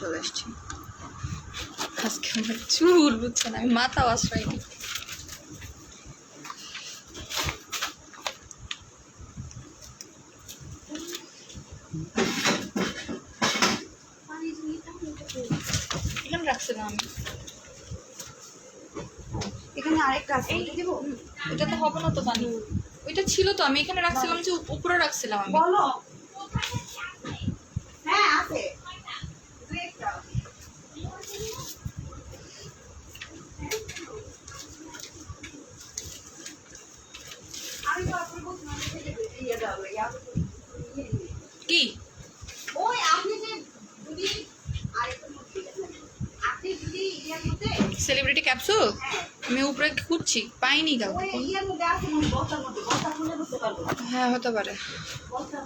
চলে আসছি। আজকে আমার চুল বুঝছে না, আমি মাথাও আশ্রয় নি। এখানে রাখছিলাম আমি, এখানে আরেকটা আছে, এটা তো হবে না তো পানি। ওইটা ছিল তো, আমি এখানে রাখছিলাম যে উপরে রাখছিলাম আমি। বলো। হ্যাঁ আছে, দুই একটা। আমি তো আপনার বলছিলাম ইয়ে দাও, কি ওই আপনি যে যদি আরেকটা মধ্যে আপনি যদি ইয়ের মধ্যে সেলিব্রিটি ক্যাপসুল আমি উপরে খুঁজছি, পাইনি ওই কাউকে। ইয়ের মধ্যে আছে, বস্তার মধ্যে, বস্তা খুলে বুঝতে পারবো। হ্যাঁ হতে পারে। বস্তা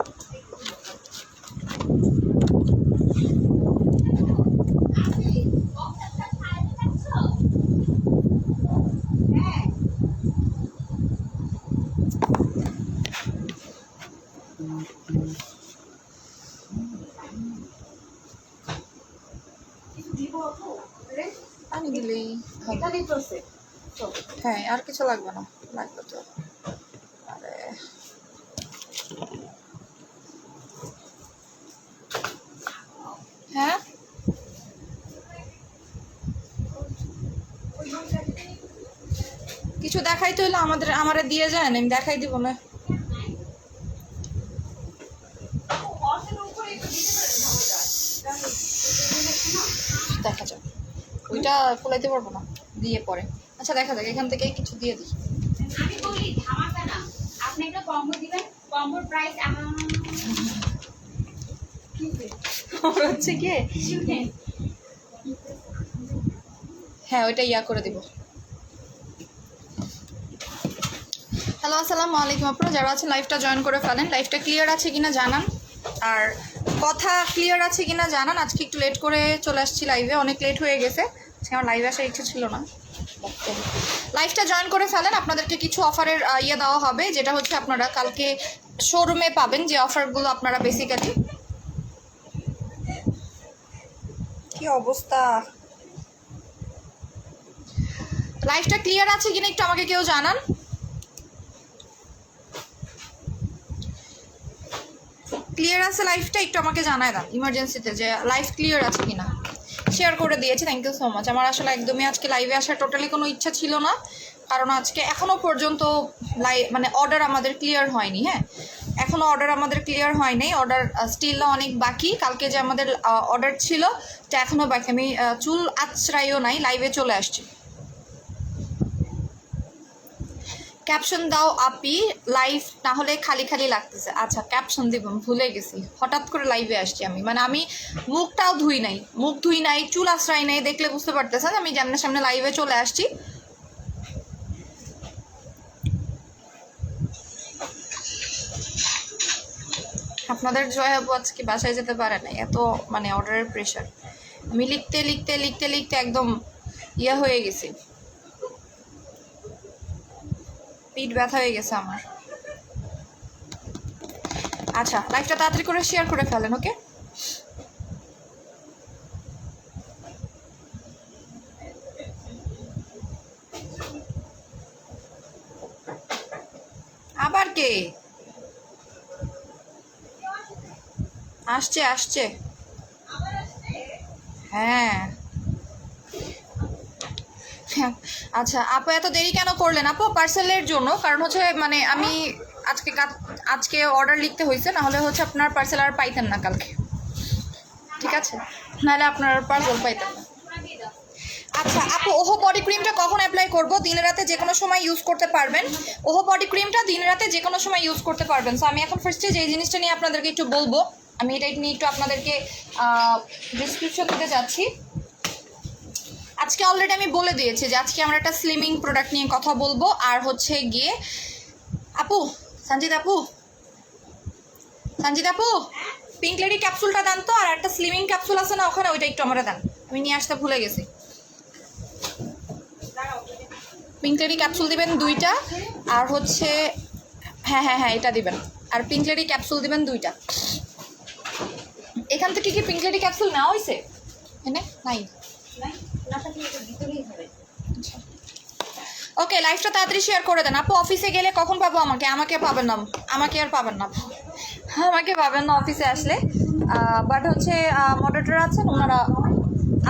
হ্যাঁ দিব তো রে, পানি দিলেই হবে। এটা দিতেছে তো। হ্যাঁ আর কিছু লাগবে না, লাগবে তো। আরে হ্যাঁ কিছু দেখাইতে হইলে আমারে দিয়ে যায়, আমি দেখাই দিব না। দেখা যাক, ওইটা খোলাইতে পারবো না দিয়ে পরে। আচ্ছা দেখা যাক, এখান থেকে কিছু দিয়ে দিই। আমি বলি ধামাকা না, আপনি একটা কম্বো দিবেন, কম্বোর প্রাইস হচ্ছে কি হ্যাঁ ওইটা ইয়া করে দিব। হ্যালো আসসালামু আলাইকুম। আপনারা যারা আছেন লাইভটা জয়েন করে ফেলেন। লাইভটা ক্লিয়ার আছে কিনা জানান, আর কথা ক্লিয়ার আছে কিনা জানান। আজকে একটু লেট করে চলে আসছি লাইভে, অনেক লেট হয়ে গেছে। আজকে আমার লাইভে আসার ইচ্ছে ছিল না। লাইভটা জয়েন করে ফেলেন, আপনাদেরকে কিছু অফারের ইয়ে দেওয়া হবে, যেটা হচ্ছে আপনারা কালকে শোরুমে পাবেন, যে অফারগুলো আপনারা বেসিক্যালি। কি অবস্থা, লাইভটা ক্লিয়ার আছে কিনা একটু আমাকে কেউ জানান। ক্লিয়ার আছে লাইভটা, একটু আমাকে জানায় দাও ইমার্জেন্সিতে যে লাইভ ক্লিয়ার আছে কিনা। শেয়ার করে দিয়েছি, থ্যাংক ইউ সো মাচ। আমার আসলে একদমই আজকে লাইভে আসার টোটালি কোনো ইচ্ছা ছিল না, কারণ আজকে এখনও পর্যন্ত মানে অর্ডার আমাদের ক্লিয়ার হয়নি। হ্যাঁ এখনও অর্ডার আমাদের ক্লিয়ার হয় নাই, অর্ডার স্টিল অনেক বাকি। কালকে যে আমাদের অর্ডার ছিল তা এখনও বাকি। আমি চুল আছড়াইও নাই, লাইভে চলে আসছি। ক্যাপশন দাও আপি, লাইভ না হলে খালি খালি লাগতেছে। আচ্ছা ক্যাপশন দিব, ভুলে গেছি, হঠাৎ করে লাইভে আসছি আমি। মানে আমি মুখটাও ধুই নাই, মুখ ধুই নাই, চুল আশ্রয় নাই, দেখলে বুঝতে পারতেছেন আমি যেমন সামনে লাইভে চলে আসছি। আপনাদের জয় আপু আজকে বাসায় যেতে পারে না, এত মানে অর্ডারের প্রেশার। আমি লিখতে লিখতে লিখতে লিখতে একদম ইয়া হয়ে গেছি, পিঠ ব্যথা হয়ে গেছে আমার। আচ্ছা লাইভটা তাড়াতাড়ি করে শেয়ার করে ফেলেন, ওকে। আবার কে আসছে? আসছে হ্যাঁ। আচ্ছা আপু এত দেরি কেন করলেন? আপু পার্সেলের জন্য, কারণ হচ্ছে মানে আমি আজকে অর্ডার লিখতে হয়েছে, না হলে হচ্ছে আপনার পার্সেল আর পাইতেন না কালকে, ঠিক আছে? নাহলে আপনার পার্সেল পাইতেন না। আচ্ছা আপু ওহো বডি ক্রিমটা কখন অ্যাপ্লাই করব? দিনে রাতে যে কোনো সময় ইউজ করতে পারবেন। ওহো বডি ক্রিমটা দিনে রাতে যে কোনো সময় ইউজ করতে পারবেন। সো আমি এখন ফার্স্টে যে জিনিসটা নিয়ে আপনাদেরকে একটু বলবো, আমি এটা নিয়ে একটু আপনাদেরকে ডিসক্রিপশন দিতে যাচ্ছি। আজকে অলরেডি আমি বলে দিয়েছি যে আজকে আমরা একটা স্লিমিং প্রোডাক্ট নিয়ে কথা বলবো, আর হচ্ছে গিয়ে আপু সঞ্জিত আপু পিঙ্ক লেডি ক্যাপসুলটা দেন তো, আর একটা স্লিমিং ক্যাপসুল আছে না ওখানে, ওইটা একটু আমরা দেন, আমি নিয়ে আসতে ভুলে গেছি। পিঙ্ক লেডি ক্যাপসুল দিবেন 2টা, আর হচ্ছে হ্যাঁ হ্যাঁ হ্যাঁ এটা দিবেন, আর পিঙ্ক লেডি ক্যাপসুল দিবেন 2টা। এখান থেকে কি পিঙ্ক লেডি ক্যাপসুল নেওয়া হয়েছে? এনে নাই। নাই না থাকলে এটা ভিতরেই হবে। ওকে, লাইভটা তাড়াতাড়ি শেয়ার করে দেন আপু। অফিসে গেলে কখন পাবো আমাকে? আমাকে পাবেন না, আমাকে আর পাবেন না, আমাকে পাবেন না অফিসে আসলে। বাট হচ্ছে মডারেটর আছেন, ওনারা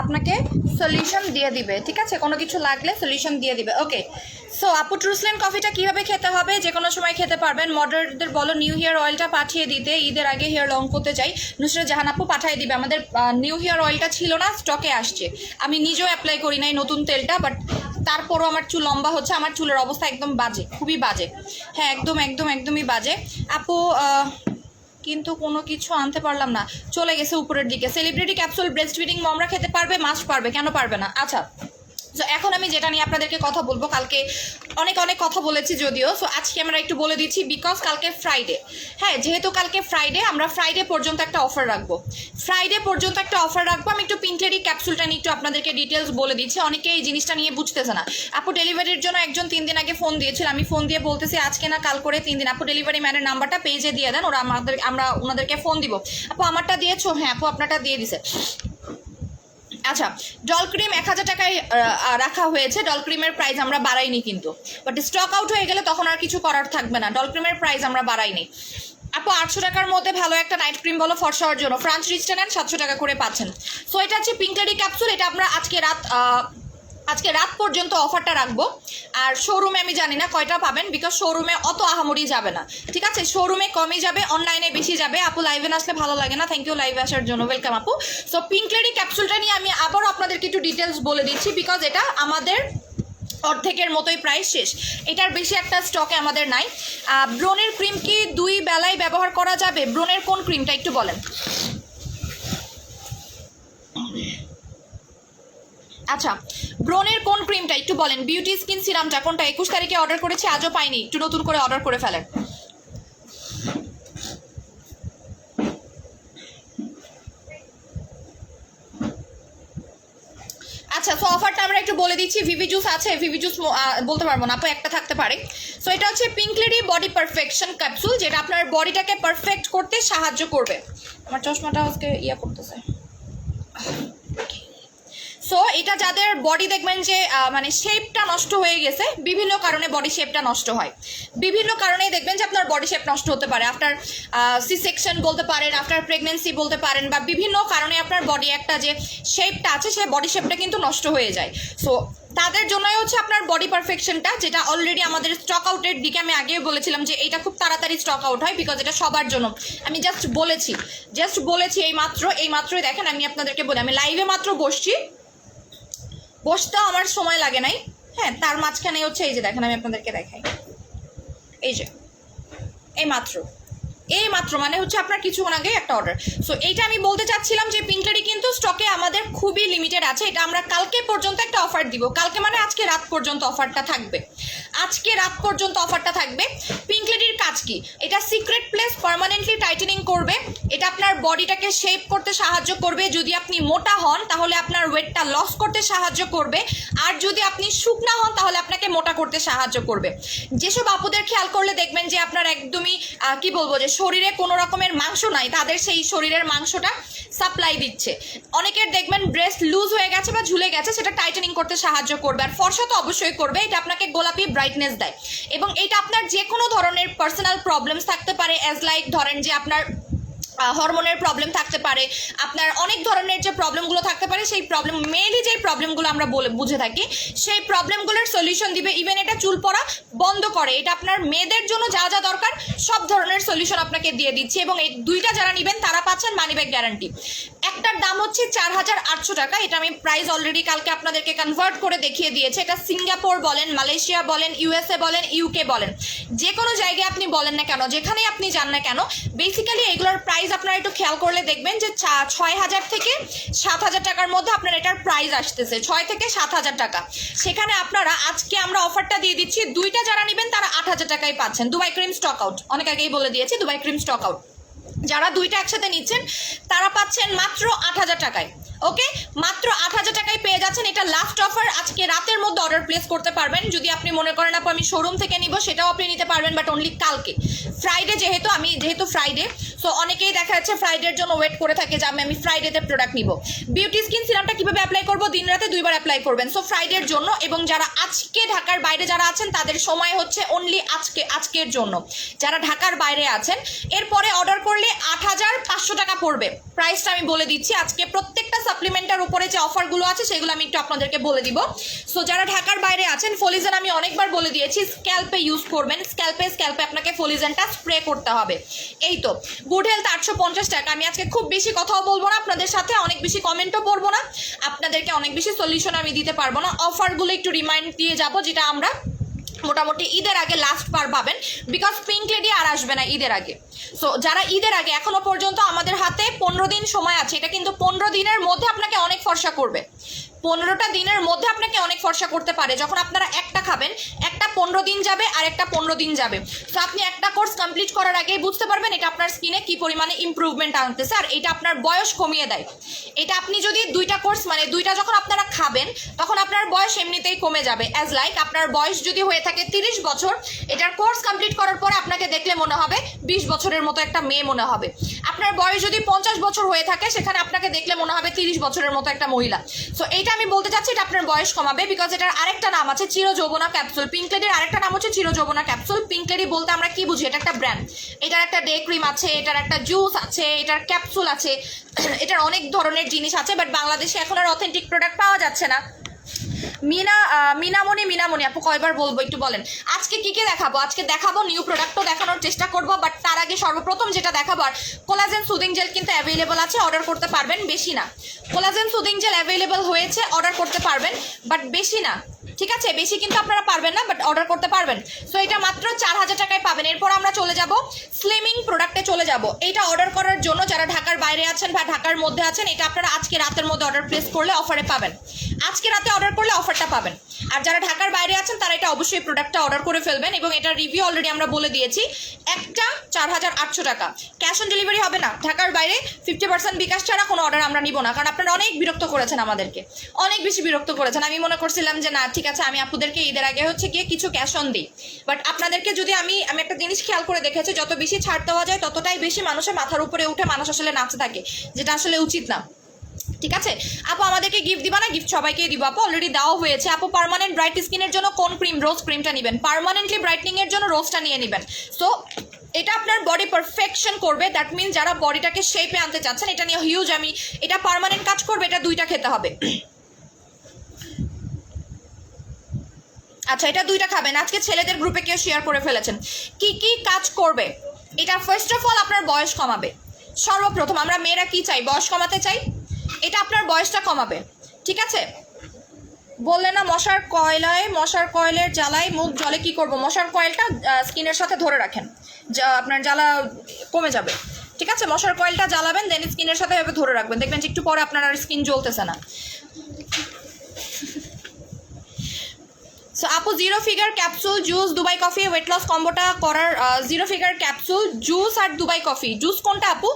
আপনাকে সলিউশন দিয়ে দিবে, ঠিক আছে? কোনো কিছু লাগলে সলিউশন দিয়ে দিবে। ওকে, সো আপু ট্রুসলেন কফিটা কীভাবে খেতে হবে? যে কোনো সময় খেতে পারবেন। মডারেটরদের বলো নিউ হেয়ার অয়েলটা পাঠিয়ে দিতে, ঈদের আগে হেয়ার লং করতে চাই। নুসরাত জাহান আপু পাঠিয়ে দিবে। আমাদের নিউ হেয়ার অয়েলটা ছিল না, স্টকে আসছে। আমি নিজেও অ্যাপ্লাই করি নাই নতুন তেলটা, বাট তারপরও আমার চুল লম্বা হচ্ছে। আমার চুলের অবস্থা একদম বাজে, খুবই বাজে। হ্যাঁ, একদমই বাজে আপু। কিন্তু কোনো কিছু আনতে পারলাম না, চলে গেছে উপরের দিকে। সেলিব্রিটি ক্যাপসুল ব্রেস্ট ফিডিং মমরা খেতে পারবে? মাস্ট পারবে, কেন পারবে না? আচ্ছা, সো এখন আমি যেটা নিয়ে আপনাদেরকে কথা বলবো, কালকে অনেক কথা বলেছি যদিও, সো আজকে আমরা একটু বলে দিচ্ছি বিকজ কালকে ফ্রাইডে। হ্যাঁ, যেহেতু কালকে ফ্রাইডে, আমরা ফ্রাইডে পর্যন্ত একটা অফার রাখবো। আমি একটু পিঙ্কলেরি ক্যাপসুলটা নিয়ে একটু আপনাদেরকে ডিটেলস বলে দিচ্ছি। অনেকে এই জিনিসটা নিয়ে বুঝতেছে না। আপু ডেলিভারির জন্য একজন 3 দিন আগে ফোন দিয়েছিল, আমি ফোন দিয়ে বলতেছি আজকে না কাল করে 3 দিন। আপু ডেলিভারি ম্যানের নাম্বারটা পেজে দিয়ে দেন, আমরা ওনাদেরকে ফোন দিব। আপু আমারটা দিয়েছো? হ্যাঁ আপু আপনারটা দিয়ে দিছে। আচ্ছা, ডল ক্রিম 1000 টাকায় রাখা হয়েছে। ডল ক্রিমের প্রাইস আমরা বাড়াইনি কিন্তু, বাট স্টক আউট হয়ে গেলে তখন আর কিছু করার থাকবে না। ডল ক্রিমের প্রাইস আমরা বাড়াইনি। আপু 800 টাকার মধ্যে ভালো একটা নাইট ক্রিম বলো ফর্সা হওয়ার জন্য। ফ্রান্স রিচটা নেন, 700 টাকা করে পাচ্ছেন। সো এটা হচ্ছে পিঙ্কলেরি ক্যাপসুল। এটা আমরা আজকে রাত পর্যন্ত অফারটা রাখবো। আর শোরুমে আমি জানি না কয়টা পাবেন, বিকজ শোরুমে অত আহামরি যাবে না, ঠিক আছে? শোরুমে কমই যাবে, অনলাইনে বেশি যাবে। আপু লাইভে আসলে ভালো লাগে না, থ্যাংক ইউ লাইভে আসার জন্য, ওয়েলকাম আপু। সো পিঙ্কলেরি ক্যাপসুলটা নিয়ে আমি আবারও আপনাদেরকে একটু ডিটেলস বলে দিচ্ছি, বিকজ এটা আমাদের অর্ধেকের মতোই প্রাইস শেষ। এটার বেশি একটা স্টকে আমাদের নাই। ব্রোনের ক্রিম কি 2 বেলায় ব্যবহার করা যাবে? ব্রোনের কোন ক্রিমটা একটু বলেন। আচ্ছা, ব্রোনের কোন ক্রিমটা একটু বলেন। বিউটি স্কিন সিরামটা কোনটা? 21 তারিখে অর্ডার করেছি, আজও পাইনি, একটু নতুন করে অর্ডার করে ফেলেন। আচ্ছা, সো অফারটা আমরা একটু বলে দিচ্ছি। ভিভি জুস আছে, ভিভি জুস বলতে পারবো না আপু, একটা থাকতে পারে। সো এটা হচ্ছে পিঙ্কলেরি বডি পারফেকশন ক্যাপসুল, যেটা আপনার বডিটাকে পারফেক্ট করতে সাহায্য করবে। আমার চশমাটা আজকে করতেছে। সো এটা যাদের বডি দেখবেন যে মানে শেপটা নষ্ট হয়ে গেছে, বিভিন্ন কারণে বডি শেপটা নষ্ট হয়, বিভিন্ন কারণেই দেখবেন যে আপনার বডি শেপ নষ্ট হতে পারে। আফটার সি সেকশন বলতে পারেন, আফটার প্রেগনেন্সি বলতে পারেন, বা বিভিন্ন কারণে আপনার বডি একটা যে শেপটা আছে সেই বডি শেপটা কিন্তু নষ্ট হয়ে যায়। সো তাদের জন্যই হচ্ছে আপনার বডি পারফেকশনটা, যেটা অলরেডি আমাদের স্টক আউটের দিকে। আমি আগেও বলেছিলাম যে এটা খুব তাড়াতাড়ি স্টক আউট হয়, বিকজ এটা সবার জন্য। আমি জাস্ট বলেছি এই মাত্রই দেখেন, আমি আপনাদেরকে বলি, আমি লাইভে মাত্র বসতেও আমার সময় লাগে নাই। হ্যাঁ, তার মাঝখানে হচ্ছে এই যে দেখেন, আমি আপনাদেরকে দেখাই, এই যে এই মাত্র মানে হচ্ছে আপনার কিছুক্ষণ আগে একটা অর্ডার। সো এইটা আমি বলতে চাচ্ছিলাম যে পিঙ্কলেরি কিন্তু স্টকে আমাদের খুবই লিমিটেড আছে। এটা আমরা কালকে পর্যন্ত একটা অফার দিব। কালকে মানে আজকে রাত পর্যন্ত অফারটা থাকবে। পিঙ্কলেরির কাজ কি? এটা সিক্রেট প্লেস পার্মানেন্টলি টাইটেনিং করবে। এটা আপনার বডিটাকে শেপ করতে সাহায্য করবে। যদি আপনি মোটা হন তাহলে আপনার ওয়েটটা লস করতে সাহায্য করবে, আর যদি আপনি শুকনা হন তাহলে আপনাকে মোটা করতে সাহায্য করবে। যেসব আপুদের খেয়াল করলে দেখবেন যে আপনার একদমই কি বলবো, যে শরীরে কোনো রকমের মাংস নাই, তাদের সেই শরীরের মাংসটা সাপ্লাই দিচ্ছে। অনেকের দেখবেন ব্রেস্ট লুজ হয়ে গেছে বা ঝুলে গেছে, সেটা টাইটেনিং করতে সাহায্য করবে। আর ফর্সা তো অবশ্যই করবে। এটা আপনাকে গোলাপি ব্রাইটনেস দেয়, এবং এটা আপনার যে কোনো ধরনের পার্সোনাল প্রবলেমস থাকতে পারে, অ্যাজ লাইক ধরেন যে আপনার হরমোনের প্রবলেম থাকতে পারে, আপনার অনেক ধরনের যে প্রবলেমগুলো থাকতে পারে, সেই প্রবলেম মেইনলি যে প্রবলেমগুলো আমরা বুঝে থাকি, সেই প্রবলেমগুলোর সলিউশন দিবে। ইভেন এটা চুল পড়া বন্ধ করে। এটা আপনার মেয়েদের জন্য যা যা দরকার সব ধরনের সলিউশন আপনাকে দিয়ে দিচ্ছে। এবং এই দুইটা যারা নেবেন তারা পাচ্ছেন মানি ব্যাক গ্যারান্টি। একটার দাম হচ্ছে 4800 টাকা। এটা আমি প্রাইস অলরেডি কালকে আপনাদেরকে কনভার্ট করে দেখিয়ে দিয়েছে। এটা সিঙ্গাপুর বলেন, মালয়েশিয়া বলেন, ইউএসএ বলেন, ইউকে বলেন, যে কোনো জায়গায় আপনি বলেন না কেন, যেখানেই আপনি যান না কেন, বেসিক্যালি এগুলোর প্রাইস আপনারা একটু খেয়াল করলে দেখবেন যে 6000 থেকে 7000 টাকার মধ্যে আপনার এটার প্রাইস আসতেছে, 6 থেকে 7000 টাকা। সেখানে আপনারা আজকে আমরা অফারটা দিয়ে দিচ্ছি, দুইটা যারা নেবেন তারা 8000 টাকায় পাচ্ছেন। দুবাই ক্রিম স্টক আউট, অনেক আগেই বলে দিয়েছি, দুবাই ক্রিম স্টক আউট। যারা দুইটা একসাথে নিচ্ছেন তারা পাচ্ছেন মাত্র 8000 টাকায়। ওকে, মাত্র 8000 টাকায় পেয়ে যাচ্ছেন। এটা লাস্ট অফার, আজকে রাতের মধ্যে অর্ডার প্লেস করতে পারবেন। যদি আপনি মনে করেন আপু আমি শোরুম থেকে নিব, সেটাও আপনি নিতে পারবেন, বাট অনলি কালকে ফ্রাইডে, যেহেতু ফ্রাইডে, সো অনেকেই দেখা যাচ্ছে ফ্রাইডের জন্য ওয়েট করে থাকে যে আমি ফ্রাইডেতে প্রোডাক্ট নিব। বিউটি স্কিন সিরামটা কিভাবে অ্যাপ্লাই করবো, দিন রাতে 2 বার অ্যাপ্লাই করবেন। সো ফ্রাইডের জন্য, এবং যারা আজকে ঢাকার বাইরে যারা আছেন তাদের সময় হচ্ছে অনলি আজকের জন্য। যারা ঢাকার বাইরে আছেন এরপরে অর্ডার করলে 8,500 টাকা পড়বে। প্রাইসটা আমি বলে দিচ্ছি, আজকে প্রত্যেকটা সাপ্লিমেন্টের উপরে যে অফারগুলো আছে সেগুলো আমি একটু আপনাদেরকে বলে দিব। সো যারা ঢাকার বাইরে আছেন, ফলিজেন আমি অনেকবার বলে দিয়েছি স্ক্যাল্পে ইউজ করবেন। স্ক্যাল্পে আপনাকে ফলিজেনটা স্প্রে করতে হবে। এই তো গুড হেলথ 850 টাকা। আমি আজকে খুব বেশি কথাও বলবো না আপনাদের সাথে, অনেক বেশি কমেন্টও পড়বো না, আপনাদেরকে অনেক বেশি সলিউশন আমি দিতে পারবো না। অফারগুলো একটু রিমাইন্ড দিয়ে যাব, যেটা আমরা মোটামুটি ঈদের আগে লাস্ট বার পাবেন, বিকজ পিঙ্ক লেডি আর আসবে না ঈদের আগে। সো যারা ঈদের আগে, এখনো পর্যন্ত আমাদের হাতে 15 দিন সময় আছে, এটা কিন্তু 15 দিনের মধ্যে আপনাকে অনেক ফর্সা করবে। 15টা দিনের মধ্যে আপনাকে অনেক ফর্সা করতে পারে। যখন আপনারা একটা খাবেন, একটা 15 দিন যাবে আর একটা 15 দিন যাবে। তো আপনি একটা কোর্স কমপ্লিট করার আগেই বুঝতে পারবেন এটা আপনার স্কিনে কি পরিমাণে ইমপ্রুভমেন্ট আনতেছে, আর এটা আপনার বয়স কমিয়ে দেয়। এটা আপনি যদি 2টা কোর্স, মানে 2টা যখন আপনারা খাবেন তখন আপনার বয়স এমনিতেই কমে যাবে। অ্যাজ লাইক আপনার বয়স যদি হয়ে থাকে 30 বছর, এটার কোর্স কমপ্লিট করার পরে আপনাকে দেখলে মনে হবে 20 বছরের মতো একটা মেয়ে মনে হবে। আপনার বয়স যদি 50 বছর হয়ে থাকে, সেখানে আপনাকে দেখলে মনে হবে 30 বছরের মতো একটা মহিলা। সো এইটা আমি বলতে চাচ্ছি, এটা আপনার বয়স কমাবে, বিকজ এটার আরেকটা নাম আছে চির যৌবনা ক্যাপসুল। পিঙ্ক লেডির আরেকটা নাম হচ্ছে চির যৌবনা ক্যাপসুল। পিঙ্ক লেডি বলতে আমরা কি বুঝি, এটা একটা ব্র্যান্ড। এটার একটা ডে ক্রিম আছে, এটার একটা জুস আছে, এটার ক্যাপসুল আছে, এটার অনেক ধরনের জিনিস আছে, বাট বাংলাদেশে এখন আর অথেন্টিক প্রোডাক্ট পাওয়া যাচ্ছে না। মিনামণি আপু কয়বার বলবো একটু বলেন। আজকে কি দেখাবো? আজকে দেখাবো নিউ প্রোডাক্টও দেখানোর চেষ্টা করবো, বাট তার আগে সর্বপ্রথম যেটা দেখাবো, আর কোলাজেন সুদিং জেল কিন্তু অ্যাভেলেবল আছে, অর্ডার করতে পারবেন, বেশি না। কোলাজেন সুদিং জেল অ্যাভেলেবল হয়েছে, অর্ডার করতে পারবেন, বাট বেশি না, ঠিক আছে? বেশি কিন্তু আপনারা পারবেন না, বাট অর্ডার করতে পারবেন। সো এটা মাত্র 4,000 টাকায় পাবেন। এরপর আমরা চলে যাব স্লিমিং প্রোডাক্টে চলে যাব। এইটা অর্ডার করার জন্য যারা ঢাকার বাইরে আছেন বা ঢাকার মধ্যে আছেন, এটা আপনারা আজকে রাতের মধ্যে অর্ডার প্লেস করলে অফারে পাবেন। আজকে রাতে অর্ডার করলে অফারটা পাবেন। আর যারা ঢাকার বাইরে আছেন তারা এটা অবশ্যই প্রোডাক্টটা অর্ডার করে ফেলবেন, এবং এটার রিভিউ অলরেডি আমরা বলে দিয়েছি। একটা 4,800 টাকা, ক্যাশ অন ডেলিভারি হবে না। ঢাকার বাইরে 50% বিকাশ ছাড়া কোনো অর্ডার আমরা নিব না, কারণ আপনারা অনেক বিরক্ত করেছেন আমাদেরকে, অনেক বেশি বিরক্ত করেছেন। আমি মনে করছিলাম যে না ঠিক আছে, আমি আপনাদেরকে ঈদের আগে হচ্ছে গিয়ে কিছু ক্যাশ অন দিই, বাট আপনাদেরকে যদি আমি একটা জিনিস খেয়াল করে দেখেছি, যত বেশি ছাড় দেওয়া যায় ততটাই বেশি মানুষের মাথার উপরে উঠে মানুষ আসলে নাচতে থাকে, যেটা আসলে উচিত না। ঠিক আছে আপু, আমাদেরকে গিফট দিবা না? গিফট সবাইকেই দিব আপু, অলরেডি দেওয়া হয়েছে। আপু পার্মানেন্ট ব্রাইট স্কিনের জন্য কোন ক্রিম? রোজ ক্রিমটা নেবেন। পার্মানেন্টলি ব্রাইটনিং এর জন্য রোজটা নিয়ে নেবেন। সো এটা আপনার বডি পারফেকশন করবে, দ্যাট মিন যারা বডিটাকে শেপে আনতে চাচ্ছেন, এটা নিয়ে হিউজ আমি, এটা পার্মানেন্ট কাজ করবে, এটা 2টা খেতে হবে। আচ্ছা, এটা 2টা খাবেন। আজকে ছেলেদের গ্রুপে কেউ শেয়ার করে ফেলেছেন। কি কি কাজ করবে এটা? ফার্স্ট অফ অল আপনার বয়স কমাবে। সর্বপ্রথম আমরা মেয়েরা কি চাই? বয়স কমাতে চাই। এটা আপনার বয়সটা কমাবে, ঠিক আছে? বললে না মশার কয়েলের জ্বালায় মুখ জলে, কি করব? মশার কয়েলটা স্কিনের সাথে ধরে রাখেন, আপনার জ্বালা কমে যাবে, ঠিক আছে? মশার কয়েলটা জ্বালাবেন, দেন স্কিনের সাথে এভাবে ধরে রাখবেন, দেখবেন যে একটু পরে আপনার আর স্কিন জ্বলতেছে না। সো আপু, 0 figure capsule, juice, Dubai coffee, weight loss কম্বোটা করার, 0 ফিগার ক্যাপসুল, জুস আর দুবাই কফি। জুস কোনটা আপু?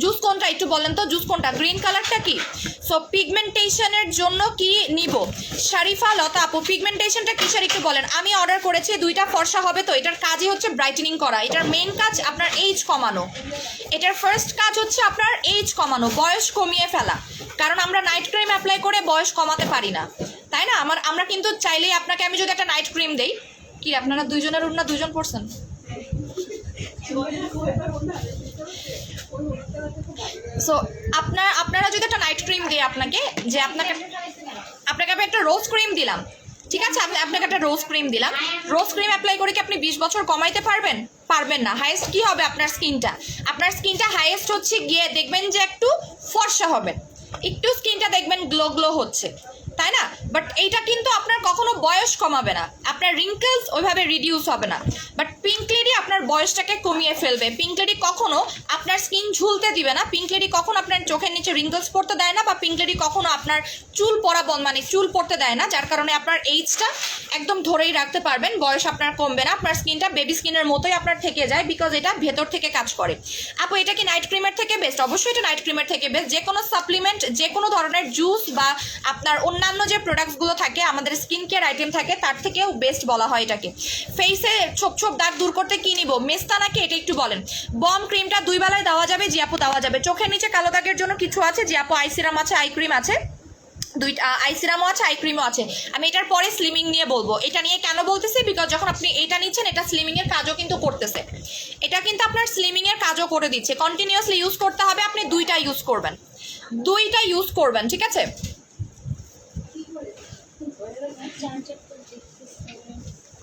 জুস কোনটা একটু বলেন তো, জুস কোনটা? গ্রিন কালারটা কি? সো পিগমেন্টেশনের জন্য কি নিব? শারিফা লতা আপু, পিগমেন্টেশনটা কিসের একটু বলেন। আমি অর্ডার করেছি, 2টা ফর্সা হবে। তো এটার কাজই হচ্ছে ব্রাইটেনিং করা। এটার মেইন কাজ আপনার এইজ কমানো। এটার ফার্স্ট কাজ হচ্ছে আপনার এইজ কমানো, বয়স কমিয়ে ফেলা। কারণ আমরা নাইট ক্রিম অ্যাপ্লাই করে বয়স কমাতে পারি না, তাই না? আমরা কিন্তু চাইলেই, আপনাকে আমি যদি একটা নাইট ক্রিম দেই, কি আপনারা 2জনের উন্না 2জন পড়ছেন? সো আপনারা যদি একটা নাইট ক্রিম দিই আপনাকে, যে আপনাকে আমি একটা রোজ ক্রিম দিলাম, ঠিক আছে? আপনাকে একটা রোজ ক্রিম দিলাম, রোজ ক্রিম অ্যাপ্লাই করে কি আপনি 20 বছর কমাইতে পারবেন? পারবেন না। হাইয়েস্ট কি হবে? আপনার স্কিনটা হাইয়েস্ট হচ্ছে গিয়ে দেখবেন যে একটু ফর্সা হবে, একটু স্কিনটা দেখবেন গ্লো হচ্ছে, তাই না? বাট এইটা কিন্তু আপনার কখনো বয়স কমাবে না, আপনার রিঙ্কেলস ওইভাবে রিডিউস হবে না। বাট পিঙ্ক লেডি আপনার বয়সটাকে কমিয়ে ফেলবে। পিঙ্ক লেডি কখনো আপনার স্কিন ঝুলতে দিবে না, পিঙ্ক লেডি কখনো আপনার চোখের নিচে রিঙ্কেলস পড়তে দেয় না, বা পিঙ্ক লেডি কখনো আপনার চুল পড়া মানে চুল পড়তে দেয় না, যার কারণে আপনার এইজটা একদম ধরেই রাখতে পারবেন, বয়স আপনার কমবে না, আপনার স্কিনটা বেবি স্কিনের মতোই আপনার থেকে যায়, বিকজ এটা ভেতর থেকে কাজ করে। আপু, এটা কি নাইট ক্রিমের থেকে বেস্ট? অবশ্যই এটা নাইট ক্রিমের থেকে বেস্ট। যে কোনো সাপ্লিমেন্ট, যে কোনো ধরনের জুস বা আপনার অন্যান্য যে প্রোডাক্ট প্রোডাক্টসগুলো থাকে, আমাদের স্কিন কেয়ার আইটেম থাকে, তার থেকেও বেস্ট বলা হয় এটাকে। ফেসে ছোপ ছোপ দাগ দূর করতে কি নিব, মেস্তা নাকি এটা একটু বলেন। বম ক্রিমটা 2 বেলায় দেওয়া যাবে, জি আপু দেওয়া যাবে। চোখের নিচে কালো দাগের জন্য কিছু আছে, জি আপু আই সিরাম আছে, আই ক্রিম আছে, দুইটা আই সিরামও আছে, আই ক্রিমও আছে। আমি এটার পরে স্লিমিং নিয়ে বলবো। এটা নিয়ে কেন বলতেছি, বিকজ যখন আপনি এটা নিচ্ছেন এটা স্লিমিং এর কাজও কিন্তু করতেছে, এটা কিন্তু আপনার স্লিমিং এর কাজও করে দিচ্ছে। কন্টিনিউয়াসলি ইউজ করতে হবে, আপনি দুইটা ইউজ করবেন, দুইটা ইউজ করবেন, ঠিক আছে।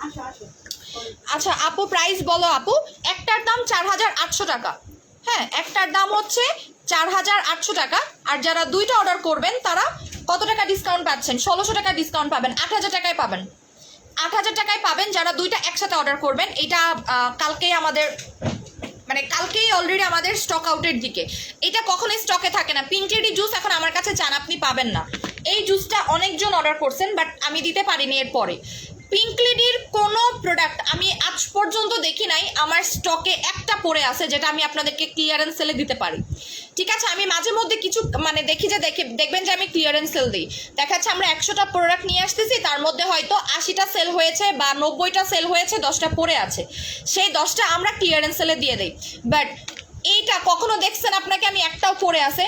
আসো আসো আচ্ছা আপু প্রাইস বলো আপু। একটার দাম 4800 টাকা, হ্যাঁ একটার দাম হচ্ছে 4800 টাকা। আর যারা দুইটা অর্ডার করবেন তারা কত টাকা ডিসকাউন্ট পাচ্ছেন, 1600 টাকা ডিসকাউন্ট পাবেন, 8000 টাকায় পাবেন, 8000 টাকায় পাবেন যারা দুইটা একসাথে অর্ডার করবেন। এটা কালকেই আমাদের মানে কালকেই অলরেডি আমাদের স্টক আউটের দিকে, এটা কখনোই স্টকে থাকে না। পিঙ্ক লেডি জুস এখন আমার কাছে চান, আপনি পাবেন না। এই জুসটা অনেকজন অর্ডার করছেন বাট আমি দিতে পারিনি এরপরে। পিঙ্ক লেডির কোনো প্রোডাক্ট আমি আজ পর্যন্ত দেখি নাই আমার স্টকে একটা পড়ে আছে যেটা আমি আপনাদেরকে ক্লিয়ারেন্স সেলে দিতে পারি, ঠিক আছে। আমি মাঝে মধ্যে কিছু মানে দেখি যে দেখবেন যে আমি ক্লিয়ারেন্স সেল দিই, দেখা যাচ্ছে আমরা 100টা প্রোডাক্ট নিয়ে আসতেছি, তার মধ্যে হয়তো 80টা সেল হয়েছে বা 90টা সেল হয়েছে, 10টা পড়ে আছে, সেই 10টা আমরা ক্লিয়ারেন্স সেলে দিয়ে দিই। বাট এইটা কখনো দেখছেন আপনাকে আমি একটাও পড়ে আছে?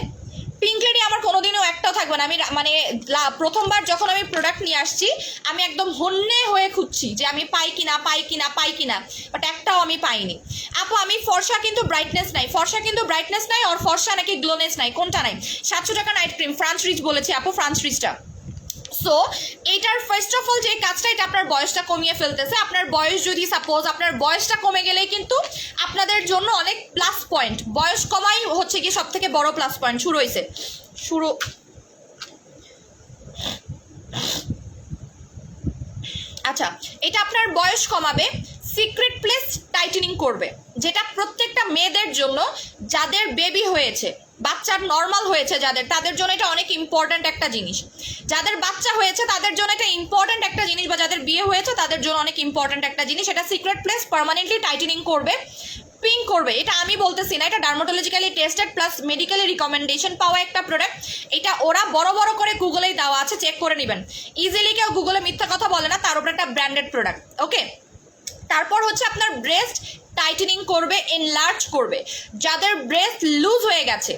পিঙ্ক লেডি আমার কোনোদিনও একটাও থাকবে না। আমি মানে প্রথমবার যখন আমি প্রোডাক্ট নিয়ে আসছি আমি একদম হন্যে হয়ে খুঁজছি যে আমি পাই কিনা পাই কিনা পাই কিনা, বাট একটাও আমি পাইনি। আপু আমি ফর্সা কিন্তু ব্রাইটনেস নাই, ফর্সা কিন্তু ব্রাইটনেস নাই, আর ফর্সা নাকি গ্লোনেস নাই, কোনটা নাই? 700 টাকা নাইট ক্রিম ফ্রান্স রিচ বলেছি আপু, ফ্রান্স রিচটা। সো এইটার ফার্স্ট অফ অল যে কাজটা, এটা আপনার বয়সটা কমিয়ে ফেলতেছে। আপনার বয়স যদি সাপোজ আপনার বয়সটা কমে গেলেই কিন্তু আপনাদের জন্য অনেক প্লাস পয়েন্ট, বয়স কমাই হচ্ছে কি সব থেকে বড় প্লাস পয়েন্ট। শুরু আচ্ছা, এটা আপনার বয়স কমাবে, সিক্রেট প্লেস টাইটেনিং করবে, যেটা প্রত্যেকটা মেয়েদের জন্য যাদের বেবি হয়েছে, বাচ্চার নর্মাল হয়েছে যাদের, তাদের জন্য এটা অনেক ইম্পর্ট্যান্ট একটা জিনিস। যাদের বাচ্চা হয়েছে তাদের জন্য এটা ইম্পর্ট্যান্ট একটা জিনিস, বা যাদের বিয়ে হয়েছে তাদের জন্য অনেক ইম্পর্ট্যান্ট একটা জিনিস। এটা সিক্রেট প্লেস পার্মানেন্টলি টাইটেনিং করবে, পিঙ্ক করবে। এটা আমি বলতেছি না, এটা dermatologically tested plus medically recommendation পাওয়া একটা প্রোডাক্ট। এটা ওরা বড় বড় করে গুগলেই দেওয়া আছে, চেক করে নেবেন। ইজিলি কেউ গুগলে মিথ্যা কথা বলে না, তার উপর একটা ব্র্যান্ডেড প্রোডাক্ট, ওকে। তারপর হচ্ছে আপনার ব্রেস্ট টাইটেনিং করবে, এনলার্জ করবে। যাদের ব্রেস্ট লুজ হয়ে গেছে,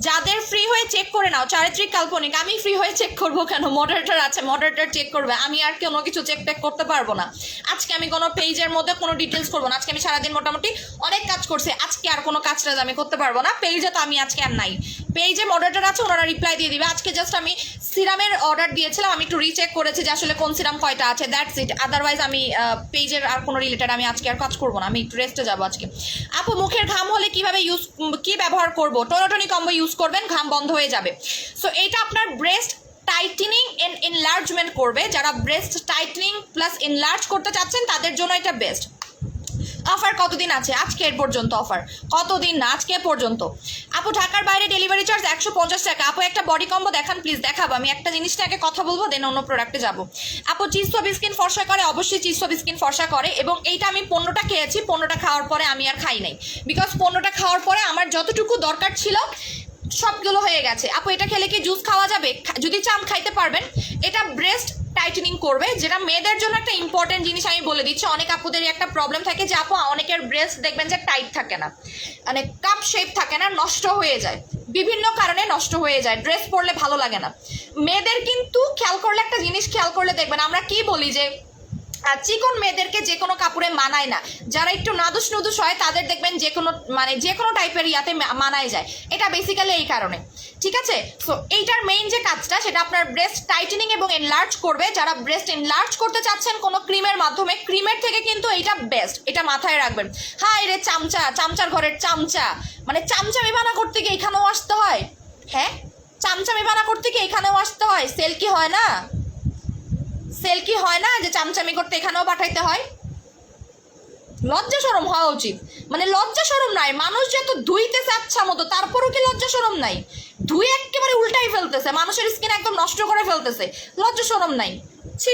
যাদের ফ্রি হয়ে চেক করে নাও, চারিত্রিক কাল্পনিক। আমি ফ্রি হয়ে চেক করবো কেন? মডারেটর আছে, মডারেটর চেক করবে, আমি আর কোনো কিছু চেক টেক করতে পারবো না। আজকে আমি কোনো পেজের মধ্যে কোনো ডিটেলস করবো না, আজকে আমি সারাদিন মোটামুটি অনেক কাজ করছি, আজকে আর কোনো কাজটা আমি করতে পারবো না। পেজে তো আমি আজকে আর নাই, পেজে মডারেটর আছে, ওনারা রিপ্লাই দিয়ে দিবে। আজকে জাস্ট আমি সিরামের অর্ডার দিয়েছিলাম, আমি একটু রিচেক করেছি যে আসলে কোন সিরাম কয়টা আছে, দ্যাটস ইট। আদারওয়াইজ আমি পেজের আর কোনো রিলেটেড আমি আজকে আর কাজ করবো না, আমি একটু রেস্টে যাবো আজকে। আপু মুখের ঘাম হলে কিভাবে কি ব্যবহার করবো? টোনোটনি কম্বো ইউজ করবেন, ঘাম বন্ধ হয়ে যাবে। সো এইটা আপনার ব্রেস্ট টাইটেনিং এন্ড এনলার্জমেন্ট করবে। যারা ব্রেস্ট টাইটেনিং প্লাস এনলার্জ করতে চাচ্ছেন তাদের জন্য এটা বেস্ট। অফার কতদিন আছে? আজকে এর পর্যন্ত অফার, কতদিন না, আজকে পর্যন্ত। আপু ঢাকার বাইরে ডেলিভারি চার্জ 150 টাকা। আপু একটা বডি কম্বো দেখান প্লিজ। দেখাবো, আমি একটা জিনিসটা আগে কথা বলবো, দেন অন্য প্রোডাক্টে যাবো। আপু চিজ সব স্কিন ফর্সা করে? অবশ্যই চিজ সব স্কিন ফর্সা করে, এবং এইটা আমি 15টা খেয়েছি, 15টা খাওয়ার পরে আমি আর খাই নাই, বিকজ 15টা খাওয়ার পরে আমার যতটুকু দরকার ছিল সবগুলো হয়ে গেছে। আপু এটা খেলে কি জুস খাওয়া যাবে? যদি চান খাইতে পারবেন। এটা ব্রেস্ট টাইটেনিং করবে, যেটা মেয়েদের জন্য একটা ইম্পর্টেন্ট জিনিস। আমি বলে দিচ্ছি, অনেক আপুদেরই একটা প্রবলেম থাকে যে আপু অনেকের ব্রেস্ট দেখবেন যে টাইট থাকে না, মানে কাপ শেপ থাকে না, নষ্ট হয়ে যায়, বিভিন্ন কারণে নষ্ট হয়ে যায়, ড্রেস পরলে ভালো লাগে না। মেয়েদের কিন্তু খেয়াল করলে একটা জিনিস খেয়াল করলে দেখবেন, আমরা কি বলি যে চিকন মেয়েদেরকে যে কোনো কাপড়ে মানায় না, যারা একটু নাদুস নুদুস হয় তাদের দেখবেন যে কোনো টাইপের ইয়াতে মানায় যায়। এটা বেসিক্যালি এই কারণে, ঠিক আছে। সো এইটার মেইন যে কাজটা সেটা আপনার ব্রেস্ট টাইটেনিং এবং এনলার্জ করবে। যারা ব্রেস্ট এনলার্জ করতে চাচ্ছেন কোনো ক্রিমের মাধ্যমে, ক্রিমের থেকে কিন্তু এইটা বেস্ট, এটা মাথায় রাখবেন। হাই রে চামচার ঘরের চামচা, মানে চামচামি বানা করতে গিয়ে এখানেও আসতে হয়? হ্যাঁ, চামচামি বানা করতে গিয়ে এখানেও আসতে হয়? সেল কি হয় না? সেল কি হয় না যে চামচামি করতে এখানেও পাঠাইতে হয়? লজ্জা শরম হওয়া উচিত, মানে লজ্জা শরম নাই। মানুষ যত ধুইতেছে আচ্ছা মতো, তারপরও কি লজ্জা শরম নাই? ধুয়ে একেবারে উল্টাই ফেলতেছে, মানুষের স্কিন একদম নষ্ট করে ফেলতেছে, লজ্জা শরম নাই। ছি,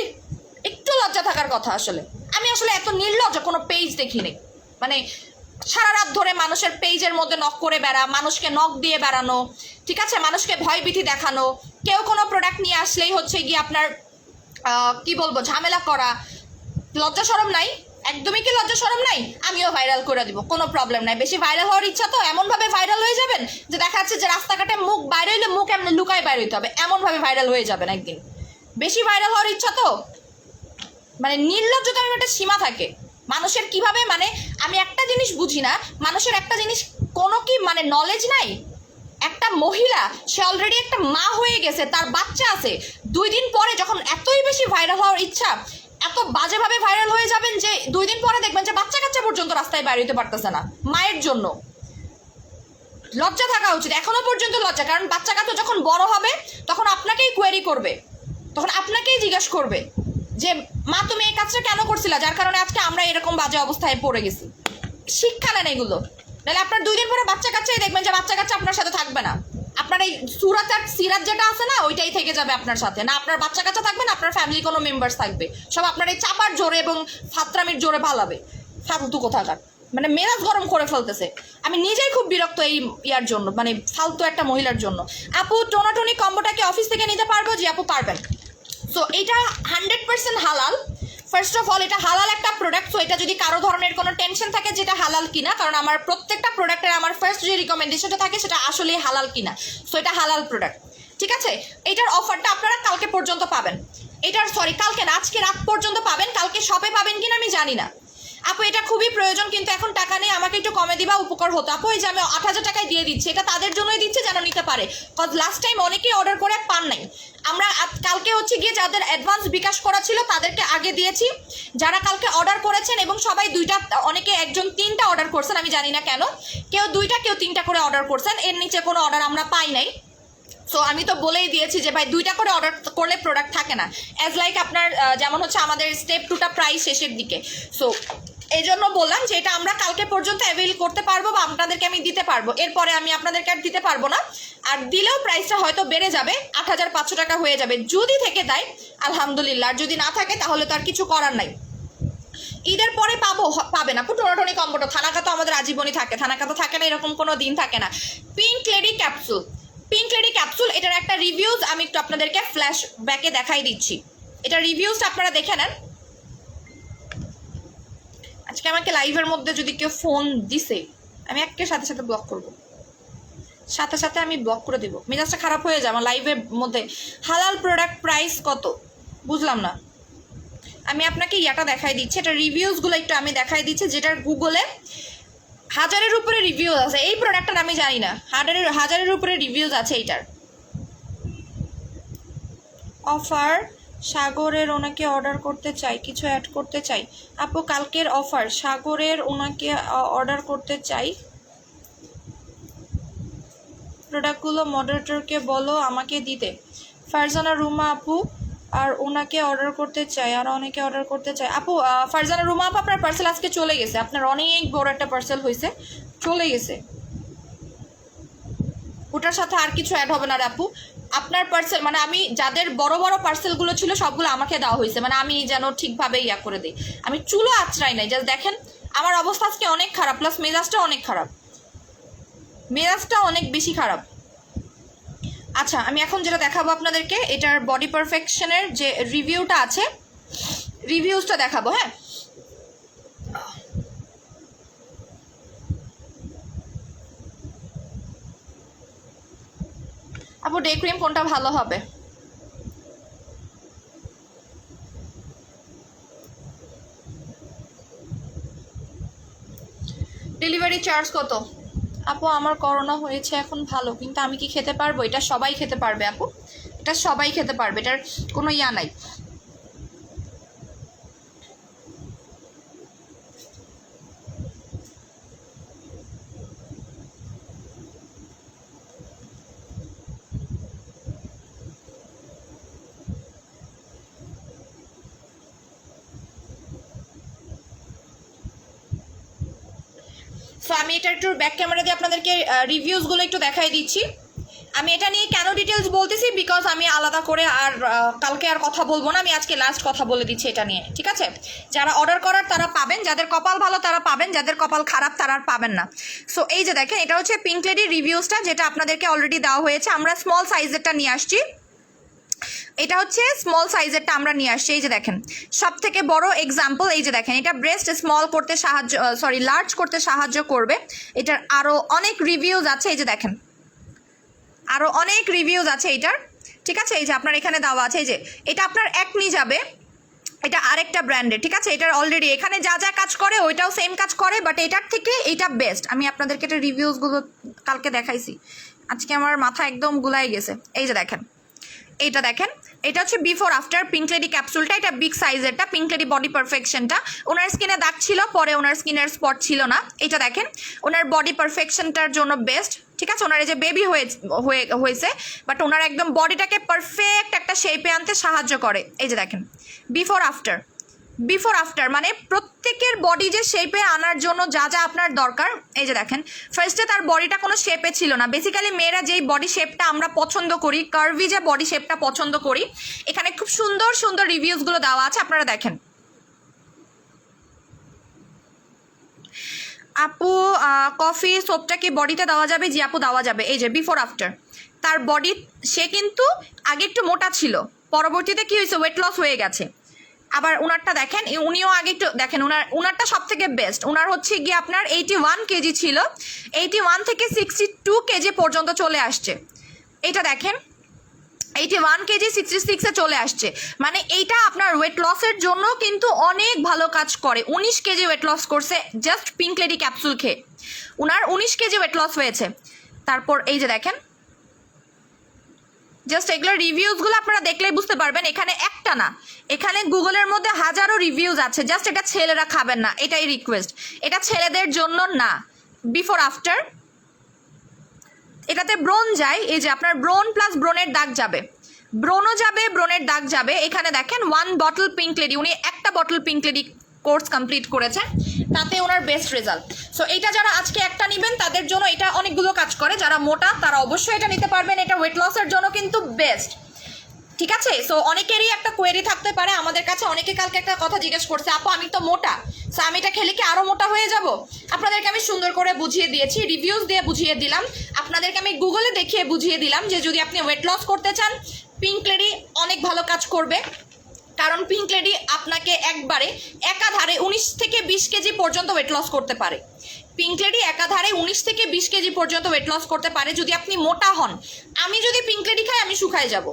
একটু লজ্জা থাকার কথা। আসলে আমি আসলে এত নির্লজ্জ কোনো পেজ দেখিনি, মানে সারা রাত ধরে মানুষের পেজের মধ্যে নক করে মানুষকে নক দিয়ে বেড়ানো, ঠিক আছে, মানুষকে ভয়ভীতি দেখানো। কেউ কোনো প্রোডাক্ট নিয়ে আসলেই হচ্ছে গিয়ে আপনার কি বলবো, ঝামেলা করা, লজ্জা শরম নাই, একদমই কি লজ্জা শরম নাই? আমিও ভাইরাল করে দিব, কোনো প্রবলেম নাই। বেশি ভাইরাল হওয়ার ইচ্ছা তো এমনভাবে ভাইরাল হয়ে যাবেন যে দেখা যাচ্ছে যে রাস্তাঘাটে মুখ বাইরে হইলে মুখ এমনি লুকায় বাইরে হইতে হবে, এমনভাবে ভাইরাল হয়ে যাবেন একদিন। বেশি ভাইরাল হওয়ার ইচ্ছা তো মানে নির্লজ্জতার একটা সীমা থাকে মানুষের। কিভাবে মানে আমি একটা জিনিস বুঝি না, মানুষের একটা জিনিস কোনো কি মানে নলেজ নাই? একটা মহিলা, সে অলরেডি একটা মা হয়ে গেছে, তার বাচ্চা আছে, 2 দিন পরে যখন এতই বেশি ভাইরাল হওয়ার ইচ্ছা, এত বাজেভাবে ভাইরাল হয়ে যাবেন যে 2 দিন পরে দেখবেন যে বাচ্চা কাচ্চা পর্যন্ত রাস্তায় বাইরে হতে পারতেছে না মায়ের জন্য। লজ্জা থাকা উচিত, এখনো পর্যন্ত লজ্জা। কারণ বাচ্চা কাচ্চা যখন বড় হবে তখন আপনাকেই কোয়েরি করবে, তখন আপনাকেই জিজ্ঞাসা করবে যে মা তুমি এই কাজটা কেন করছিলা, যার কারণে আজকে আমরা এরকম বাজে অবস্থায় পড়ে গেছি। শিক্ষা নেন এগুলো, নাহলে আপনার 2 দিন পরে বাচ্চা কাচ্চাই দেখবেন যে বাচ্চা কাচ্চা আপনার সাথে থাকবে না। আপনার এই সুরাত আর সিরাত যেটা আছে না, ওইটাই থেকে যাবে আপনার সাথে। না আপনার বাচ্চা কাচ্চা থাকবে, না আপনার ফ্যামিলি কোনো মেম্বার্স থাকবে, সব আপনার এই চাপার জোরে এবং ফাত্রামির জোরে পালাবে। ফালতু কোথাকার, মানে মেজাজ গরম করে ফেলতেছে। আমি নিজেই খুব বিরক্ত এই ইয়ার জন্য, মানে ফালতু একটা মহিলার জন্য। আপু টোনাটনি কম্বোটাকে অফিস থেকে নিতে পারবো? জি আপু পারবেন। সো এটা 100% হালাল। ফার্স্ট অফ অল এটা হালাল একটা প্রোডাক্ট। সো এটা যদি কারো ধরনের কোনো টেনশন থাকে যেটা হালাল কিনা, কারণ আমার প্রত্যেকটা প্রোডাক্টের আমার ফার্স্ট যে রিকমেন্ডেশনটা থাকে সেটা আসলেই হালাল কিনা। সো এটা হালাল প্রোডাক্ট, ঠিক আছে। এটার অফারটা আপনারা কালকে পর্যন্ত পাবেন। এটার কালকে না, আজকে রাত পর্যন্ত পাবেন। কালকে শপে পাবেন কিনা আমি জানি না। আপু এটা খুবই প্রয়োজন, কিন্তু এখন টাকা নেই, আমাকে একটু কমে দিবা, উপকার হতো। আপু এই যে আমি 8,000 টাকায় দিয়ে দিচ্ছি, এটা তাদের জন্যই দিচ্ছে যেন নিতে পারে। কজ লাস্ট টাইম অনেকেই অর্ডার করে পান নাই। আমরা কালকে হচ্ছে গিয়ে যাদের অ্যাডভান্স বিকাশ করা ছিল তাদেরকে আগে দিয়েছি। যারা কালকে অর্ডার করেছেন এবং সবাই 2টা, অনেকে একজন 3টা অর্ডার করছেন, আমি জানি না কেন, কেউ 2টা কেউ 3টা করে অর্ডার করছেন। এর নিচে কোনো অর্ডার আমরা পাই নাই। সো আমি তো বলেই দিয়েছি যে ভাই 2টা করে অর্ডার করলে প্রোডাক্ট থাকে না। অ্যাজ লাইক আপনার যেমন হচ্ছে আমাদের স্টেপ 2টা প্রাইস শেষের দিকে। সো এই জন্য বললাম যে এটা আমরা কালকে পর্যন্ত অ্যাভেল করতে পারবো বা আপনাদেরকে আমি দিতে পারবো। এরপরে আমি আপনাদেরকে আর দিতে পারবো না। আর দিলেও প্রাইসটা হয়তো বেড়ে যাবে, 8,500 টাকা হয়ে যাবে। যদি থেকে দেয় আলহামদুলিল্লাহ, আর যদি না থাকে তাহলে তো আর কিছু করার নাই। ঈদের পরে পাবেন আপু টোনাটনি কম্বোটা। থানাকা তো আমাদের আজীবনই থাকে, থানাকা তো থাকে না এরকম কোনো দিন থাকে না। Pink lady capsule, pink lady capsule, এটার একটা রিভিউজ আমি একটু আপনাদেরকে ফ্ল্যাশ ব্যাকে দেখাই দিচ্ছি। এটা রিভিউজটা আপনারা দেখে নেন। আজকে আমাকে লাইভের মধ্যে যদি কেউ ফোন দিছে আমি একের সাথে সাথে ব্লক করব, সাথে সাথে আমি ব্লক করে দেবো। মেজাজটা খারাপ হয়ে যায় আমার লাইভের মধ্যে। হালাল প্রোডাক্ট প্রাইস কত বুঝলাম না। আমি আপনাকে ইয়াটা দেখাই দিচ্ছি, এটা রিভিউজগুলো একটু আমি দেখাই দিচ্ছি, যেটার গুগলে 1000-এর উপরে রিভিউজ আছে। এই প্রোডাক্টটার আমি জানি না, 1000-এর উপরে রিভিউজ আছে এইটার। অফার সাগরের ওনাকে অর্ডার করতে চাই, কিছু অ্যাড করতে চাই। আপু কালকের অফার সাগরের ওনাকে অর্ডার করতে চাই, প্রোডাক্টগুলো মডারেটরকে বলো আমাকে দিতে। ফারজানা রুমা আপু আর ওনাকে অর্ডার করতে চাই, আর অনেকে অর্ডার করতে চাই। আপু ফারজানা রুমা আপু আপনার পার্সেল আজকে চলে গেছে, আপনার অনেক বড় একটা পার্সেল হয়েছে, চলে গেছে। ওটার সাথে আর কিছু অ্যাড হবে না রে আপু। আপনার পার্সেল মানে আমি যাদের বড় বড় পার্সেলগুলো ছিল সবগুলো আমাকে দেওয়া হয়েছে, মানে আমি যেন ঠিকভাবে ইয়া করে দিই। আমি চুলো আঁচড়াই নাই, জাস্ট দেখেন আমার অবস্থা আজকে অনেক খারাপ, প্লাস মেজাজটা অনেক খারাপ, মেজাজটা অনেক বেশি খারাপ। আচ্ছা আমি এখন যেটা দেখাবো আপনাদেরকে, এটার বডি পারফেকশনের যে রিভিউটা আছে, রিভিউজটা দেখাবো। হ্যাঁ আপু ডে ক্রিম কোনটা ভালো হবে? ডেলিভারি চার্জ কত? আপু আমার করোনা হয়েছে এখন ভালো, কিন্তু আমি কি খেতে পারবো? এটা সবাই খেতে পারবে আপু, এটা সবাই খেতে পারবে, এটার কোনো ইয়া নাই। সো আমি এটা একটু ব্যাক ক্যামেরা দিয়ে আপনাদেরকে রিভিউজগুলো একটু দেখাই দিচ্ছি। আমি এটা নিয়ে কেন ডিটেলস বলতেছি, বিকজ আমি আলাদা করে আর কালকে আর কথা বলবো না, আমি আজকে লাস্ট কথা বলে দিচ্ছি এটা নিয়ে, ঠিক আছে। যারা অর্ডার করার তারা পাবেন, যাদের কপাল ভালো তারা পাবেন, যাদের কপাল খারাপ তারা আর পাবেন না। সো এই যে দেখেন এটা হচ্ছে পিঙ্ক লেডি রিভিউজটা, যেটা আপনাদেরকে অলরেডি দেওয়া হয়েছে। আমরা স্মল সাইজেরটা নিয়ে আসছি। এটা হচ্ছে স্মল সাইজেরটা আমরা নিয়ে আসছি। এই যে দেখেন সব থেকে বড় এক্সাম্পল, এই যে দেখেন এটা ব্রেস্ট স্মল করতে সাহায্য, সরি লার্জ করতে সাহায্য করবে। এটার আরও অনেক রিভিউজ আছে, এই যে দেখেন আরও অনেক রিভিউজ আছে এটার, ঠিক আছে। এই যে আপনার এখানে দেওয়া আছে, এই যে এটা আপনার একনি যাবে, এটা আরেকটা ব্র্যান্ডের, ঠিক আছে। এটার অলরেডি এখানে যা যা কাজ করে ওইটাও সেম কাজ করে, বাট এটার থেকে এটা বেস্ট। আমি আপনাদেরকে এটা রিভিউজগুলো কালকে দেখাইছি, আজকে আমার মাথা একদম গুলাই গেছে। এই যে দেখেন এইটা দেখেন, এটা হচ্ছে বিফোর আফটার পিঙ্ক লেডি ক্যাপসুলটা, এটা বিগ সাইজেরটা, পিঙ্ক লেডি বডি পারফেকশনটা। ওনার স্কিনে দাগ ছিল, পরে ওনার স্কিনের স্পট ছিল না। এটা দেখেন ওনার বডি পারফেকশনটার জন্য বেস্ট, ঠিক আছে। ওনার এই যে বেবি হয়েছে, বাট ওনার একদম বডিটাকে পারফেক্ট একটা শেপে আনতে সাহায্য করে। এই যে দেখেন বিফোর আফটার মানে প্রত্যেকের বডি যে শেপে আনার জন্য যা যা আপনার দরকার। এই যে দেখেন ফার্স্টে তার বডিটা কোনো শেপে ছিল না। বেসিক্যালি মেয়েরা যেই বডি শেপটা আমরা পছন্দ করি, কার্ভি যে বডি শেপটা পছন্দ করি, এখানে খুব সুন্দর সুন্দর রিভিউজগুলো দেওয়া আছে, আপনারা দেখেন। আপু কফি সোপটা কি বডিতে দেওয়া যাবে? জি আপু দেওয়া যাবে। এই যে বিফোর আফটার তার বডি, সে কিন্তু আগে একটু মোটা ছিল, পরবর্তীতে কি হয়েছে ওয়েট লস হয়ে গেছে। আবার উনারটা দেখেন, উনিও আগে একটু দেখেন, উনারটা সব থেকে বেস্ট। উনার হচ্ছে গিয়ে আপনার 81 কেজি ছিল, 81 থেকে 62 কেজি পর্যন্ত চলে আসছে। এটা দেখেন 81 কেজি 66-এ চলে আসছে, মানে এইটা আপনার ওয়েট লসের জন্য কিন্তু অনেক ভালো কাজ করে। 19 কেজি ওয়েট লস করছে জাস্ট পিঙ্ক লেডি ক্যাপসুল খেয়ে, উনার 19 কেজি ওয়েট লস হয়েছে। তারপর এই যে দেখেন জাস্ট এগুলোর রিভিউজগুলো আপনারা দেখলেই বুঝতে পারবেন, এখানে একটা না, এখানে গুগলের মধ্যে হাজারো রিভিউজ আছে। জাস্ট এটা ছেলেরা খাবেন না, এটাই রিকোয়েস্ট, এটা ছেলেদের জন্য না। বিফোর আফটার এটাতে ব্রোন যায়, এই যে আপনার ব্রোন প্লাস ব্রোনের দাগ যাবে, ব্রোনও যাবে, ব্রোনের দাগ যাবে। এখানে দেখেন 1 বটল পিঙ্ক লেডি, উনি একটা bottle pink lady course complete করেছে, তাতে ওনার বেস্ট রেজাল্ট। সো এইটা যারা আজকে একটা নেবেন তাদের জন্য এটা অনেকগুলো কাজ করে। যারা মোটা তারা অবশ্যই এটা নিতে পারবেন, এটা ওয়েট লসের জন্য কিন্তু বেস্ট, ঠিক আছে। সো অনেকেরই একটা কোয়েরি থাকতে পারে, আমাদের কাছে অনেকে কালকে একটা কথা জিজ্ঞেস করছে, আপু আমি তো মোটা, সো আমি এটা খেলে কি আরও মোটা হয়ে যাব? আপনাদেরকে আমি সুন্দর করে বুঝিয়ে দিয়েছি, রিভিউজ দিয়ে বুঝিয়ে দিলাম, আপনাদেরকে আমি গুগলে দেখিয়ে বুঝিয়ে দিলাম যে যদি আপনি ওয়েট লস করতে চান পিঙ্ক লেডি অনেক ভালো কাজ করবে। কারণ পিঙ্ক লেডি আপনাকে একবারে একাধারে 19 থেকে 20 কেজি পর্যন্ত ওয়েট লস করতে পারে। পিঙ্ক লেডি একাধারে 19 থেকে 20 কেজি পর্যন্ত ওয়েট লস করতে পারে যদি আপনি মোটা হন। আমি যদি পিঙ্ক লেডি খাই আমি শুকায় যাব,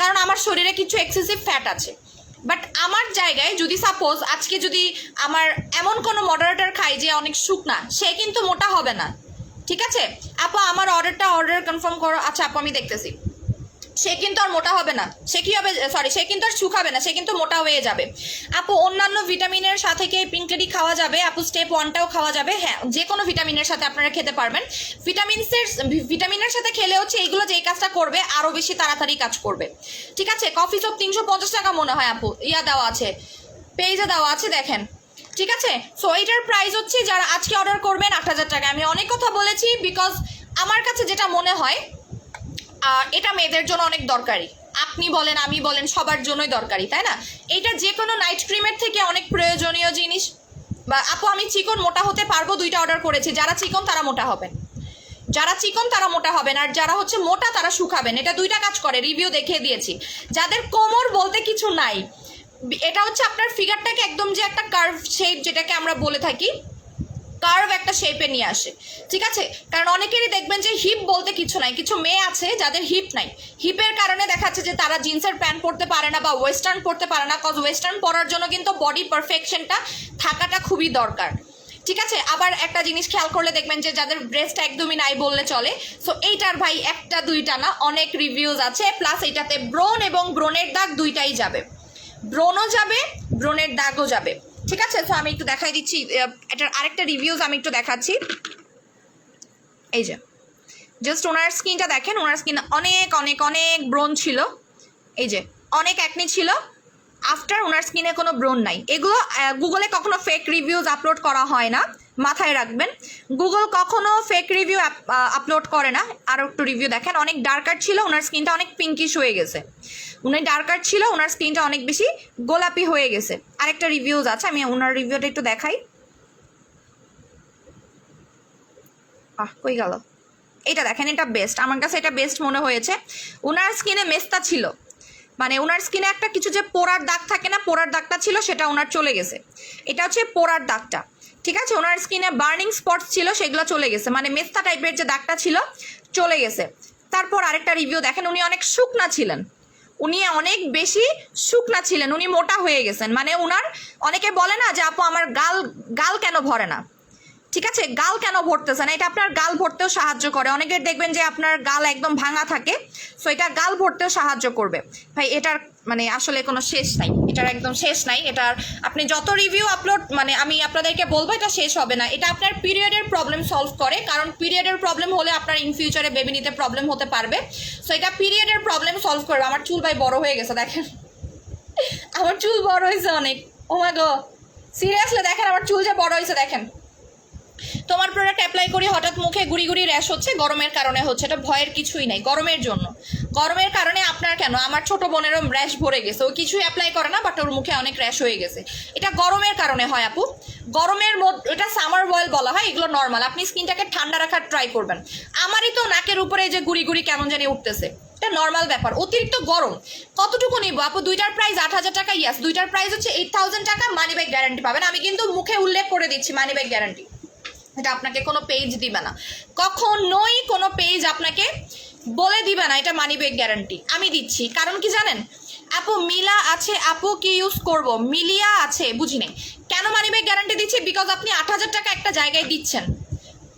কারণ আমার শরীরে কিছু এক্সেসিভ ফ্যাট আছে। বাট আমার জায়গায় যদি সাপোজ আজকে যদি আমার এমন কোনো মডারেটর খাই যে অনেক শুকনা, সে কিন্তু মোটা হবে না, ঠিক আছে। আপু আমার অর্ডার কনফার্ম করো। আচ্ছা আপু আমি দেখতেছি। সে কিন্তু আর মোটা হবে না, সে কি হবে, সরি সে কিন্তু আর শুকাবে না, সে কিন্তু মোটা হয়ে যাবে। আপু অন্যান্য ভিটামিনের সাথে কি পিঙ্ক লেডি খাওয়া যাবে? আপু স্টেপ 1টাও খাওয়া যাবে, হ্যাঁ যে কোনো ভিটামিনের সাথে আপনারা খেতে পারবেন। ভিটামিনের সাথে খেলে হচ্ছে এইগুলো যেই কাজটা করবে আরও বেশি তাড়াতাড়ি কাজ করবে, ঠিক আছে। কফি সব 350 টাকা মনে হয় আপু, দেওয়া আছে, পেজে দেওয়া আছে দেখেন, ঠিক আছে। সো এইটার প্রাইস হচ্ছে যারা আজকে অর্ডার করবেন 8000 টাকা। আমি অনেক কথা বলেছি, বিকজ আমার কাছে যেটা মনে হয় এটা মেয়েদের জন্য অনেক দরকারি। আপনি বলেন আমি বলেন সবার জন্যই দরকারি, তাই না? এটা যে কোনো নাইট ক্রিমের থেকে অনেক প্রয়োজনীয় জিনিস। বা আপু আমি চিকন মোটা হতে পারবো, 2টা অর্ডার করেছি। যারা চিকন তারা মোটা হবেন, যারা চিকন তারা মোটা হবেন, আর যারা হচ্ছে মোটা তারা শুকাবেন। এটা 2টা কাজ করে, রিভিউ দেখিয়ে দিয়েছি। যাদের কোমর বলতে কিছু নাই, এটা হচ্ছে আপনার ফিগারটাকে একদম যে একটা কার্ভ শেপ যেটাকে আমরা বলে থাকি, কার্ভ একটা শেপে নিয়ে আসে, ঠিক আছে। কারণ অনেকেরই দেখবেন যে হিপ বলতে কিছু নাই, কিছু মেয়ে আছে যাদের হিপ নাই, হিপের কারণে দেখাচ্ছে যে তারা জিন্সের প্যান্ট পরতে পারে না বা ওয়েস্টার্ন পরতে পারে না। কজ ওয়েস্টার্ন পরার জন্য কিন্তু বডি পারফেকশনটা থাকাটা খুবই দরকার, ঠিক আছে। আবার একটা জিনিস খেয়াল করলে দেখবেন যে যাদের ব্রেস্ট একদমই নাই বললে চলে। সো এইটার ভাই 1টা 2টা না, অনেক রিভিউজ আছে। প্লাস এইটাতে ব্রোন এবং ব্রোনের দাগ 2টাই যাবে, ব্রোনও যাবে ব্রোনের দাগও যাবে, ঠিক আছে। তো আমি একটু দেখাই দিচ্ছি এটার আরেকটা রিভিউজ আমি একটু দেখাচ্ছি। এই যে জাস্ট ওনার স্কিনটা দেখেন, ওনার স্কিন অনেক অনেক অনেক ব্রোন ছিল, এই যে অনেক অ্যাকনি ছিল। আফটার ওনার স্কিনে কোনো ব্রোন নাই। এগুলো গুগলে কখনো ফেক রিভিউজ আপলোড করা হয় না, মাথায় রাখবেন। গুগল কখনো ফেক রিভিউ আপলোড করে না। আরও একটু রিভিউ দেখেন, অনেক ডার্কার ছিল, ওনার স্কিনটা অনেক পিঙ্কিশ হয়ে গেছে। উনি ডার্কার ছিল, ওনার স্কিনটা অনেক বেশি গোলাপি হয়ে গেছে। আরেকটা রিভিউজ আছে, আমি ওনার রিভিউটা একটু দেখাই। কই গেল? এটা দেখেন, এটা বেস্ট, আমার কাছে এটা বেস্ট মনে হয়েছে। ওনার স্কিনে মেস্তা ছিল, মানে ওনার স্কিনে একটা কিছু যে পোড়ার দাগ থাকে না, পোড়ার দাগটা ছিল সেটা ওনার চলে গেছে। এটা হচ্ছে পোড়ার দাগটা, ঠিক আছে। ওনার স্কিনে বার্নিং স্পটস ছিল, সেগুলো চলে গেছে, মানে মেস্তা টাইপের যে দাগটা ছিল চলে গেছে। তারপর আরেকটা রিভিউ দেখেন, উনি অনেক শুকনা ছিলেন, উনি অনেক বেশি শুকনা ছিলেন, উনি মোটা হয়ে গেছেন। মানে উনার অনেকে বলে না যে আপু আমার গাল গাল কেন ভরে না, ঠিক আছে, গাল কেন ভরতেছে না, এটা আপনার গাল ভরতেও সাহায্য করে। অনেকের দেখবেন যে আপনার গাল একদম ভাঙা থাকে, সো এটা গাল ভরতেও সাহায্য করবে। ভাই এটার মানে আসলে কোনো শেষ নাই, এটার একদম শেষ নাই। এটার আপনি যত রিভিউ আপলোড, মানে আমি আপনাদেরকে বলবো এটা শেষ হবে না। এটা আপনার পিরিয়ডের প্রবলেম সলভ করে, কারণ পিরিয়ডের প্রবলেম হলে আপনার ইন ফিউচারে বেবি নিতে প্রবলেম হতে পারবে। সো এটা পিরিয়ডের প্রবলেম সলভ করবে। আমার চুল ভাই বড় হয়ে গেছে দেখেন, আমার চুল বড় হয়েছে অনেক। ও মাই গড, সিরিয়াসলি দেখেন আমার চুল যে বড় হয়েছে দেখেন। তোমার প্রোডাক্ট অ্যাপ্লাই করি হঠাৎ মুখে গুড়ি গুড়ি র্যাশ হচ্ছে, গরমের কারণে হচ্ছে, এটা ভয়ের কিছুই নাই, গরমের জন্য। গরমের কারণে আপনার কেন, আমার ছোট বোনেরও র্যাশ ভরে গেছে, ও কিছুই অ্যাপ্লাই করে না বাট ওর মুখে অনেক র্যাশ হয়ে গেছে। এটা গরমের কারণে হয় আপু, গরমের মধ্যে এটা সামার বয়েল বলা হয়, এগুলো নর্মাল। আপনি স্কিনটাকে ঠান্ডা রাখার ট্রাই করবেন। আমারই তো নাকের উপরে যে গুড়ি গুড়ি কেমন জানি উঠতেছে, এটা নর্মাল ব্যাপার। অতিরিক্ত গরম কতটুকু নিব আপু? দুইটার প্রাইস 8,000 টাকা, ইয়াস দুইটার প্রাইস হচ্ছে 8,000 টাকা। মানি ব্যাগ গ্যারান্টি পাবেন, আমি কিন্তু মুখে উল্লেখ করে দিচ্ছি মানি ব্যাগ গ্যারান্টি। এটা আপনাকে কোনো পেজ দিবে না, কখনোই কোনো পেজ আপনাকে বলে দিবে না এটা মানি ব্যাগ গ্যারান্টি, আমি দিচ্ছি। কারণ কি জানেন আপু, মিলা আছে, আপু কি ইউজ করব, মিলিয়া আছে, বুঝি নেই কেন মানি ব্যাগ গ্যারান্টি দিচ্ছি। বিকজ আপনি 8,000 টাকা একটা জায়গায় দিচ্ছেন,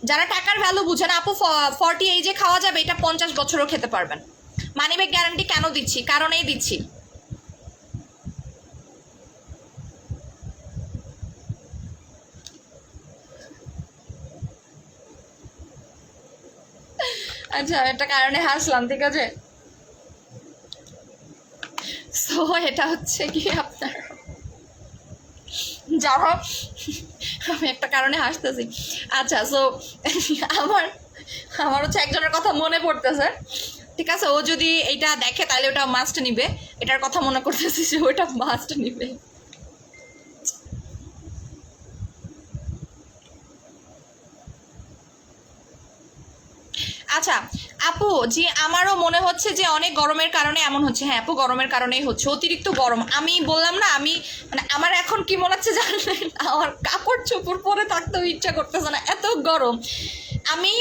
যারা টাকার ভ্যালু বুঝেন আপু 40 এইজে খাওয়া যাবে, এটা 50 বছরও খেতে পারবেন। মানি ব্যাগ গ্যারান্টি কেন দিচ্ছি, কারণেই দিচ্ছি। আচ্ছা একটা কারণে হাসলাম, ঠিক আছে। সো এটা হচ্ছে কি আপনার, যারা আমি একটা কারণে হাসতেছি। আচ্ছা সো আমার হচ্ছে একজনের কথা মনে পড়তেছে, ঠিক আছে। ও যদি এইটা দেখে তাহলে ওটা মাস্ট নিবে, এটার কথা মনে করতেছি যে ওটা মাস্ট নিবে। আচ্ছা আপু জি, আমারও মনে হচ্ছে যে অনেক গরমের কারণে এমন হচ্ছে। হ্যাঁ আপু গরমের কারণেই হচ্ছে, অতিরিক্ত গরম। আমি বললাম না, আমি মানে আমার এখন কি মনে হচ্ছে জানলেন, আমার কাপড় চোপড় পরে থাকতেও ইচ্ছা করতেছে না, এত গরম। আমি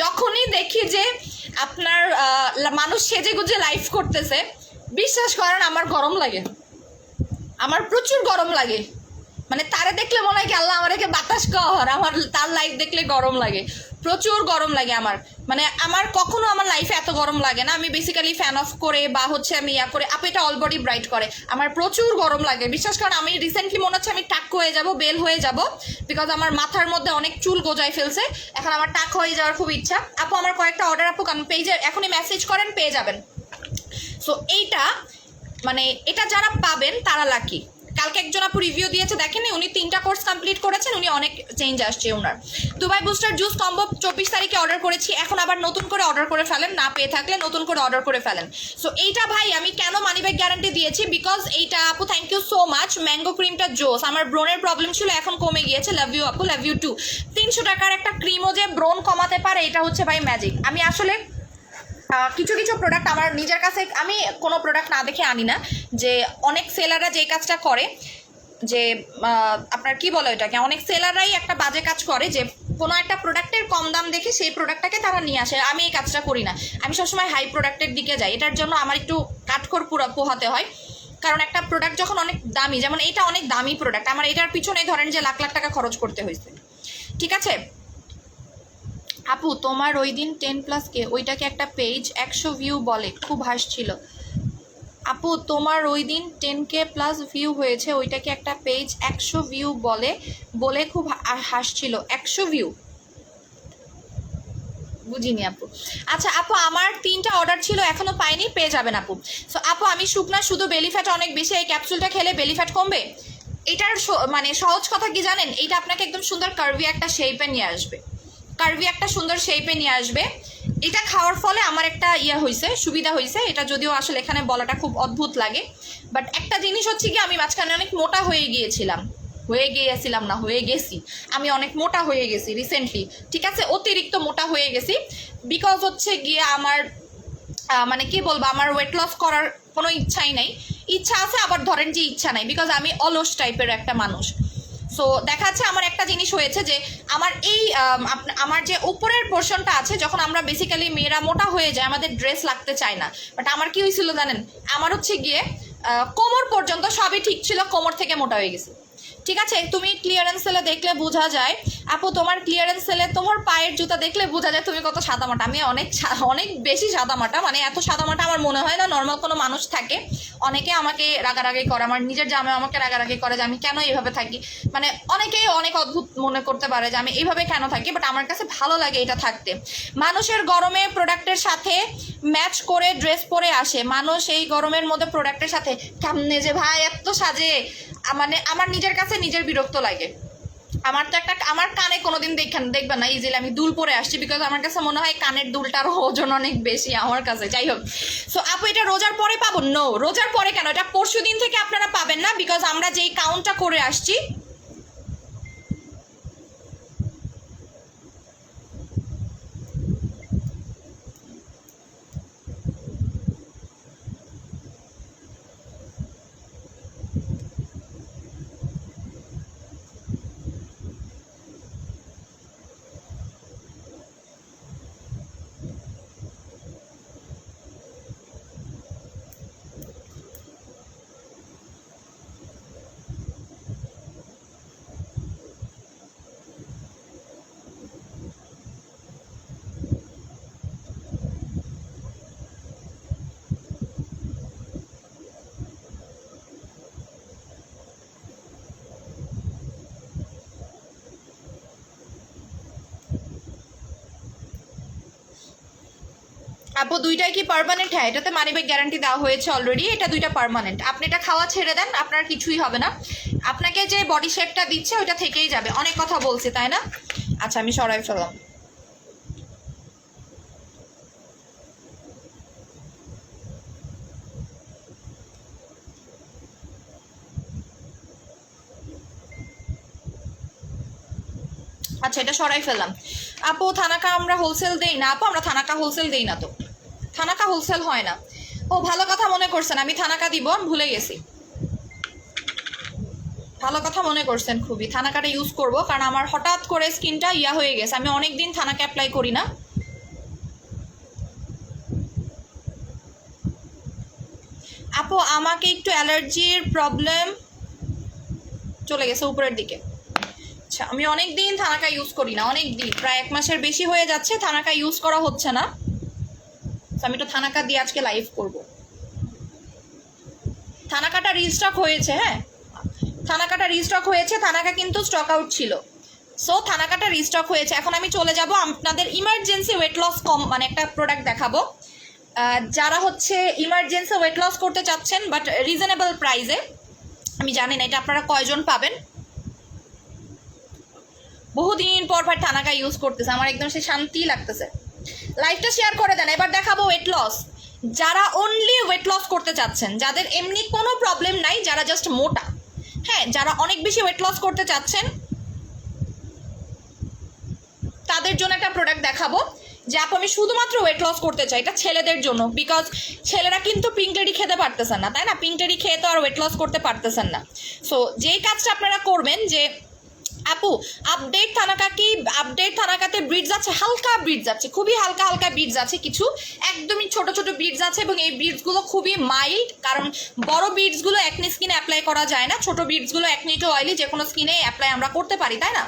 যখনই দেখি যে আপনার মানুষ সেজে গুজে লাইফ করতেছে, বিশ্বাস করেন আমার গরম লাগে, আমার প্রচুর গরম লাগে। মানে তারে দেখলে মনে হয় কি আল্লাহ আমাদেরকে বাতাস কর, আমার তার লাইফ দেখলে গরম লাগে, প্রচুর গরম লাগে আমার। মানে আমার কখনো আমার লাইফে এত গরম লাগে না। আমি বেসিক্যালি ফ্যান অফ করে বা হচ্ছে আমি ইয়া করে, আপু এটা অল বডি ব্রাইট করে, আমার প্রচুর গরম লাগে। বিশ্বাস করেন আমি রিসেন্টলি মনে হচ্ছে আমি টাক হয়ে যাব, বেল হয়ে যাব, বিকজ আমার মাথার মধ্যে অনেক চুল গজায় ফেলছে, এখন আমার টাক হয়ে যাওয়ার খুব ইচ্ছা। আপু আমার কয়েকটা অর্ডার আপু কারণ পেজে এখনই মেসেজ করেন, পেয়ে যাবেন। সো এইটা মানে এটা যারা পাবেন তারা লাকি। কালকে একজন আপু রিভিউ দিয়েছে দেখেনি, উনি 3টা কোর্স কমপ্লিট করেছেন, উনি অনেক চেঞ্জ আসছে ওনার। দুবাই বুস্টার জুস কম্বো 24 তারিখে অর্ডার করেছি, এখন আবার নতুন করে অর্ডার করে ফেলেন, না পেয়ে থাকলে নতুন করে অর্ডার করে ফেলেন। সো এইটা ভাই আমি কেন মানি ব্যাক গ্যারান্টি দিয়েছি, বিকজ এইটা আপু thank you so much. Mango ক্রিমটা জোস, আমার ব্রোনের প্রবলেম ছিল এখন কমে গিয়েছে, লাভ ইউ আপু, লাভ ইউ টু। 300 টাকার একটা ক্রিমও যে ব্রোন কমাতে পারে, এটা হচ্ছে ভাই ম্যাজিক। আমি আসলে কিছু কিছু প্রোডাক্ট আমার নিজের কাছে, আমি কোনো প্রোডাক্ট না দেখে আনি না, যে অনেক সেলাররা যে কাজটা করে, যে আপনার কি বলে ওইটাকে, অনেক সেলাররাই একটা বাজে কাজ করে যে কোনো একটা প্রোডাক্টের কম দাম দেখে সেই প্রোডাক্টটাকে তারা নিয়ে আসে। আমি এই কাজটা করি না, আমি সবসময় হাই প্রোডাক্টের দিকে যাই। এটার জন্য আমার একটু কাঠখড় পোহাতে হয়, কারণ একটা প্রোডাক্ট যখন অনেক দামি, যেমন এইটা অনেক দামি প্রোডাক্ট, আমার এটার পিছনে ধরেন যে লাখ লাখ টাকা খরচ করতে হয়েছে, ঠিক আছে। আপু তোমার ওই দিন 10+কে ওইটাকে একটা পেজ 100 ভিউ বলে খুব হাসছিল। আপু তোমার ওই দিন 10K+ ভিউ হয়েছে, ওইটাকে একটা পেজ 100 ভিউ বলে খুব হাসছিল। 100 ভিউ বুঝিনি আপু। আচ্ছা আপু আমার 3টা অর্ডার ছিল, এখনো পাইনি, পেয়ে যাবেন আপু। সো আপু আমি শুকনা, শুধু বেলি ফ্যাট অনেক বেশি, এই ক্যাপসুলটা খেলে বেলি ফ্যাট কমবে। এটার মানে সহজ কথা কি জানেন, এইটা আপনাকে একদম সুন্দর কার্ভি একটা শেপে নিয়ে আসবে, কার্ভি একটা সুন্দর শেপে নিয়ে আসবে। এটা খাওয়ার ফলে আমার একটা হয়েছে, সুবিধা হয়েছে। এটা যদিও আসলে এখানে বলাটা খুব অদ্ভুত লাগে, বাট একটা জিনিস হচ্ছে কি, আমি মাঝখানে অনেক মোটা হয়ে গেছি, আমি অনেক মোটা হয়ে গেছি রিসেন্টলি, ঠিক আছে, অতিরিক্ত মোটা হয়ে গেছি। বিকজ হচ্ছে গিয়ে আমার মানে কি বলবো, আমার ওয়েট লস করার কোনো ইচ্ছাই নাই। ইচ্ছা আছে, আবার ধরেন যে ইচ্ছা নাই, বিকজ আমি অলস টাইপের একটা মানুষ। সো দেখা যাচ্ছে আমার একটা জিনিস হয়েছে যে আমার এই আমার যে উপরের পোর্শনটা আছে, যখন আমরা বেসিক্যালি মেয়েরা মোটা হয়ে যায় আমাদের ড্রেস লাগতে চায় না, বাট আমার কি হয়েছিল জানেন, আমার হচ্ছে গিয়ে কোমর পর্যন্ত সবই ঠিক ছিল, কোমর থেকে মোটা হয়ে গেছে। ঠিক আছে, তুমি ক্লিয়ারেন্স সেলে দেখলে বোঝা যায় আপু, তোমার ক্লিয়ারেন্স সেলে তোমার পায়ের জুতা দেখলে বোঝা যায় তুমি কত সাদামাটা। আমি অনেক বেশি সাদামাটা, মানে এত সাদামাটা আমার মনে হয় না নর্মাল কোনো মানুষ থাকে। অনেকে আমাকে রাগারাগি করে, আমার নিজের জামাই আমাকে রাগারাগি করে যে আমি কেন এইভাবে থাকি। মানে অনেকেই অনেক অদ্ভুত মনে করতে পারে যে আমি এইভাবে কেন থাকি, বাট আমার কাছে ভালো লাগে এটা থাকতে। মানুষের গরমে প্রোডাক্টের সাথে ম্যাচ করে ড্রেস পরে আসে, মানুষ এই গরমের মধ্যে প্রোডাক্টের সাথে কেমনে যে ভাই এত সাজে, মানে আমার নিজের কাছে নিজের বিরক্ত লাগে। আমার তো আমার কানে কোনোদিন দেখবেন না ইজিলি আমি দুল পরে আসছি, বিকজ আমার কাছে মনে হয় কানের দুলটার ওজন অনেক বেশি আমার কাছে। যাই হোক, সো আপু এটা রোজার পরে পাবো? নো, রোজার পরে কেন, এটা পরশু দিন থেকে আপনারা পাবেন না, বিকজ আমরা যেই কাউন্টটা করে আসছি। আপু দুইটাই কি পার্মানেন্ট? হ্যাঁ, এটাতে মানিব্যাগ গ্যারান্টি দেওয়া হয়েছে অলরেডি, এটা দুইটা পার্মানেন্ট। আপনি এটা খাওয়া ছেড়ে দেন, আপনার কিছুই হবে না। আপনাকে যে বডি শেপটা দিচ্ছে ওইটা থেকেই যাবে। অনেক কথা বলছি তাই না? আচ্ছা, আমি সরাই ফেললাম। আচ্ছা, এটা সরাই ফেললাম। আপু থানাকা আমরা হোলসেল দেই না। আপু আমরা থানাকা হোলসেল দেই না, তো থানাকা হোলসেল হয় না। ও ভালো কথা মনে করছেন, আমি থানাকা দিব, আমি ভুলে গেছি। ভালো কথা মনে করছেন, খুবই থানাকাটা ইউজ করব, কারণ আমার হঠাৎ করে স্কিনটা ইয়া হয়ে গেছে। আমি অনেকদিন থানাকা অ্যাপ্লাই করি না। আপু আমাকে একটু অ্যালার্জির প্রবলেম চলে গেছে উপরের দিকে। আচ্ছা, আমি অনেক দিন থানাকা ইউজ করি না, অনেক দিন, প্রায় 1 মাসের বেশি হয়ে যাচ্ছে থানাকা ইউজ করা হচ্ছে না। আমি একটু থানাকা দিয়ে আজকে লাইভ করব। থানাকাটা রিস্টক হয়েছে, হ্যাঁ থানাকাটা রিস্টক হয়েছে, থানাকা কিন্তু স্টক আউট ছিল। সো থানাকাটা রিস্টক হয়েছে। এখন আমি চলে যাব আপনাদের ইমার্জেন্সি ওয়েট লস মানে একটা প্রোডাক্ট দেখাবো। যারা হচ্ছে ইমার্জেন্সি ওয়েট লস করতে চাচ্ছেন বাট রিজনেবল প্রাইসে, আমি জানি না এটা আপনারা কয়জন পাবেন। বহুদিন পর ভাই থানাকা ইউজ করতেছে, আমার একদম সে শান্তি লাগতেছে। লাইভটা শেয়ার করে দেন। এবার দেখাবো ওয়েট লস। যারা অনলি ওয়েট লস করতে চাচ্ছেন, যাদের এমনি কোনো প্রবলেম নাই, যারা জাস্ট মোটা, হ্যাঁ যারা অনেক বেশি ওয়েট লস করতে চাচ্ছেন, তাদের জন্য একটা প্রোডাক্ট দেখাবো যে আপু আমি শুধুমাত্র ওয়েট লস করতে চাই। এটা ছেলেদের জন্য, বিকজ ছেলেরা কিন্তু পিঙ্ক টেরি খেতে পারতেছেন না, তাই না? পিঙ্ক টেরি খেয়ে তো আর ওয়েট লস করতে পারতেছেন না। সো যেই কাজটা আপনারা করবেন যে আপু আপডেট থানাকা কি, আপডেট থানাকাতে ব্রিডস আছে, হালকা ব্রিডস আছে, খুবই হালকা হালকা ব্রিডস আছে, কিছু একদমই ছোট ছোট ব্রিডস আছে, এবং এই ব্রিডসগুলো খুবই মাইল্ড, কারণ বড় ব্রিডসগুলো একনি স্কিনে অ্যাপ্লাই করা যায় না, ছোট ব্রিডসগুলো একনি টু অয়েলি যে কোনো স্কিনে অ্যাপ্লাই আমরা করতে পারি, তাই না?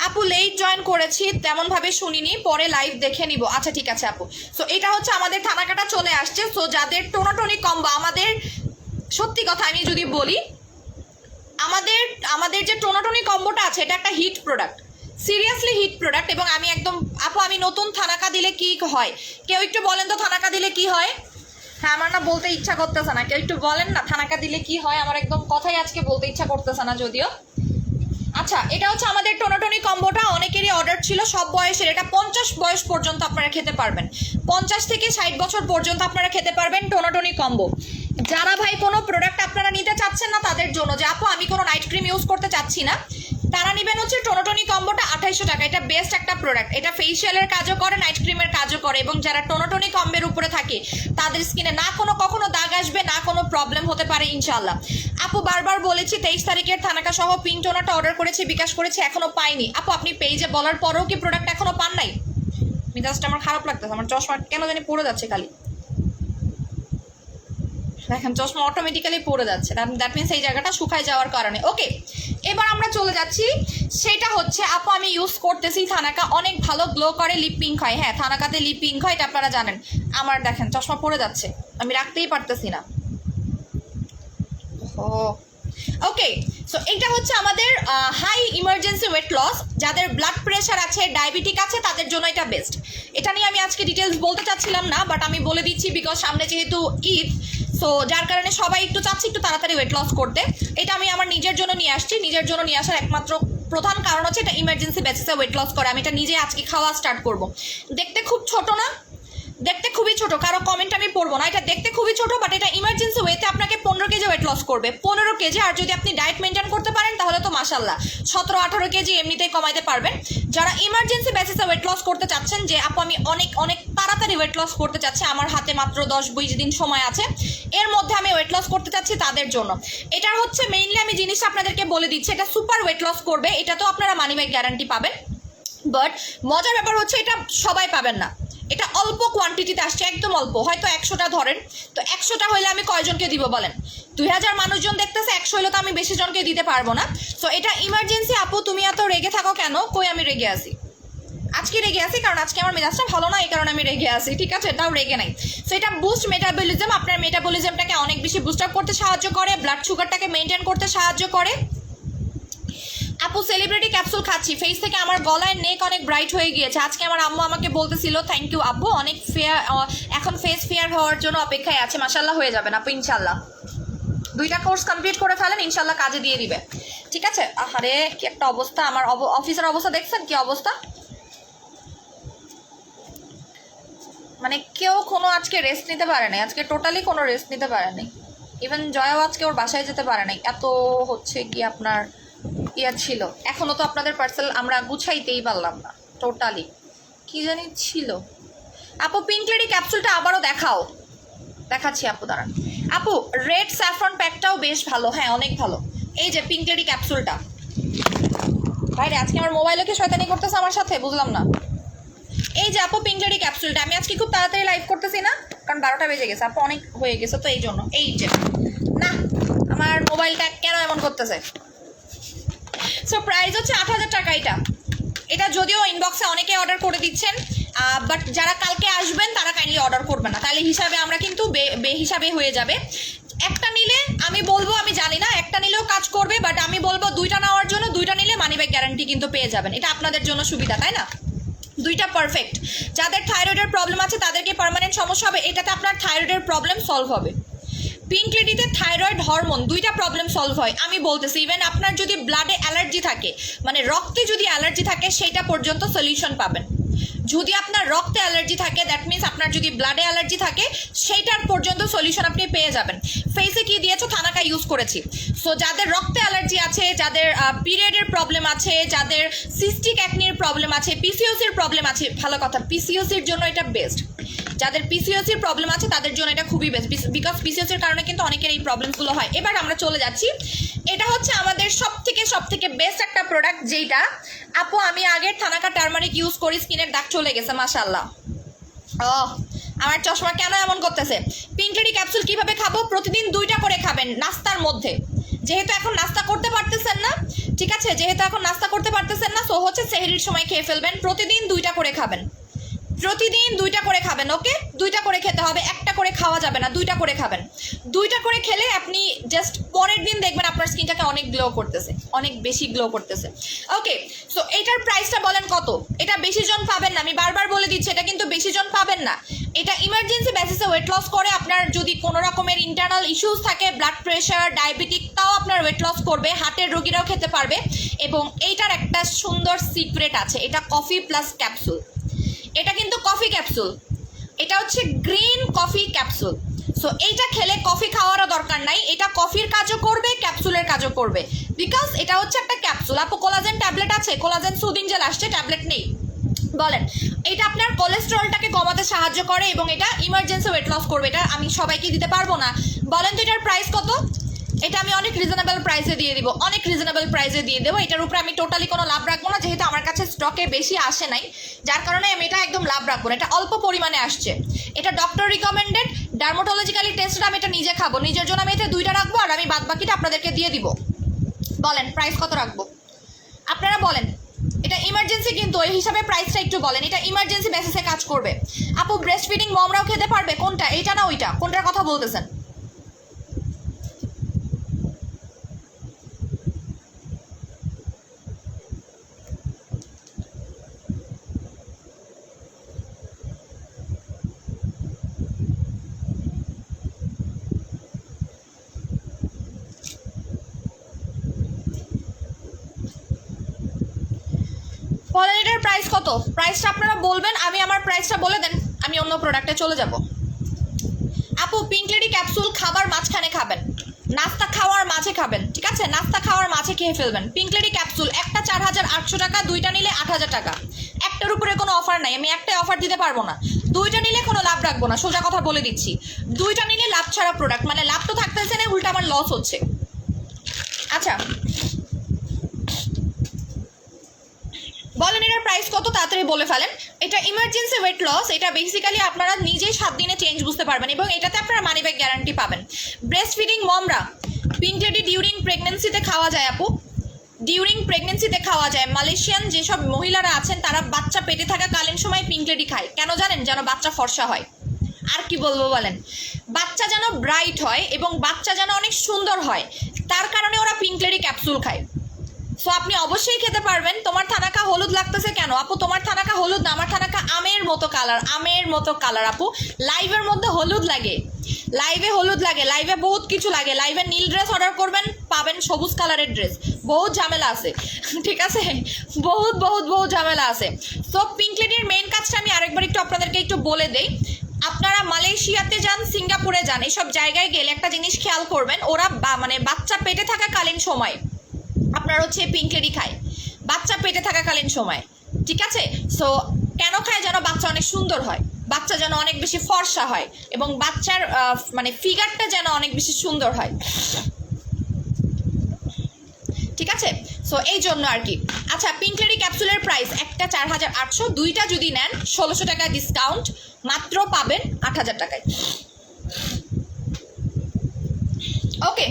আপু লেট জয়েন করেছি, তেমনভাবে শুনিনি, পরে লাইভ দেখে নিব। আচ্ছা ঠিক আছে আপু। সো এটা হচ্ছে আমাদের থানাকাটা চলে আসছে। সো যাদের টোনাটনি কম্বো, আমাদের সত্যি কথা আমি যদি বলি, আমাদের যে টোনাটনি কম্বোটা আছে এটা একটা hit product, seriously hit product. এবং আমি একদম আপু আমি নতুন থানাকা দিলে কি হয়, কেউ একটু বলেন তো থানাকা দিলে কি হয়? হ্যাঁ আমার না বলতে ইচ্ছা করতেছে না, কেউ একটু বলেন না থানাকা দিলে কি হয়। আমার একদম কথাই আজকে বলতে ইচ্ছা করতেছে না যদিও। আচ্ছা, এটা হচ্ছে আমাদের টোনাটনি কম্বোটা, অনেকেরই অর্ডার ছিল, সব বয়সের। এটা 50 বয়স পর্যন্ত আপনারা খেতে পারবেন, 50 থেকে 60 বছর পর্যন্ত আপনারা খেতে পারবেন টোনাটনি কম্বো। যারা ভাই কোনো প্রোডাক্ট আপনারা নিতে চাচ্ছেন না তাদের জন্য, যে আপু আমি কোনো নাইট ক্রিম ইউজ করতে চাচ্ছি না, তারা নেবেন হচ্ছে টোনোটনি কম্বোটা 2800 টাকা। এটা বেস্ট একটা প্রোডাক্ট, এটা ফেসিয়ালের কাজও করে, নাইট ক্রিমের কাজও করে, এবং যারা টোনোটনি কম্বের উপরে থাকে তাদের স্কিনে না কখনো দাগ আসবে, না কোনো প্রবলেম হতে পারে ইনশাল্লাহ। আপু বারবার বলেছি 23 তারিখের থানাকা সহ পিঙ্ক টোনারটা অর্ডার করেছি, বিকাশ করেছি, এখনো পাইনি। আপু আপনি পেজে বলার পরেও কি প্রোডাক্ট এখনো পান নাই? মিজাজটা আমার খারাপ লাগতেছে, আমার চশমা কেন জানি পড়ে যাচ্ছে খালি, দেখেন চশমা অটোমেটিক্যালি পড়ে যাচ্ছে, দ্যাট মিনস এই জায়গাটা শুকায় যাওয়ার কারণে। ওকে, এবার আমরা চলে যাচ্ছি, সেটা হচ্ছে আপু আমি ইউজ করতেছি থানাকা, অনেক ভালো গ্লো করে, লিপ পিঙ্ক হয়। হ্যাঁ, থানাকাতে লিপ পিঙ্ক হয়, এটা আপনারা জানেন। আমার দেখেন চশমা পড়ে যাচ্ছে, আমি রাখতেই পারতেছি না। ও ওকে, সো এইটা হচ্ছে আমাদের হাই ইমার্জেন্সি ওয়েট লস, যাদের ব্লাড প্রেশার আছে, ডায়াবেটিক আছে, তাদের জন্য এটা বেস্ট। এটা নিয়ে আমি আজকে ডিটেলস বলতে চাচ্ছিলাম না, বাট আমি বলে দিচ্ছি বিকজ সামনে যেহেতু ঈদ, সো যার কারণে সবাই একটু চাচ্ছে একটু তাড়াতাড়ি ওয়েট লস করতে। এটা আমি আমার নিজের জন্য নিয়ে আসছি, নিজের জন্য নিয়ে আসার একমাত্র প্রধান কারণ হচ্ছে এটা ইমার্জেন্সি বেসিসে ওয়েট লস করে। আমি এটা নিজে আজকে খাওয়া স্টার্ট করব। দেখতে খুব ছোট না, দেখতে খুবই ছোট, কারো কমেন্ট আমি পড়বো না, এটা দেখতে খুবই ছোট, বাট এটা ইমার্জেন্সি ওয়েতে আপনাকে 15 কেজি ওয়েট লস করবে, 15 কেজি। আর যদি আপনি ডায়েট মেনটেন করতে পারেন তাহলে তো মাশাল্লাহ 17-18 কেজি এমনিতেই কমাইতে পারবেন। যারা ইমার্জেন্সি বেসিসে ওয়েট লস করতে চাচ্ছেন, যে আপু আমি অনেক অনেক তাড়াতাড়ি ওয়েট লস করতে চাচ্ছি, আমার হাতে মাত্র 10-20 দিন সময় আছে, এর মধ্যে আমি ওয়েট লস করতে চাচ্ছি, তাদের জন্য এটার হচ্ছে মেইনলি আমি জিনিসটা আপনাদেরকে বলে দিচ্ছি, এটা সুপার ওয়েট লস করবে। এটা তো আপনারা মানি ব্যাক গ্যারান্টি পাবেন, বাট মজার ব্যাপার হচ্ছে এটা সবাই পাবেন না, এটা অল্প কোয়ান্টিটিতে আসছে, একদম অল্প, হয়তো 100টা ধরেন, তো 100টা হইলে আমি কয়জনকে দিব বলেন? 2000 মানুষজন দেখতেছে, 100 হইলে তো আমি বেশি জনকে দিতে পারবো না। সো এটা ইমার্জেন্সি। আপু তুমি এত রেগে থাকো কেন? কই আমি রেগে আছি? আজকে রেগে আছি কারণ আজকে আমার মেজাজটা ভালো না, এই কারণে আমি রেগে আছি, ঠিক আছে? এটাও রেগে নাই। সো এটা বুস্ট মেটাবলিজম, আপনার মেটাবলিজমটাকে অনেক বেশি বুস্ট আপ করতে সাহায্য করে, ব্লাড সুগারটাকে মেনটেন করতে সাহায্য করে। আপু সেলিব্রিটি ক্যাপসুল খাচ্ছি, ফেস থেকে আমার গলায় নেক অনেক ব্রাইট হয়ে গিয়েছে। আজকে আমার আম্মু আমাকে বলতেছিল থ্যাংক ইউ আপু, অনেক ফেয়ার, এখন ফেস ফেয়ার হওয়ার জন্য অপেক্ষায় আছে। মাশাল্লাহ হয়ে যাবেন আপু ইনশাল্লাহ, 2টা কোর্স কমপ্লিট করে ফেলেন, ইনশাল্লাহ কাজে দিয়ে দিবে, ঠিক আছে? আরে কি একটা অবস্থা, আমার অফিসের অবস্থা দেখছেন কি অবস্থা, মানে কেউ কোনো আজকে রেস্ট নিতে পারে নাই, আজকে টোটালি কোনো রেস্ট নিতে পারে নাই। ইভেন জয়াও আজকে ওর বাসায় যেতে পারে নাই, এত হচ্ছে কি আপনার ইয়া ছিল। এখনো তো আপনাদের পার্সেল আমরা গুছাইতেই পারলাম না, টোটালি কি জানি ছিল। আপু পিঙ্ক লেডি ক্যাপসুলটা আবারও দেখাও, দেখাচ্ছি আপু দাঁড়ান। আপু রেড স্যাফরন প্যাকটাও বেশ ভালো, হ্যাঁ অনেক ভালো। এই যে পিঙ্ক লেডি ক্যাপসুলটা, ভাই আজকে আমার মোবাইলে কি শয়তানি করতেছে আমার সাথে, বুঝলাম না। এই যে আপু পিঙ্ক লেডি ক্যাপসুলটা, আমি আজকে খুব তাড়াতাড়ি লাইভ করতেছি না, কারণ 12টা বেজে গেছে, আপু অনেক হয়ে গেছে তো এই জন্য। এই যে না, আমার মোবাইলটা কেন এমন করতেছে। সো প্রাইস হচ্ছে 8000 টাকা। এটা যদিও ইনবক্সে অনেকে অর্ডার করে দিচ্ছেন, বাট যারা কালকে আসবেন তারা কাইন্ডলি অর্ডার করবেন না, তাহলে হিসাবে আমরা কিন্তু বেহিসাবে হয়ে যাবে। একটা নিলে আমি বলবো, আমি জানি না একটা নিলেও কাজ করবে, বাট আমি বলবো 2টা নেওয়ার জন্য 2টা নিলে মানি ব্যাক গ্যারান্টি কিন্তু পেয়ে যাবেন, এটা আপনাদের জন্য সুবিধা, তাই না? 2টা পারফেক্ট। যাদের থাইরয়েডের প্রবলেম আছে তাদেরকে পার্মানেন্ট সমস্যা হবে, এটাতে আপনার থাইরয়েডের প্রবলেম সলভ হবে। পিঙ্ক লেডিতে থাইরয়েড হরমোন 2টা প্রবলেম সলভ হয়, আমি বলতেছি। ইভেন আপনার যদি ব্লাডে অ্যালার্জি থাকে, মানে রক্তে যদি অ্যালার্জি থাকে, সেটা পর্যন্ত সলিউশন পাবেন। যদি আপনার রক্তে অ্যালার্জি থাকে, দ্যাট মিনস আপনার যদি ব্লাডে অ্যালার্জি থাকে, সেইটার পর্যন্ত সলিউশন আপনি পেয়ে যাবেন। ফেসে কি দিয়েছো? থানাকা ইউজ করেছি। সো যাদের রক্তে অ্যালার্জি আছে, যাদের পিরিয়ডের প্রবলেম আছে, যাদের সিস্টিক অ্যাকনির প্রবলেম আছে, পিসিওসির প্রবলেম আছে, ভালো কথা, পিসিওসির জন্য এটা বেস্ট। যাদের পিসিওসির প্রবলেম আছে তাদের জন্য এটা খুবই বেস্ট, বিকজ পিসিওসির কারণে কিন্তু অনেকের এই প্রবলেমগুলো হয়। এবার আমরা চলে যাচ্ছি, এটা হচ্ছে আমাদের সব থেকে বেস্ট একটা প্রোডাক্ট, যেটা আপু আমি আগের থানাকা টারমারিক ইউজ করি, স্কিনের দাগ চলে গেছে মাশাআল্লাহ। আমার চশমা কেন এমন করতেছে। পিঙ্ক লেডি ক্যাপসুল কিভাবে খাবো? প্রতিদিন 2টা করে খাবেন নাস্তার মধ্যে, যেহেতু এখন নাস্তা করতে পারতেছেন না, ঠিক আছে? যেহেতু এখন নাস্তা করতে পারতেছেন না, সো হচ্ছে সেহরির সময় খেয়ে ফেলবেন। প্রতিদিন 2টা করে খাবেন, প্রতিদিন 2টা করে খাবেন, ওকে? 2টা করে খেতে হবে, একটা করে খাওয়া যাবে না, 2টা করে খাবেন। 2টা করে খেলে আপনি জাস্ট পরের দিন দেখবেন আপনার স্কিনটাকে অনেক গ্লো করতেছে, অনেক বেশি গ্লো করতেছে, ওকে? সো এটার প্রাইসটা বলেন কত? এটা বেশি জন পাবেন না, আমি বারবার বলে দিচ্ছি, এটা কিন্তু বেশি জন পাবেন না। এটা ইমার্জেন্সি বেসিসে ওয়েট লস করে, আপনার যদি কোনো রকমের ইন্টারনাল ইস্যুস থাকে, ব্লাড প্রেশার, ডায়াবেটিক, তাও আপনার ওয়েট লস করবে, হার্টের রোগীরাও খেতে পারবে। এবং এইটার একটা সুন্দর সিক্রেট আছে, এটা কফি প্লাস ক্যাপসুল, এটা কিন্তু কফি ক্যাপসুল, এটা হচ্ছে গ্রিন কফি ক্যাপসুল। সো এইটা খেলে কফি খাওয়ারও দরকার নাই, এটা কফির কাজও করবে, ক্যাপসুলের কাজও করবে, বিকজ এটা হচ্ছে একটা ক্যাপসুল। আপু কোলাজেন ট্যাবলেট আছে, কোলাজেন সুদিং জেল আসছে, ট্যাবলেট নেই বলেন। এটা আপনার কোলেস্টেরলটাকে কমাতে সাহায্য করে এবং এটা ইমার্জেন্সি ওয়েট লস করবে। এটা আমি সবাইকে দিতে পারবো না। বলেন তো এটার প্রাইস কত? এটা আমি অনেক রিজনেবল প্রাইসে দিয়ে দিব, অনেক রিজনেবল প্রাইসে দিয়ে দেবো। এটার উপরে আমি টোটালি কোনো লাভ রাখবো না, যেহেতু আমার কাছে স্টকে বেশি আসে নাই, যার কারণে আমি এটা একদম লাভ রাখবো না। এটা অল্প পরিমাণে আসছে, এটা ডক্টর রিকমেন্ডেড, ডার্মাটোলজিক্যালি টেস্টেড। আমি এটা নিজে খাবো, নিজের জন্য আমি এটা 2টা রাখবো, আর আমি বাদ বাকিটা আপনাদেরকে দিয়ে দিব। বলেন প্রাইস কত রাখবো আপনারা বলেন। এটা ইমার্জেন্সি, কিন্তু ওই হিসাবে প্রাইসটা একটু বলেন। এটা ইমার্জেন্সি বেসিসে কাজ করবে। আপু ব্রেস্ট ফিডিং মমরাও খেতে পারবে, কোনটা, এইটা না ওইটা, কোনটার কথা বলতেছেন? বলেন এটার প্রাইস কত? প্রাইসটা আপনারা বলবেন, আমি আমার প্রাইসটা বলে দেন, আমি অন্য প্রোডাক্টে চলে যাব। আপু পিঙ্ক লেডি ক্যাপসুল খাবার মাঝখানে খাবেন, নাস্তা খাওয়ার মাঝে খাবেন, ঠিক আছে? নাস্তা খাওয়ার মাঝে খেয়ে ফেলবেন। পিঙ্ক লেডি ক্যাপসুল একটা 4800 টাকা, 2টা নিলে 8000 টাকা। একটার উপরে কোনো অফার নাই, আমি একটাই অফার দিতে পারবো না। 2টা নিলে কোনো লাভ রাখবো না, সোজা কথা বলে দিচ্ছি। 2টা নিলে লাভ ছাড়া প্রোডাক্ট, মানে লাভ তো থাকতেছে না, উল্টা আমার লস হচ্ছে। আচ্ছা বলেন এটার প্রাইস কত, তাড়াতাড়ি বলে ফেলেন। এটা ইমার্জেন্সি ওয়েট লস, এটা বেসিক্যালি আপনারা নিজেই 7 দিনে চেঞ্জ বুঝতে পারবেন এবং এটাতে আপনারা মানি ব্যাক গ্যারান্টি পাবেন। ব্রেস্ট ফিডিং মমরা পিঙ্ক লেডি ডিউরিং প্রেগনেন্সিতে খাওয়া যায় আপু, ডিউরিং প্রেগনেন্সিতে খাওয়া যায়। মালয়েশিয়ান যেসব মহিলারা আছেন তারা বাচ্চা পেটে থাকাকালীন সময় পিঙ্ক লেডি খায়, কেন জানেন? যেন বাচ্চা ফর্সা হয়। আর কি বলবো বলেন, বাচ্চা যেন ব্রাইট হয় এবং বাচ্চা যেন অনেক সুন্দর হয়, তার কারণে ওরা পিঙ্ক লেডি ক্যাপসুল খায়। সো আপনি অবশ্যই খেতে পারবেন। তোমার থানাকা হলুদ লাগতেছে কেন আপু? তোমার থানাকা হলুদ না, আমার থানাকা আমের মতো কালার, আমের মতো কালার আপু। লাইভের মধ্যে হলুদ লাগে, লাইভে হলুদ লাগে, লাইভে বহুত কিছু লাগে। লাইভে নীল ড্রেস অর্ডার করবেন, পাবেন সবুজ কালারের ড্রেস। বহুত ঝামেলা আছে, ঠিক আছে? বহুত বহুত বহুত ঝামেলা আছে। সো পিঙ্ক লেডির মেইন কাজটা আমি আরেকবার একটু আপনাদেরকে একটু বলে দেই। আপনারা মালয়েশিয়াতে যান, সিঙ্গাপুরে যান, এইসব জায়গায় গেলে একটা জিনিস খেয়াল করবেন, ওরা মানে বাচ্চা পেটে থাকাকালীন সময় আপনার হচ্ছে পিঙ্ক লেডি খায়, বাচ্চা পেটে থাকাকালীন সময়, ঠিক আছে? সো কেন খায়? যেন বাচ্চা অনেক সুন্দর হয়, বাচ্চা যেন অনেক বেশি ফর্সা হয় এবং বাচ্চার মানে ফিগারটা যেন অনেক বেশি সুন্দর হয়, ঠিক আছে? সো এই জন্য আর কি। আচ্ছা পিঙ্ক লেডি ক্যাপসুলের প্রাইস একটা 4800, 2টা যদি নেন 1600 টাকা ডিসকাউন্ট, মাত্র পাবেন 8000 টাকায়। ওকে,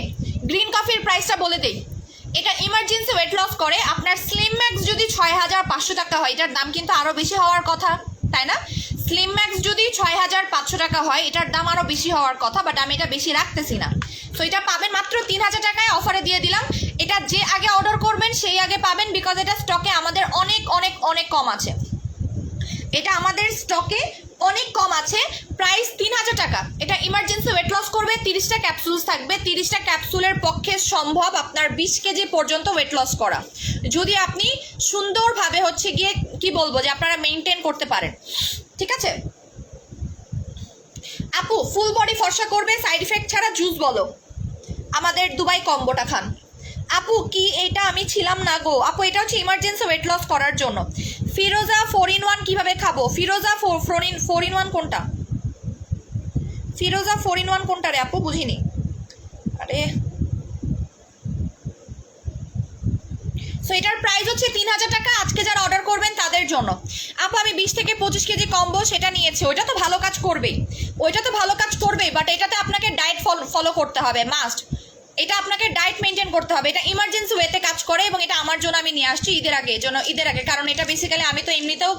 গ্রিন কফির প্রাইসটা বলে দেই। এটা ইমার্জেন্সি ওয়েট লস করে। আপনার স্লিম ম্যাক্স যদি 6500 টাকা হয়, এটার দাম কিন্তু আরও বেশি হওয়ার কথা, তাই না? স্লিম ম্যাক্স যদি 6500 টাকা হয়, এটার দাম আরও বেশি হওয়ার কথা, বাট আমি এটা বেশি রাখতেছি না। সো এটা পাবেন মাত্র 3000 টাকায়, অফারে দিয়ে দিলাম। এটা যে আগে অর্ডার করবেন সেই আগে পাবেন, বিকজ এটা স্টকে আমাদের অনেক অনেক অনেক কম আছে। এটা আমাদের স্টকে অনেক কম আছে, প্রাইস 3000 টাকা। এটা ইমার্জেন্সি ওয়েট লস করবে, 30টা ক্যাপসুলস থাকবে। 30টা ক্যাপসুলের পক্ষে সম্ভব আপনার 20 কেজি পর্যন্ত ওয়েট লস করা, যদি আপনি সুন্দরভাবে হচ্ছে গিয়ে কি বলবো যে আপনারা মেনটেন করতে পারেন, ঠিক আছে? আপু ফুল বডি ফর্সা করবে সাইড ইফেক্ট ছাড়া, জুস বলো। আমাদের দুবাই কম্বোটা খান। আপু কি এটা আমি ছিলাম না গো আপু, এটা হচ্ছে ইমার্জেন্সি ওয়েট লস করার জন্য। ফিরোজা 4-in-1 কিভাবে খাবো? ফিরোজা 4-in-1 কোনটা? ফিরোজা 4-in-1 কোনটা রে আপু, বুঝিনি। আরে সো এটার প্রাইস হচ্ছে 3000 টাকা, আজকে যারা অর্ডার করবেন তাদের জন্য। আপু আমি 20 থেকে 25 কেজি কম্বো সেটা নিয়েছি, ওইটা তো ভালো কাজ করবেই, ওইটা তো ভালো কাজ করবেই, বাট এটাতে আপনাকে ডায়েট ফলো করতে হবে, মাস্ট। এটা আপনাকে ডায়েট মেনটেন করতে হবে। এটা ইমার্জেন্সি ওয়েতে কাজ করে এবং এটা আমার জন্য আমি নিয়ে আসছি ঈদের আগে, কারণ এটা বেসিক্যালি আমি তো এমনিতেও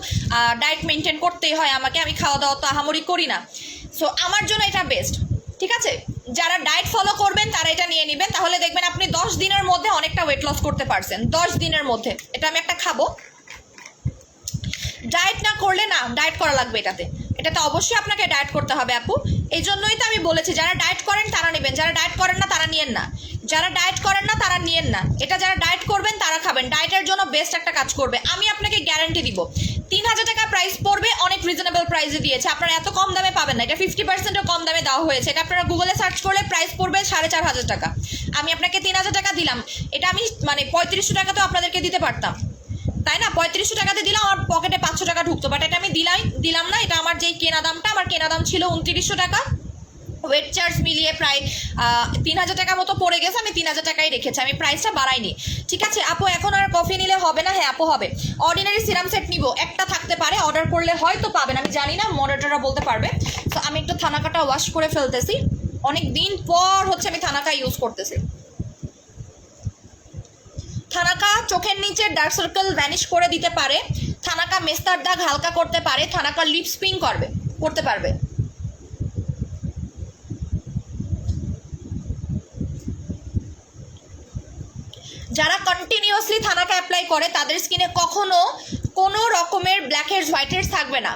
ডায়েট মেনটেন করতেই হয় আমাকে, আমি খাওয়া দাওয়া তো আহামরি করি না। সো আমার জন্য এটা বেস্ট, ঠিক আছে? যারা ডায়েট ফলো করবেন তারা এটা নিয়ে নেবেন, তাহলে দেখবেন আপনি 10 দিনের মধ্যে অনেকটা ওয়েট লস করতে পারছেন। 10 দিনের মধ্যে এটা আমি একটা খাবো। ডায়েট না করলে না, ডায়েট করা লাগবে এটাতে অবশ্যই আপনাকে ডায়েট করতে হবে আপু। এই জন্যই তো আমি বলেছি যারা ডায়েট করেন তারা নেবেন, যারা ডায়েট করেন না তারা নিয়েন না, যারা ডায়েট করেন না তারা নিয়েন না। এটা যারা ডায়েট করবেন তারা খাবেন, ডায়েটের জন্য বেস্ট একটা কাজ করবে। আমি আপনাকে গ্যারান্টি দিব 3000 টাকা প্রাইস পড়বে, অনেক রিজনেবল প্রাইসে দিয়েছে, আপনারা এত কম দামে পাবেন না, এটা 50%ও কম দামে দেওয়া হয়েছে। এটা আপনারা গুগলে সার্চ করলে প্রাইস পড়বে 4500 টাকা, আমি আপনাকে 3000 টাকা দিলাম, এটা আমি মানে 3500 টাকা তো আপনাদেরকে দিতে পারতাম, তাই না? 3500 টাকাতে দিলাম, আমার পকেটে 500 টাকা ঢুকতো, বাট এটা আমি দিলাম না। এটা আমার যেই কেনা দামটা, আমার কেনা দাম ছিল 2900 টাকা, ওয়েট চার্জ মিলিয়ে প্রায় 3000 টাকা মতো পড়ে গেছে, আমি 3000 টাকাই রেখেছি, আমি প্রাইসটা বাড়াইনি। ঠিক আছে আপু, এখন আর কফি নিলে হবে না? হ্যাঁ আপু হবে। অর্ডিনারি সিরাম সেট নিব, একটা থাকতে পারে, অর্ডার করলে হয়তো পাবেন, আমি জানি না, মডারেটররা বলতে পারবে। তো আমি একটু থানাকাটা ওয়াশ করে ফেলতেছি, অনেক দিন পর হচ্ছে আমি থানাকা ইউজ করতেছি। থানাকা চোখের নিচের ডার্ক সার্কেল ভ্যানিশ করে দিতে পারে, থানাকা মেস্তার দাগ হালকা করতে পারে, থানাকা লিপস পিঙ্ক করতে পারবে। যারা কন্টিনিউয়াসলি থানাকা অ্যাপ্লাই করে তাদের স্কিনে কখনো কোনো রকমের ব্ল্যাক হেডস হোয়াইট হেডস থাকবে না,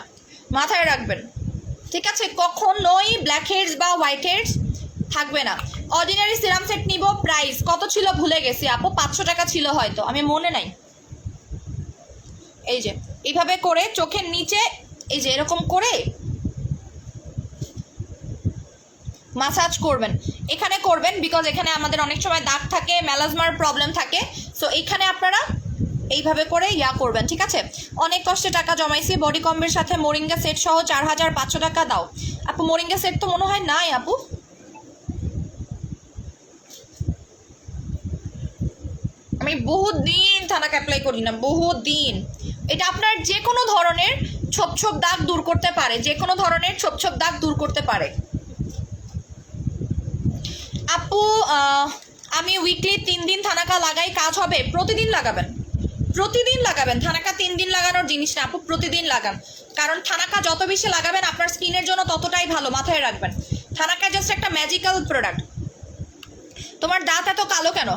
মাথায় রাখবেন। ঠিক আছে, কখনোই ব্ল্যাক হেডস বা হোয়াইট হেডস থাকবে না। অর্ডিনারি সিরাম সেট নিব, প্রাইস কত ছিল ভুলে গেছি আপু, 500 টাকা ছিল হয়তো, আমি মনে নাই। এই যে এইভাবে করে চোখের নিচে এই যে এরকম করে মাসাজ করবেন, এখানে করবেন, বিকজ এখানে আমাদের অনেক সময় দাগ থাকে, মেলাজমার প্রবলেম থাকে, সো এইখানে আপনারা এইভাবে করে করবেন। ঠিক আছে, অনেক কষ্টে টাকা জমাইছি, বডি কম্বের সাথে মোরিঙ্গা সেট সহ 4500 টাকা দাও। আপু মোরিঙ্গা সেট তো মনে হয় নাই আপু, আমি বহুত দিন থানাকে অ্যাপ্লাই করি না, বহুত দিন। এটা আপনার যে কোনো ধরনের ছোপ ছোপ দাগ দূর করতে পারে, যে কোনো ধরনের ছোপ ছোপ দাগ দূর করতে পারে। আপু আমি উইকলি 3 দিন থানাকা লাগাই, কাজ হবে? প্রতিদিন লাগাবেন, প্রতিদিন লাগাবেন। থানাকা 3 দিন লাগানোর জিনিস না আপু, প্রতিদিন লাগান, কারণ থানাকা যত বেশি লাগাবেন আপনার স্কিনের জন্য ততটাই ভালো, মাথায় রাখবেন। থানাকা জাস্ট একটা ম্যাজিক্যাল প্রোডাক্ট। তোমার দাঁত এত কালো কেন?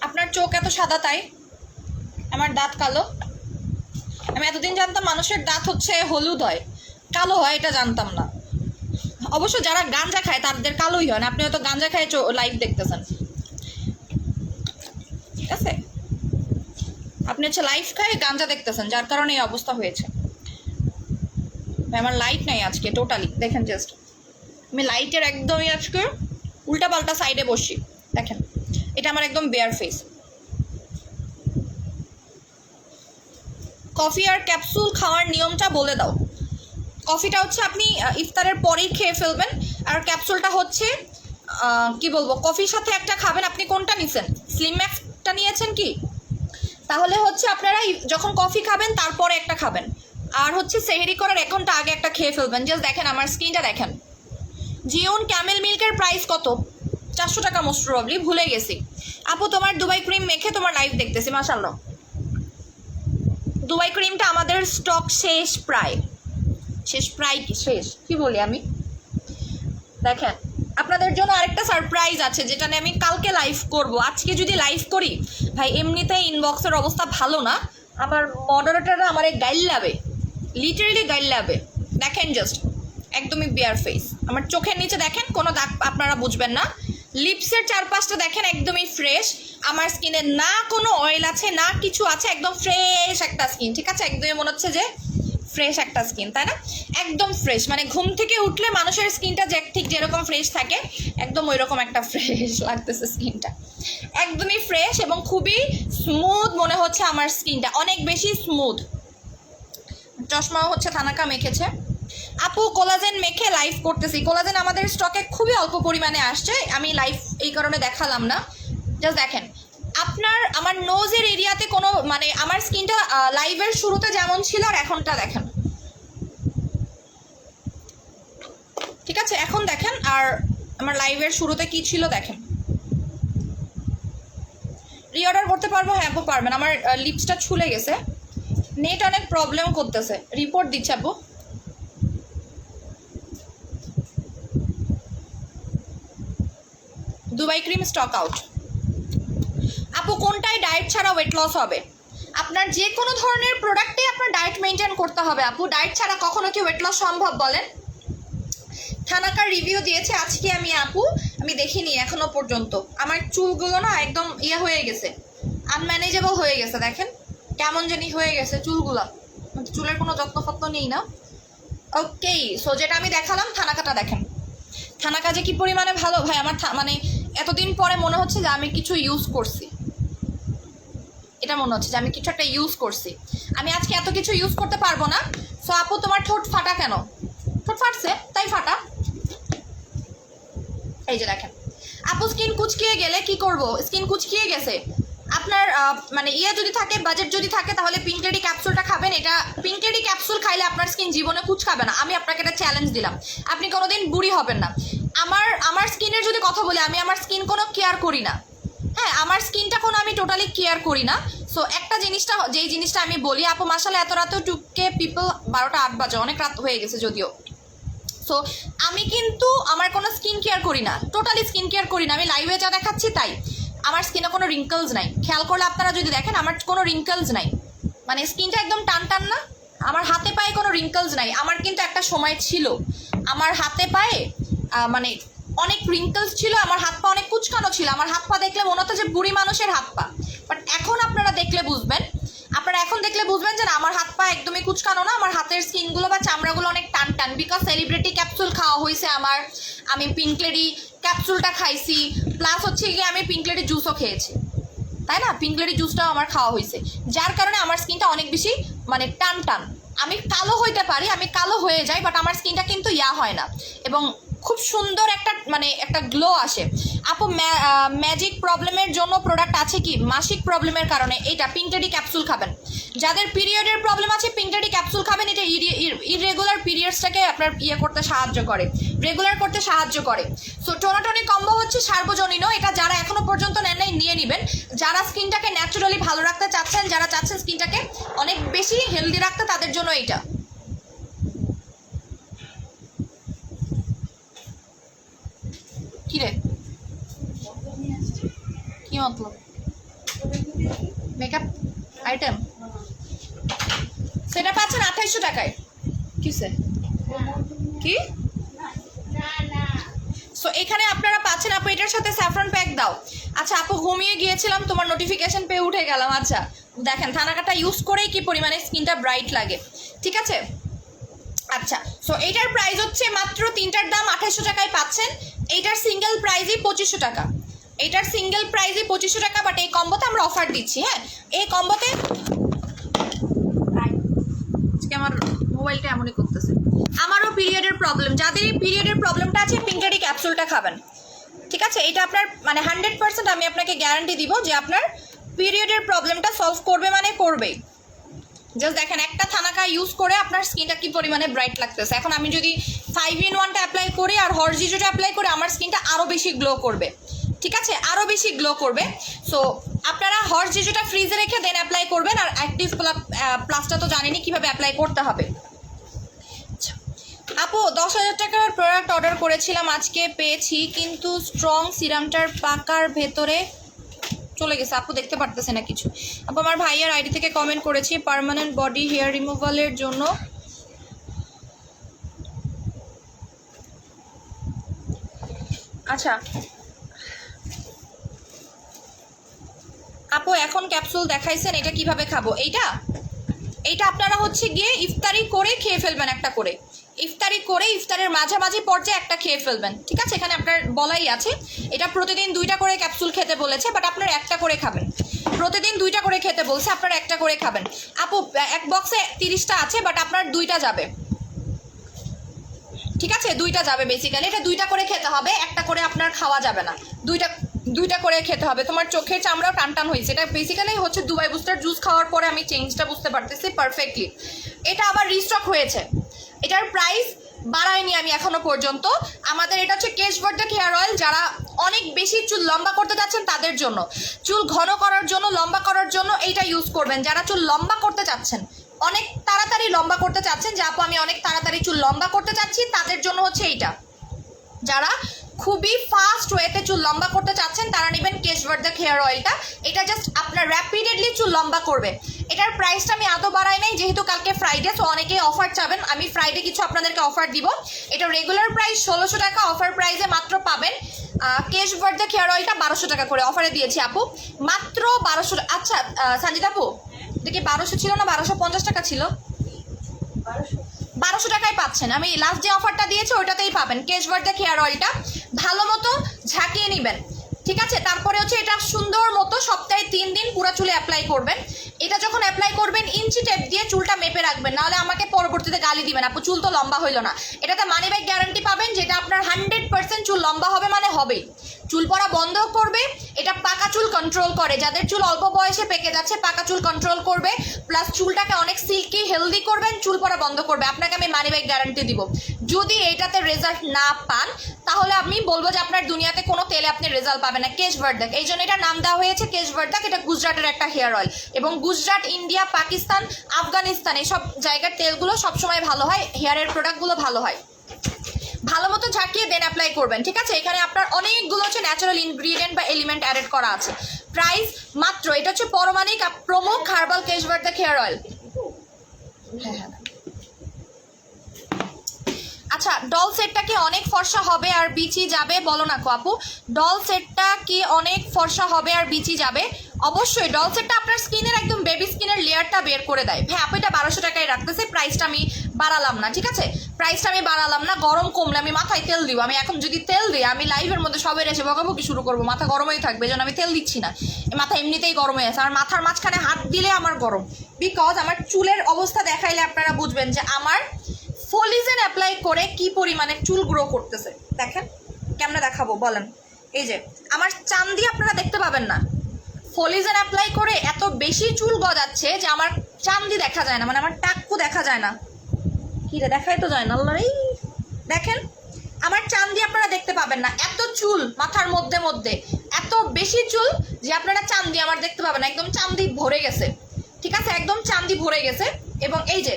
আপনার চোখ এত সাদা তাই আমার দাঁত কালো? আমি এতদিন জানতাম মানুষের দাঁত হচ্ছে হলুদ হয়, কালো হয়, এটা জানতাম না। অবশ্য যারা গাঁজা খায় তাদের কালোই হয় না, আপনি হয়তো গাঁজা খায় লাইভ দেখতেছেন। ঠিক আছে, আপনি হচ্ছে লাইভ খায় গাঁজা দেখতেছেন, যার কারণে এই অবস্থা হয়েছে। আমার লাইট নাই আজকে টোটালি, দেখেন জাস্ট আমি লাইটের একদমই আজকে উল্টা পাল্টা সাইডে বসি, দেখেন এটা আমার একদম বেয়ার ফেস। কফি আর ক্যাপসুল খাওয়ার নিয়মটা বলে দাও। কফিটা হচ্ছে আপনি ইফতারের পরেই খেয়ে ফেলবেন, আর ক্যাপসুলটা হচ্ছে কি বলবো, কফির সাথে একটা খাবেন। আপনি কোনটা নিছেন, স্লিম ম্যাক্সটা নিয়েছেন কি? তাহলে হচ্ছে আপনারা যখন কফি খাবেন তারপরে একটা খাবেন, আর হচ্ছে সেহরি করার 1 ঘন্টা আগে একটা খেয়ে ফেলবেন। জাস্ট দেখেন আমার স্কিনটা দেখেন। জিওন ক্যামেল মিল্কের প্রাইস কত? 400 টাকা মোস্ট প্রবাবলি, ভুলে গেছি। আপু তোমার দুবাই ক্রিম মেখে তোমার লাইভ দেখতেছি, মাশাআল্লাহ। দুবাই ক্রিমটা আমাদের স্টক শেষ প্রায় কি বলি আমি, দেখেন আপনাদের জন্য আরেকটা সারপ্রাইজ আছে, যেটা নিয়ে আমি কালকে লাইভ করব। আজকে যদি লাইভ করি ভাই, এমনিতেই ইনবক্সের অবস্থা ভালো না, আমার মডারেটররা আমারে গাইল লাবে, লিটারেলি গাইল লাবে। দেখেন জাস্ট একদমই বেয়ার ফেস, আমার চোখের নিচে দেখেন কোনো দাগ আপনারা বুঝবেন না, লিপসের চারপাশটা দেখেন একদমই ফ্রেশ, আমার স্কিনে না কোনো অয়েল আছে না কিছু আছে, একদম ফ্রেশ একটা স্কিন। ঠিক আছে, একদমই মনে হচ্ছে যে ফ্রেশ একটা স্কিন, তাই না? একদম ফ্রেশ, মানে ঘুম থেকে উঠলে মানুষের স্কিনটা যে ঠিক যেরকম ফ্রেশ থাকে একদম ওই রকম একটা ফ্রেশ লাগতেছে স্কিনটা, একদমই ফ্রেশ এবং খুবই স্মুথ মনে হচ্ছে আমার স্কিনটা, অনেক বেশি স্মুথ। চশমাও হচ্ছে থানাকা মেখেছে। আপু কোলাজেন মেখে লাইভ করতেছি, কোলাজেন আমাদের স্টকে খুবই অল্প পরিমাণে আসছে, আমি লাইভ এই কারণে দেখালাম না। জাস্ট দেখেন আমার নোজের এরিয়াতে কোনো মানে আমার স্কিনটা লাইভের শুরুতে যেমন ছিল আর এখনটা দেখেন, ঠিক আছে? এখন দেখেন আর আমার লাইভের শুরুতে কি ছিল দেখেন। রিঅর্ডার করতে পারবো? হ্যাঁ আপু পারবেন। আমার লিপসটা ছুলে গেছে, নেট অনেক প্রবলেম করতেছে, রিপোর্ট দিচ্ছে আপু। Dubai cream stock out. আপু কোনটাই ডায়েট ছাড়া ওয়েট লস হবে? আপনার যে কোনো ধরনের প্রোডাক্টে আপনার ডায়েট মেনটেন করতে হবে আপু, ডায়েট ছাড়া কখনো কি ওয়েট লস সম্ভব বলেন? থানাকার রিভিউ দিয়েছে আজকে আমি দেখিনি এখনো পর্যন্ত, আমার চুলগুলো না একদম হয়ে গেছে, আনম্যানেজেবল হয়ে গেছে, দেখেন কেমন জানি হয়ে গেছে চুলগুলা, চুলের কোনো যত্ন ফত্ন নেই না। ওকে, সো যেটা আমি দেখালাম থানাকাটা দেখেন, থানাকা যে কি পরিমাণে ভালো ভাই। আমার মানে এতদিন পরে মনে হচ্ছে যে আমি কিছু ইউজ করছি, এটা মনে হচ্ছে যে আমি কিছু একটা ইউজ করছি। আমি আজকে এত কিছু ইউজ করতে পারবো না। সো আপু তোমার ঠোঁট ফাটা কেন? ঠোঁট ফাটছে তাই ফাটা। এই যে দেখেন আপু, স্কিন কুচকিয়ে গেলে কি করব? স্কিন কুচকিয়ে গেছে, আপনার মানে ইয়ে যদি থাকে, বাজেট যদি থাকে, তাহলে পিঙ্ক লেডি ক্যাপসুলটা খাবেন। এটা পিঙ্ক লেডি ক্যাপসুল খাইলে আপনার স্কিন জীবনে কুচকাবে না। আমি আপনাকে একটা চ্যালেঞ্জ দিলাম, আপনি কোনোদিন বুড়ি হবেন না। আমার স্কিনের যদি কথা বলি, আমি আমার স্কিন কোনো কেয়ার করি না। হ্যাঁ, আমার স্কিনটা কোনো আমি টোটালি কেয়ার করি না। সো একটা জিনিসটা, যেই জিনিসটা আমি বলি, আপু মাসালে এত রাতেও টুকে পিপল 12টা 8 বাজে, অনেক রাত হয়ে গেছে যদিও। সো আমি কিন্তু আমার কোনো স্কিন কেয়ার করি না, টোটালি স্কিন কেয়ার করি না। আমি লাইভে যা দেখাচ্ছি তাই। আমার স্কিনে কোনো রিঙ্কলস নাই, খেয়াল করলে আপনারা যদি দেখেন আমার কোনো রিঙ্কলস নাই, মানে স্কিনটা একদম টান টান না। আমার হাতে পায়ে কোনো রিঙ্কলস নাই। আমার কিন্তু একটা সময় ছিল আমার হাতে পায়ে মানে অনেক রিঙ্কলস ছিল, আমার হাত পা অনেক কুচকানো ছিল। আমার হাত পা দেখলে মনে হতো যে বুড়ি মানুষের হাত পা। বাট এখন আপনারা দেখলে বুঝবেন, যে না, আমার হাত পা একদমই কুচকানো না। আমার হাতের স্কিনগুলো বা চামড়াগুলো অনেক টান টান, বিকজ সেলিব্রিটি ক্যাপসুল খাওয়া হয়েছে আমার। আমি পিঙ্ক লেডি ক্যাপসুলটা খাইছি, প্লাস হচ্ছে গিয়ে আমি পিঙ্ক লেডি জুসও খেয়েছি, তাই না? পিঙ্ক লেডি জুসটাও আমার খাওয়া হয়েছে, যার কারণে আমার স্কিনটা অনেক বেশি মানে টান টান। আমি কালো হইতে পারি, আমি কালো হয়ে যাই, বাট আমার স্কিনটা কিন্তু ইয়া হয় না, এবং খুব সুন্দর একটা মানে একটা গ্লো আসে। আপু ম্যাজিক প্রবলেমের জন্য প্রোডাক্ট আছে কি? মাসিক প্রবলেমের কারণে এইটা পিঙ্ক লেডি ক্যাপসুল খাবেন। যাদের পিরিয়ডের প্রবলেম আছে পিঙ্ক লেডি ক্যাপসুল খাবেন। এটা ইররেগুলার পিরিয়ডসটাকে আপনার করতে সাহায্য করে, রেগুলার করতে সাহায্য করে। সো টোনাটনি কম্বো হচ্ছে সার্বজনীন, এটা যারা এখনো পর্যন্ত নেন নাই নিয়ে নেবেন। যারা স্কিনটাকে ন্যাচারালি ভালো রাখতে চাচ্ছেন, যারা চাচ্ছেন স্কিনটাকে অনেক বেশি হেলদি রাখতে, তাদের জন্য এইটা। কি রে, কি মতলব? মেকআপ আইটেম সেটা পাচ্ছেন 2800 টাকায়। কিসে কি? সো এখানে আপনারা পাচ্ছেন। আপু এটার সাথে স্যাফরন প্যাক দাও। আচ্ছা আপু, ঘুমিয়ে গিয়েছিলাম, তোমার নোটিফিকেশন পেয়ে উঠে গেলাম। আচ্ছা দেখেন থানাকাটা ইউজ করেই কি পরিমাণে স্কিনটা ব্রাইট লাগে, ঠিক আছে? আচ্ছা, সো এইটার প্রাইস হচ্ছে মাত্র, তিনটার দাম 2800 টাকায় পাচ্ছেন। এইটার সিঙ্গেল প্রাইসই 2500 টাকা। এইটার সিঙ্গেল প্রাইসই 2500 টাকা, বাট এই কম্বোতে আমরা অফার দিচ্ছি। হ্যাঁ, এই কম্বোতে আজকে আমার মোবাইলটা এমনই করতেছে। আমারও পিরিয়ডের প্রবলেম, যাদের পিরিয়ডের প্রবলেমটা আছে পিঙ্ক লেডি ক্যাপসুলটা খাবেন, ঠিক আছে? এটা আপনার মানে 100% আমি আপনাকে গ্যারান্টি দিব যে আপনার পিরিয়ডের প্রবলেমটা সলভ করবে, মানে করবেই। জাস্ট দেখেন একটা থানাকা ইউজ করে আপনার স্কিনটা কি পরিমাণে ব্রাইট লাগতেছে। এখন আমি যদি 5-in-1টা অ্যাপ্লাই করি আর হরজিজোটা অ্যাপ্লাই করি, আমার স্কিনটা আরও বেশি গ্লো করবে, ঠিক আছে? আরও বেশি গ্লো করবে। সো আপনারা হরজিজোটা ফ্রিজে রেখে দেন অ্যাপ্লাই করবেন। আর অ্যাক্টিভ প্লাসটা তো জানেনই কীভাবে অ্যাপ্লাই করতে হবে। আচ্ছা আপু, 10,000 টাকার প্রোডাক্ট অর্ডার করেছিলাম, আজকে পেয়েছি, কিন্তু স্ট্রং সিরামটার পাকার ভেতরে চলে গেছে। আপু দেখতে পারতেছে না কিছু। আপু আমার ভাইয়ের আইডি থেকে কমেন্ট করেছি পার্মানেন্ট বডি হেয়ার রিমুভালের জন্য। আচ্ছা আপু, এখন ক্যাপসুল দেখাইছেন, এটা কিভাবে খাবো? এইটা আপনারা হচ্ছে গিয়ে ইফতারি করে খেয়ে ফেলবেন, একটা করে ইফতারি করে ইফতারের মাঝামাঝি পর্যায়ে একটা খেয়ে ফেলবেন, ঠিক আছে? এখানে আপনার বলাই আছে এটা প্রতিদিন 2টা করে ক্যাপসুল খেতে বলেছে, বাট আপনার একটা করে খাবেন। প্রতিদিন 2টা করে খেতে বলছে, আপনারা একটা করে খাবেন। আপু এক বক্সে 30টা আছে, বাট আপনার 2টা যাবে, ঠিক আছে? 2টা যাবে বেসিক্যালি। এটা 2টা করে খেতে হবে, একটা করে আপনার খাওয়া যাবে না। 2টা করে খেতে হবে। তোমার চোখের চামড়াও টান টান হয়েছে। এটা বেসিক্যালি হচ্ছে দুবাই বুস্টার জুস খাওয়ার পরে আমি চেঞ্জটা বুঝতে পারতেছি পারফেক্টলি। এটা আবার রিস্টক হয়েছে। এটার প্রাইস বাড়ায়নি আমি এখনো পর্যন্ত। আমাদের এটা হচ্ছে কেশবর্ধক হেয়ার অয়েল। যারা অনেক বেশি চুল লম্বা করতে যাচ্ছেন তাদের জন্য, চুল ঘন করার জন্য, লম্বা করার জন্য এইটা ইউজ করবেন। যারা চুল লম্বা করতে চাচ্ছেন, অনেক তাড়াতাড়ি লম্বা করতে চাচ্ছেন, যে আপু আমি অনেক তাড়াতাড়ি চুল লম্বা করতে চাচ্ছি, তাদের জন্য হচ্ছে এইটা। যারা খুবই ফাস্ট ওয়েতে চুল লম্বা করতে চাচ্ছেন তারা নেবেন কেশবর্ধক হেয়ার অয়েলটা। এটা জাস্ট আপনার র্যাপিডলি চুল লম্বা করবে। এটার প্রাইসটা আমি আদৌ বাড়াই নাই, যেহেতু কালকে ফ্রাইডে, সো অনেকেই অফার চাবেন। আমি ফ্রাইডে কিছু আপনাদেরকে অফার দিব। এটা রেগুলার প্রাইস 1600 টাকা, অফার প্রাইসে মাত্র পাবেন কেশবর্ধক হেয়ার অয়েলটা 1200 টাকা করে অফারে দিয়েছি আপু, মাত্র 1200। আচ্ছা সঞ্জিত আপু এটা কি 1200 ছিল না 1250 টাকা ছিল? 1200 টাকায় পাচ্ছেন। আমি লাস্ট যে অফারটা দিয়েছি ওইটাতেই পাবেন। কেশবর্ধা হেয়ার অয়েলটা ভালো মতো ঝাঁকিয়ে নেবেন, ঠিক আছে? তারপরে হচ্ছে এটা সুন্দর মতো সপ্তাহে 3 দিন পুরো চুলে অ্যাপ্লাই করবেন। এটা যখন অ্যাপ্লাই করবেন ইঞ্চি টেপ দিয়ে চুলটা মেপে রাখবেন, নাহলে আমাকে পরবর্তীতে গালি দিবেন আপু চুল তো লম্বা হইলো না। এটাতে মানি ব্যাগ গ্যারান্টি পাবেন, যেটা আপনার 100% চুল লম্বা হবে, মানে হবেই। চুল পড়া বন্ধ করবে, এটা পাকা চুল কন্ট্রোল করে। যাদের চুল অল্প বয়সে পেকে যাচ্ছে পাকা চুল কন্ট্রোল করবে, প্লাস চুলটাকে অনেক সিল্কি হেলদি করবেন, চুল পড়া বন্ধ করবে। আপনাকে আমি মানি ব্যাগ গ্যারান্টি দিব। যদি এটাতে রেজাল্ট না পান তাহলে আমি বলবো যে আপনার দুনিয়াতে কোনো তেলে আপনি রেজাল্ট পাবেন না। কেশবর্ধা, এই জন্য এটা নাম দেওয়া হয়েছে কেশবর্ধা। এটা গুজরাটের একটা হেয়ার অয়েল, এবং গুজরাট, ইন্ডিয়া, পাকিস্তান, আফগানিস্তান এইসব জায়গার তেলগুলো সবসময় ভালো হয়, হেয়ারের প্রোডাক্টগুলো ভালো হয়। ভালো মতো ঝাঁকিয়ে দেন অ্যাপ্লাই করবেন, ঠিক আছে? এখানে আপনার অনেকগুলো হচ্ছে ন্যাচারাল ইনগ্রিডিয়েন্ট বা এলিমেন্ট অ্যাডেড করা আছে। প্রাইস মাত্র, এটা হচ্ছে পরমাণিক প্রমুখ হার্বাল কেশবর্ধা হেয়ার অয়েল। হ্যাঁ। আচ্ছা, ডল সেটটা কি অনেক ফর্সা হবে আর বিচি যাবে? বলো না কো আপু, ডল সেটটা কি অনেক ফর্সা হবে আর বিচি যাবে? অবশ্যই। ডল সেটটা আপনার স্কিনের একদম বেবি স্কিনের লেয়ারটা বের করে দেয়। হ্যাঁ আপু, এটা 1200 টাকায় রাখতেছে, প্রাইসটা আমি বাড়ালাম না, ঠিক আছে? প্রাইসটা আমি বাড়ালাম না। গরম কমলে আমি মাথায় তেল দিব। আমি এখন যদি তেল দিই আমি লাইভের মধ্যে সবের এসে বকাবকি শুরু করবো, মাথা গরমই থাকবে, যেন আমি তেল দিচ্ছি না। মাথা এমনিতেই গরম হয়ে আছে, আর মাথার মাঝখানে হাত দিলে আমার গরম, বিকজ আমার চুলের অবস্থা দেখাইলে আপনারা বুঝবেন যে আমার ফলিজেন অ্যাপ্লাই করে কি পরিমাণে চুল গ্রো করতেছে। দেখেন কেমনে দেখাবো বলেন? এই যে আমার চান্দি আপনারা দেখতে পাবেন না, ফলিজেন অ্যাপ্লাই করে এত বেশি চুল গজাচ্ছে যে আমার চান্দি দেখা যায় না, মানে আমার টাক্কু দেখা যায় না। কি রে, দেখাই তো যায় না আল্লাহ রে। দেখেন আমার চান্দি আপনারা দেখতে পাবেন না, এত চুল মাথার মধ্যে মধ্যে, এত বেশি চুল যে আপনারা চান্দি আমার দেখতে পাবেন না। একদম চান্দি ভরে গেছে, ঠিক আছে? একদম চান্দি ভরে গেছে। এবং এই যে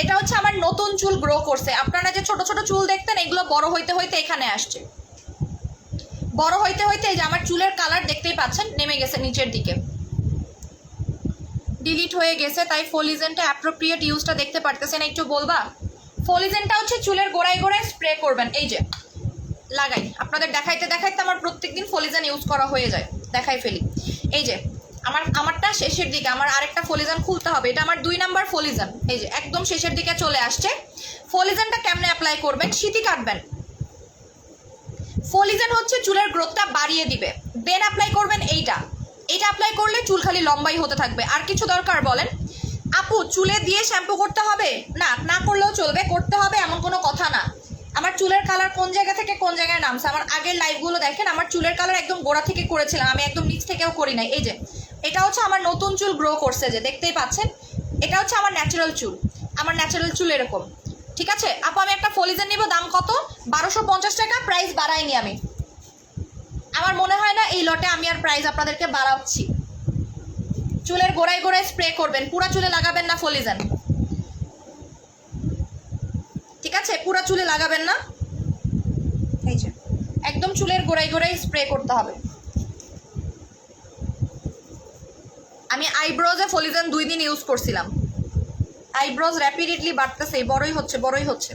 এটা হচ্ছে আমার নতুন চুল গ্রো করছে। আপনারা যে ছোট ছোট চুল দেখতেন এগুলো বড় হইতে হইতে এখানে আসছে, বড় হইতে হইতে এই যে আমার চুলের কালার দেখতেই পাচ্ছেন নেমে গেছে নিচের দিকে, ডিলিট হয়ে গেছে। তাই ফলিজেনটা অ্যাপ্রোপ্রিয়েট ইউজটা দেখতে পারতেছেন, একটু বলবা? ফলিজেনটা হচ্ছে চুলের গোড়ায় গোড়ায় স্প্রে করবেন। এই যে লাগাই, আপনাদের দেখাইতে দেখাইতে আমার প্রত্যেকদিন ফলিজেন ইউজ করা হয়ে যায়, দেখাই ফেলি। এই যে আমারটা শেষের দিকে, আমার আরেকটা ফলিজেন খুলতে হবে। এটা আমার 2 নাম্বার ফলিজেন, এই যে একদম শেষের দিকে চলে আসছে। ফলিজেনটা কেমনে অ্যাপ্লাই করবেন? সিটি কাটবেন। ফলিজেন হচ্ছে চুলের গ্রোথটা বাড়িয়ে দিবে, দেন অ্যাপ্লাই করবেন এইটা অ্যাপ্লাই করলে চুল খালি লম্বাই হতে থাকবে। আর কিছু দরকার বলেন? আপু চুলে দিয়ে শ্যাম্পু করতে হবে না? না করলেও চলবে, করতে হবে এমন কোনো কথা না। আমার চুলের কালার কোন জায়গা থেকে কোন জায়গায় নামছে, আমার আগের লাইভগুলো দেখেন, আমার চুলের কালার একদম গোড়া থেকে করেছিলাম, আমি একদম নিচ থেকেও করি নাই। এই যে এটা হচ্ছে আমার নতুন চুল গ্রো করছে, যে দেখতেই পাচ্ছেন, এটা হচ্ছে আমার ন্যাচারাল চুল। আমার ন্যাচারাল চুল এরকম, ঠিক আছে? আপু আমি একটা ফলিজেন নিব, দাম কত? 1250 টাকা। প্রাইস বাড়াইনি আমি, আমার মনে হয় না এই লটে আমি আর প্রাইস আপনাদেরকে বাড়াচ্ছি। চুলের গোড়ায় গোড়ায় স্প্রে করবেন, পুরা চুলে লাগাবেন না ফলিজেন, ঠিক আছে? পুরা চুলে লাগাবেন না, এই যে একদম চুলের গোড়ায় গোড়ায় স্প্রে করতে হবে। আমি আইব্রোজে ফলিজেন 2 দিন ইউজ করছিলাম, আইব্রোজ র্যাপিডলি বাড়তেছে, বড়ই হচ্ছে বড়ই হচ্ছে।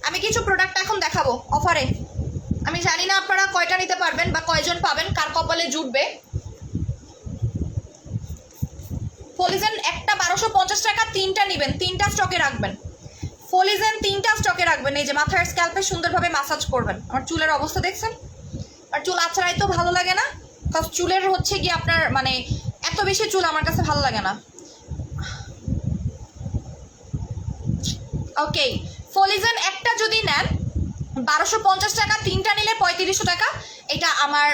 আমি কিছু প্রোডাক্ট এখন দেখাবো অফারে, আমি জানি না আপনারা কয়টা নিতে পারবেন বা কয়জন পাবেন, কার কপালে জুটবে। ফলিজেন একটা 1250 টাকা, 3টা নেবেন, 3টা স্টকে রাখবেন। ফলিজেন 3টা স্টকে রাখবেন। এই যে মাথার স্ক্যাল্পে সুন্দরভাবে ম্যাসাজ করবেন। আমার চুলের অবস্থা দেখছেন? আর চুল আছড়াই তো ভালো লাগে না, কারণ চুলের হচ্ছে কি আপনার মানে এত বেশি চুল আমার কাছে ভালো লাগে না। ওকে, ফলিজেন একটা যদি নেন 1250 টাকা, 3টা নিলে 3500 টাকা। এটা আমার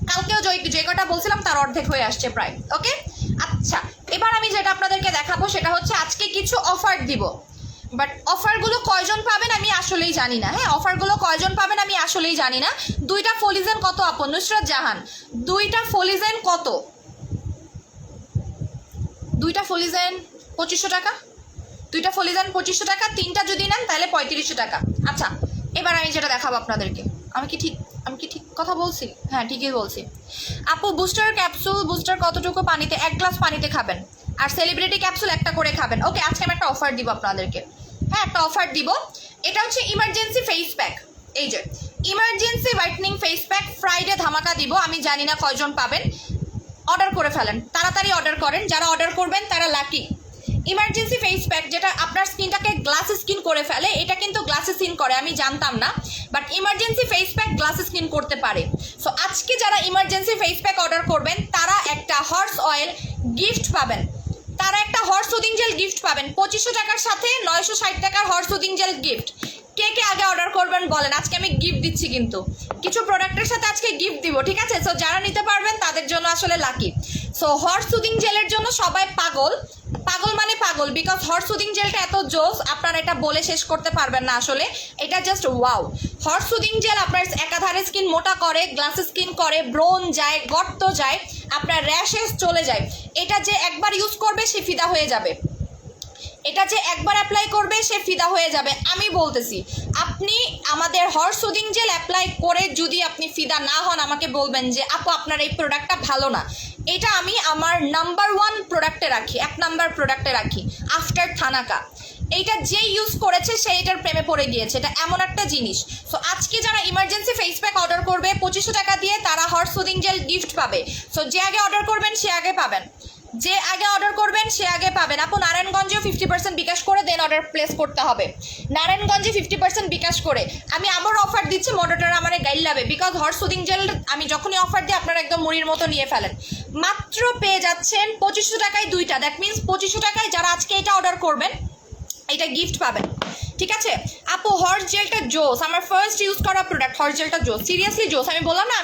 কালকেও যে কটা বলছিলাম তার অর্ধেক হয়ে আসছে প্রায়। ওকে, আচ্ছা এবার আমি যেটা আপনাদেরকে দেখাবো সেটা হচ্ছে আজকে কিছু অফার দিব, বাট অফারগুলো কয়জন পাবেন আমি আসলেই জানি না। হ্যাঁ, অফারগুলো কয়জন পাবেন আমি আসলেই জানি না। 2টা ফলিজেন কত আপু? নুসরাত জাহান, 2টা ফলিজেন কত? 2টা ফলিজেন 2500 টাকা, 2টা ফলিজেন 2500 টাকা, 3টা যদি নেন তাহলে 3500 টাকা। আচ্ছা এবার আমি যেটা দেখাবো আপনাদেরকে, আমি কি ঠিক কথা বলছি? হ্যাঁ ঠিকই বলছি। আপু বুস্টার ক্যাপসুল, বুস্টার কতটুকু পানিতে? 1 গ্লাস পানিতে খাবেন, আর সেলিব্রিটি ক্যাপসুল একটা করে খাবেন। ওকে, আজকে আমি একটা অফার দিব আপনাদেরকে। হ্যাঁ একটা অফার দিব, এটা হচ্ছে ইমার্জেন্সি ফেস প্যাক। এই যে emergency whitening face pack Friday ধামাকা দিব, আমি জানি না কয়জন পাবেন। অর্ডার করে ফেলেন, তাড়াতাড়ি অর্ডার করেন। যারা অর্ডার করবেন তারা লাকি। ইমার্জেন্সি ফেস প্যাক যেটা আপনার স্কিনটাকে গ্লাস স্কিন করে ফেলে, এটা কিন্তু গ্লাস স্কিন করে আমি জানতাম না, but emergency face pack glass skin করতে পারে। সো আজকে যারা ইমার্জেন্সি ফেস প্যাক অর্ডার করবেন তারা একটা হর্স অয়েল গিফট পাবেন, তারা একটা হর্স সুদিং জেল গিফট পাবেন 2500 টাকার সাথে 960 টাকার হর্স সুদিং জেল গিফট। কে কে আগে অর্ডার করবেন বলেন, আজকে আমি গিফট দিচ্ছি, কিন্তু কিছু প্রোডাক্টের সাথে আজকে গিফট দিব, ঠিক আছে? সো যারা নিতে পারবেন তাদের জন্য আসলে লাকি। সো হর্স সুদিং জেলের জন্য সবাই পাগল, পাগল মানে পাগল, বিকজ হর্স সুদিং জেলটা এত জোস আপনারা এটা বলে শেষ করতে পারবেন না আসলে, এটা just wow. Horse soothing jail আপনার একাধারে স্কিন মোটা করে, গ্লাস স্কিন করে, ব্রোন যায়, গর্ত যায়, আপনার র্যাশেস চলে যায়। এটা যে একবার ইউজ করবে সে ফিদা হয়ে যাবে, এটা যে একবার অ্যাপ্লাই করবে সে ফিদা হয়ে যাবে। আমি বলতেছি আপনি আমাদের হর্স সুদিং জেল অ্যাপ্লাই করে যদি আপনি ফিদা না হন, আমাকে বলবেন যে আপু আপনার এই প্রোডাক্টটা ভালো না। এটা আমি আমার নাম্বার 1 প্রোডাক্টে রাখি, 1 নাম্বার প্রোডাক্টে রাখি আফটার থানাকা। এইটা যে ইউজ করেছে সে এটার প্রেমে পড়ে গিয়েছে, এটা এমন একটা জিনিস। সো আজকে যারা ইমার্জেন্সি ফেস প্যাক অর্ডার করবে 2500 টাকা দিয়ে, তারা হর্স সুদিং জেল গিফট পাবে। সো যে আগে অর্ডার করবেন সে আগে পাবেন, যে আগে অর্ডার করবেন সে আগে পাবেন। আপু নারায়ণগঞ্জেও 50% বিকাশ করে দেন অর্ডার প্লেস করতে হবে, নারায়ণগঞ্জে 50% বিকাশ করে। আমি আবার অফার দিচ্ছি, মডারেটর আমার গাইড লাবে, বিকজ হর্স সুদিং জেল আমি যখনই অফার দিই আপনারা একদম মুড়ির মতো নিয়ে ফেলেন। মাত্র পেয়ে যাচ্ছেন 2500 টাকায় 2টা, দ্যাট মিনস 2500 টাকায় যারা আজকে এটা অর্ডার করবেন এটা গিফট পাবেন, ঠিক আছে? আপু হর্স জেলটা জোস, আমার ফার্স্ট ইউজ করা প্রোডাক্ট হর্স জেলটা জোস, সিরিয়াসলি জোস। আমি বললাম না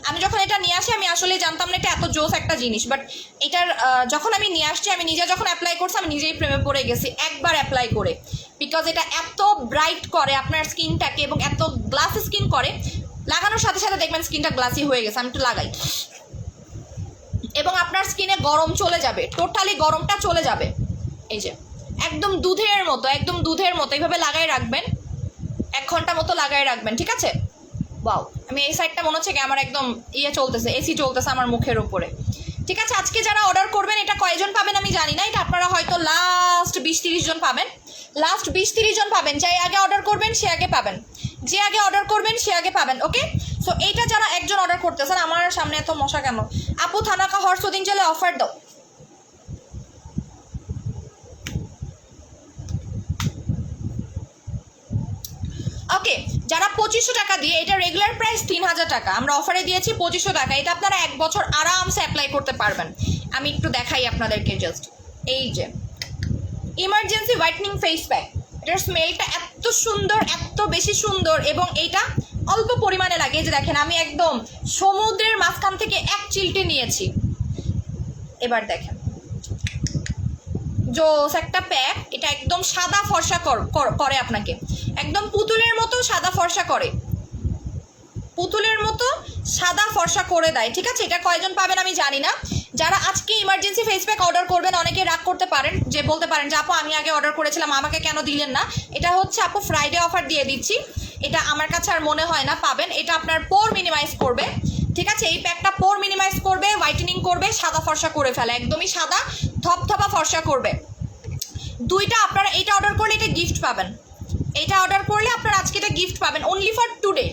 আমি যখন এটা নিয়ে আসি আমি আসলে জানতাম না এটা এত জোস একটা জিনিস, বাট এটার যখন আমি নিয়ে আসছি, আমি নিজে যখন অ্যাপ্লাই করছি আমি নিজেই প্রেমে পড়ে গেছি একবার অ্যাপ্লাই করে, বিকজ এটা এত ব্রাইট করে আপনার স্কিনটাকে এবং এত গ্লাস স্কিন করে, লাগানোর সাথে সাথে দেখবেন স্কিনটা গ্লাসি হয়ে গেছে। আমি একটু লাগাই এবং আপনার স্কিনে গরম চলে যাবে, টোটালি গরমটা চলে যাবে। এই যে একদম দুধের মতো, একদম দুধের মতো এইভাবে লাগাই রাখবেন, 1 ঘন্টা মতো লাগাই রাখবেন, ঠিক আছে? ওয়াও, আমি এই সাইডটা মনে হচ্ছে কি আমার একদম চলতেছে, এসি চলতেছে আমার মুখের উপরে, ঠিক আছে? আজকে যারা অর্ডার করবেন এটা কয়জন পাবেন আমি জানি না, এটা আপনারা হয়তো লাস্ট 20-30 জন পাবেন, লাস্ট 20-30 জন পাবেন। যাই আগে অর্ডার করবেন সে আগে পাবেন, যে আগে অর্ডার করবেন সে আগে পাবেন, ওকে? সো এইটা যারা একজন অর্ডার করতেছেন, আমার সামনে এত মশা কেন? আপু থানাকা হর্স সুদিং জেলে অফার দাও। ওকে, যারা 2500 টাকা দিয়ে, এটা রেগুলার প্রাইস 3000 টাকা, আমরা অফারে দিয়েছি 2500 টাকা, এটা আপনারা 1 বছর আরামসে অ্যাপ্লাই করতে পারবেন। আমি একটু দেখাই আপনাদেরকে, জাস্ট এই যে ইমার্জেন্সি হোয়াইটনিং ফেস প্যাক, এটার স্মেলটা এত সুন্দর, এত বেশি সুন্দর, এবং এইটা অল্প পরিমাণে লাগে। এই যে দেখেন আমি একদম সমুদ্রের মাঝখান থেকে 1 চিলটে নিয়েছি। এবার দেখেন জোস একটা প্যাক, এটা একদম সাদা ফর্সা করে আপনাকে, একদম পুতুলের মতো সাদা ফর্সা করে, পুতুলের মতো সাদা ফর্সা করে দেয়, ঠিক আছে? এটা কয়জন পাবেন আমি জানি না। যারা আজকে ইমার্জেন্সি ফেস প্যাক অর্ডার করবেন, অনেকে রাগ করতে পারেন, যে বলতে পারেন যে আপু আমি আগে অর্ডার করেছিলাম আমাকে কেন দিলেন না। এটা হচ্ছে আপু ফ্রাইডে অফার দিয়ে দিচ্ছি, এটা আমার কাছে আর মনে হয় না পাবেন। এটা আপনার পোর মিনিমাইজ করবে, ঠিক আছে? এই প্যাকটা পোর মিনিমাইজ করবে, হোয়াইটেনিং করবে, সাদা ফর্সা করে ফেলে, একদমই সাদা ধপধপা ফর্সা করবে। 2টা আপনারা এইটা অর্ডার করলে এটা গিফট পাবেন, এইটা অর্ডার করলে আপনারা আজকে এটা গিফট পাবেন অনলি ফর টুডে,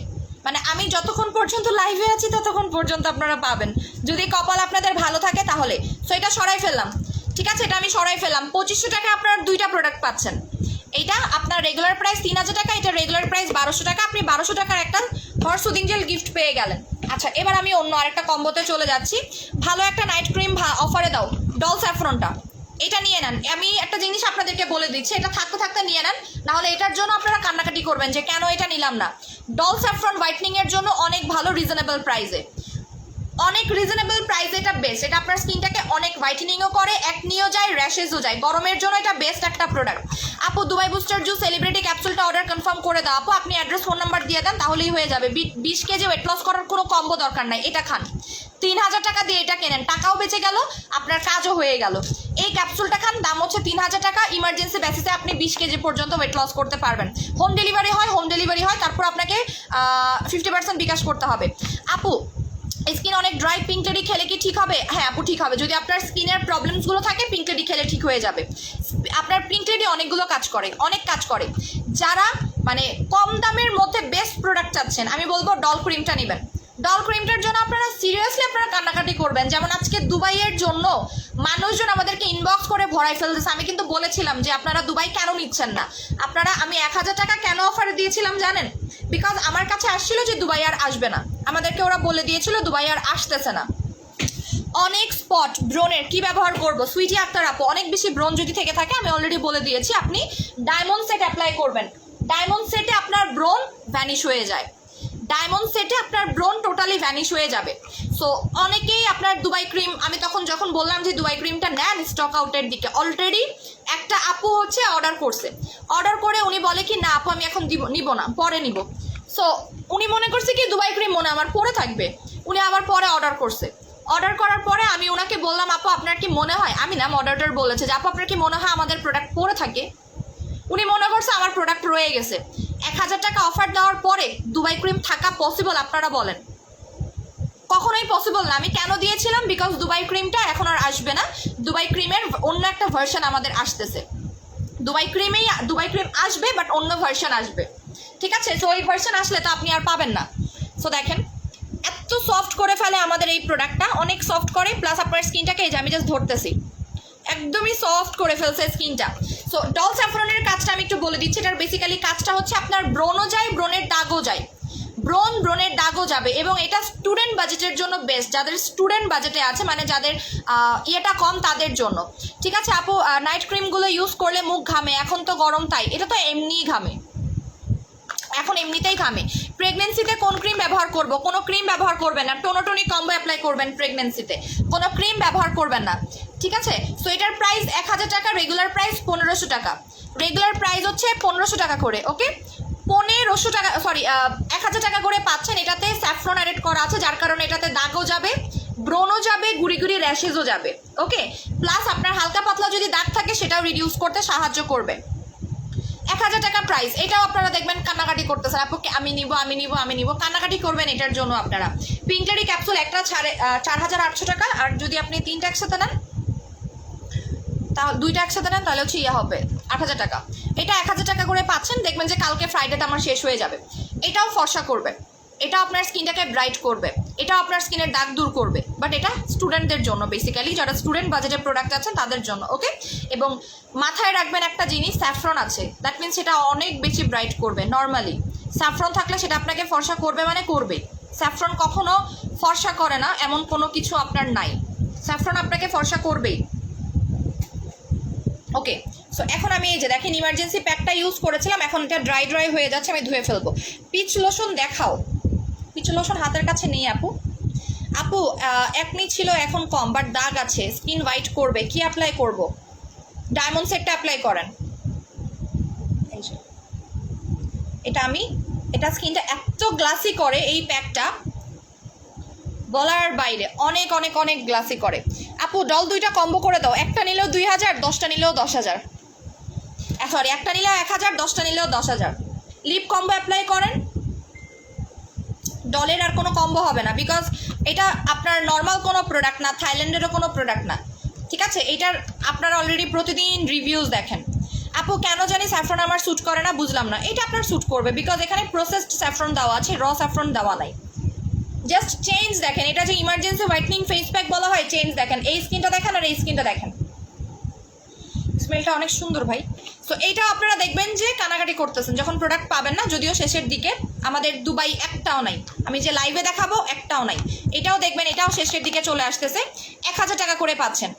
মানে আমি যতক্ষণ পর্যন্ত লাইভে আছি ততক্ষণ পর্যন্ত আপনারা পাবেন, যদি কপাল আপনাদের ভালো থাকে তাহলে। সো এটা সরাই ফেললাম, ঠিক আছে? এটা আমি সরাই ফেললাম। 2500 টাকা আপনারা 2টা প্রোডাক্ট পাচ্ছেন। এইটা আপনার রেগুলার প্রাইস 3000 টাকা, এটা রেগুলার প্রাইস 1200 টাকা, আপনি 1200 টাকার একটা হর্স সুদিং জেল গিফট পেয়ে গেলেন। আচ্ছা, এবার আমি অন্য আরেকটা কম্বোতে চলে যাচ্ছি। ভালো একটা নাইট ক্রিম অফারে দাও, ডল স্যাফরনটা, এটা নিয়ে নেন। আমি একটা জিনিস আপনাদেরকে বলে দিচ্ছি, এটা থাকতে থাকতে নিয়ে নেন, নাহলে এটার জন্য আপনারা কান্নাকাটি করবেন যে কেন এটা নিলাম না। ডল স্যাফরন হোয়াইটনিং এর জন্য অনেক ভালো, রিজনেবল প্রাইসে, অনেক রিজনেবল প্রাইসে এটা বেস্ট। এটা আপনার স্কিনটাকে অনেক হোয়াইটেনিংও করে, একনিও যায়, র্যাশেসও যায়, গরমের জন্য এটা বেস্ট একটা প্রোডাক্ট। আপু দুবাই বুস্টার জুস সেলিব্রিটি ক্যাপসুলটা অর্ডার কনফার্ম করে দাও। আপু আপনি অ্যাড্রেস ফোন নাম্বার দিয়ে দেন, তাহলেই হয়ে যাবে। 20 কেজি ওয়েট লস করার কোনো কম্বো দরকার নাই, এটা খান। 3000 টাকা দিয়ে এটা কেনেন, টাকাও বেঁচে গেল, আপনার কাজও হয়ে গেল। এই ক্যাপসুলটা খান, দাম হচ্ছে 3000 টাকা। ইমার্জেন্সি বেসিসে আপনি 20 কেজি পর্যন্ত ওয়েট লস করতে পারবেন। হোম ডেলিভারি হয়, হোম ডেলিভারি হয়, তারপর আপনাকে 50% বিকাশ করতে হবে। আপু স্কিন অনেক ড্রাই, পিঙ্ক লেডি খেলে কি ঠিক হবে? হ্যাঁ আপু ঠিক হবে, যদি আপনার স্কিনের প্রবলেমসগুলো থাকে পিঙ্ক লেডি খেলে ঠিক হয়ে যাবে। আপনার পিঙ্ক লেডি অনেকগুলো কাজ করে, অনেক কাজ করে। যারা মানে কম দামের মধ্যে বেস্ট প্রোডাক্ট চাচ্ছেন, আমি বলবো ডল ক্রিমটা নেবেন। ডল ক্রিমটার জন্য আপনারা সিরিয়াসলি আপনারা কান্নাকাটি করবেন। যেমন আজকে দুবাইয়ের জন্য মানুষজন আমাদেরকে ইনবক্স করে ভরাই ফেলতেছে। আমি কিন্তু বলেছিলাম যে আপনারা দুবাই কেন নিচ্ছেন না, আপনারা, আমি 1000 টাকা কেন অফারে দিয়েছিলাম জানেন? বিকজ আমার কাছে আসছিল যে দুবাই আর আসবে না, আমাদেরকে ওরা বলে দিয়েছিল দুবাই আর আসতেছে না। অনেক স্পট ব্রোনের কি ব্যবহার করব, সুইটি আক্তার আপু, অনেক বেশি ব্রোন যদি থেকে থাকে আমি অলরেডি বলে দিয়েছি আপনি ডায়মন্ড সেট অ্যাপ্লাই করবেন। ডায়মন্ড সেটে আপনার ব্রোন ভ্যানিশ হয়ে যায়, ডায়মন্ড সেটে আপনার ব্রোন টোটালি ভ্যানিশ হয়ে যাবে। সো অনেকেই আপনার দুবাই ক্রিম, আমি তখন যখন বললাম যে দুবাই ক্রিমটা নেন স্টক আউটের দিকে, অলরেডি একটা আপু হচ্ছে অর্ডার করছে, অর্ডার করে উনি বলে কি না আপু আমি এখন নিব না, পরে নিব। সো উনি মনে করছে কি দুবাই ক্রিম মনে আমার পরে থাকবে, উনি আবার পরে অর্ডার করছে। অর্ডার করার পরে আমি ওনাকে বললাম আপু আপনার কি মনে হয়, আমি না মডারেটর বলেছে যে আপু আপনার কি মনে হয় আমাদের প্রোডাক্ট পরে থাকে? উনি মনে করছে আমার প্রোডাক্ট রয়ে গেছে। 1000 টাকা অফার দেওয়ার পরে দুবাই ক্রিম থাকা পসিবল? আপনারা বলেন, কখনোই পসিবল না। আমি কেন দিয়েছিলাম? বিকজ দুবাই ক্রিমটা এখন আর আসবে না, দুবাই ক্রিমের অন্য একটা ভার্সন আমাদের আসতেছে। দুবাই ক্রিম আসবে বাট অন্য ভার্সন আসবে, ঠিক আছে? সো ওই ভার্সন আসলে তো আপনি আর পাবেন না। সো দেখেন এত সফট করে ফেলে আমাদের এই প্রোডাক্টটা, অনেক সফট করে, প্লাস আপনার স্কিনটাকে এই যে আমি জাস্ট ধরতেছি একদমই সফট করে ফেলছে স্কিনটা। সো ডল স্যাফরনের কাজটা আমি একটু বলে দিচ্ছি। এটার বেসিক্যালি কাজটা হচ্ছে আপনার ব্রণও যায়, ব্রণের দাগও যায়, ব্রণের দাগও যাবে, এবং এটা স্টুডেন্ট বাজেটের জন্য বেস্ট, যাদের স্টুডেন্ট বাজেটে আছে, মানে যাদের ইয়েটা কম তাদের জন্য, ঠিক আছে? আপু নাইট ক্রিমগুলো ইউজ করলে মুখ ঘামে, এখন তো গরম তাই, এটা তো এমনিই ঘামে, এখন এমনিতেই ঘামে। প্রেগনেন্সিতে কোন ক্রিম ব্যবহার করব? কোনো ক্রিম ব্যবহার করবেন না, টোনোটনিক কম্বো অ্যাপ্লাই করবেন প্রেগনেন্সিতে, কোনো ক্রিম ব্যবহার করবেন না, ঠিক আছে? সো এটার প্রাইস 1000 টাকা, রেগুলার প্রাইস 1500 টাকা, রেগুলার প্রাইস হচ্ছে 1500 টাকা করে, ওকে? 1500 টাকা, সরি 1000 টাকা করে পাচ্ছেন। এটাতে স্যাফরন অ্যাড করা আছে, যার কারণে এটাতে দাগও যাবে, ব্রণও যাবে, গুড়ি গুড়ি র্যাশেসও যাবে, ওকে? প্লাস আপনার হালকা পাতলা যদি দাগ থাকে সেটাও রিডিউস করতে সাহায্য করবে। 1000 টাকা প্রাইস, এটাও আপনারা দেখবেন কান্নাকাটি করতেছেন আপু আমি নিব, কান্নাকাটি করবেন এটার জন্য আপনারা। পিঙ্কলারি ক্যাপসুল একটা 4800 টাকা, আর যদি আপনি 3টা একসাথে নেন, তাহলে 2টা একসাথে নেন তাহলে হচ্ছে হবে 8000 টাকা। এটা 1000 টাকা করে পাচ্ছেন, দেখবেন যে কালকে ফ্রাইডেতে আমার শেষ হয়ে যাবে। এটাও ফর্সা করবে, এটা আপনার স্কিনটাকে ব্রাইট করবে, এটা আপনার স্কিনের দাগ দূর করবে, বাট এটা স্টুডেন্টদের জন্য, বেসিক্যালি যারা স্টুডেন্ট বাজেটের প্রোডাক্ট আছেন তাদের জন্য, ওকে? এবং মাথায় রাখবেন একটা জিনিস, স্যাফরন আছে, দ্যাট মিনস সেটা অনেক বেশি ব্রাইট করবে। নর্মালি স্যাফরন থাকলে সেটা আপনাকে ফর্সা করবে, মানে করবে। স্যাফরন কখনো ফর্সা করে না এমন কোনো কিছু আপনার নাই, স্যাফরন আপনাকে ফর্সা করবেই, ওকে? সো এখন আমি এই যে দেখেন ইমার্জেন্সি প্যাকটা ইউজ করেছিলাম, এখন এটা ড্রাই হয়ে যাচ্ছে, আমি ধুয়ে ফেলবো। পিচ লোশন দেখাও, পিচ লোশন হাতের কাছে নেই আপু একনি ছিল এখন কম, বাট দাগ আছে, স্কিন হোয়াইট করবে, কি অ্যাপ্লাই করব? ডায়মন্ড সেটটা অ্যাপ্লাই করেন। এটা স্কিনটা এত গ্লাসি করে এই প্যাকটা, বলার বাইরে, অনেক অনেক অনেক গ্লাসি করে। আপু ডল 2টা কম্বো করে দাও, একটা নিলেও 2000, 10টা নিলেও 10000, সরি একটা নিলেও 1000, 10টা নিলেও 10000। লিপ কম্বো অ্যাপ্লাই করেন, ডলের আর কোনো কম্বো হবে না, বিকজ এটা আপনার নর্মাল কোনো প্রোডাক্ট না, থাইল্যান্ডেরও কোনো প্রোডাক্ট না, ঠিক আছে? এটার আপনারা অলরেডি প্রতিদিন রিভিউজ দেখেন। আপু কেন জানি স্যাফরন আমার স্যুট করে না, বুঝলাম না। এটা আপনার স্যুট করবে, বিকজ এখানে প্রসেসড স্যাফরন দেওয়া আছে, র স্যাফরন দেওয়া নাই। জাস্ট চেঞ্জ দেখেন, এটা যে ইমার্জেন্সি হোয়াইটনিং ফেস প্যাক বলা হয়, চেঞ্জ দেখেন, এই স্কিনটা দেখেন আর এই স্কিনটা দেখেন, স্মেলটা অনেক সুন্দর ভাই। সো এইটাও আপনারা দেখবেন যে কানাকাটি করতেছেন যখন প্রোডাক্ট পাবেন না, যদিও শেষের দিকে আমাদের দুবাই একটাও নাই, আমি যে লাইভে দেখাবো একটাও নাই, এটাও দেখবেন, এটাও শেষের দিকে চলে আসতেছে। 1000 টাকা করে পাচ্ছেন,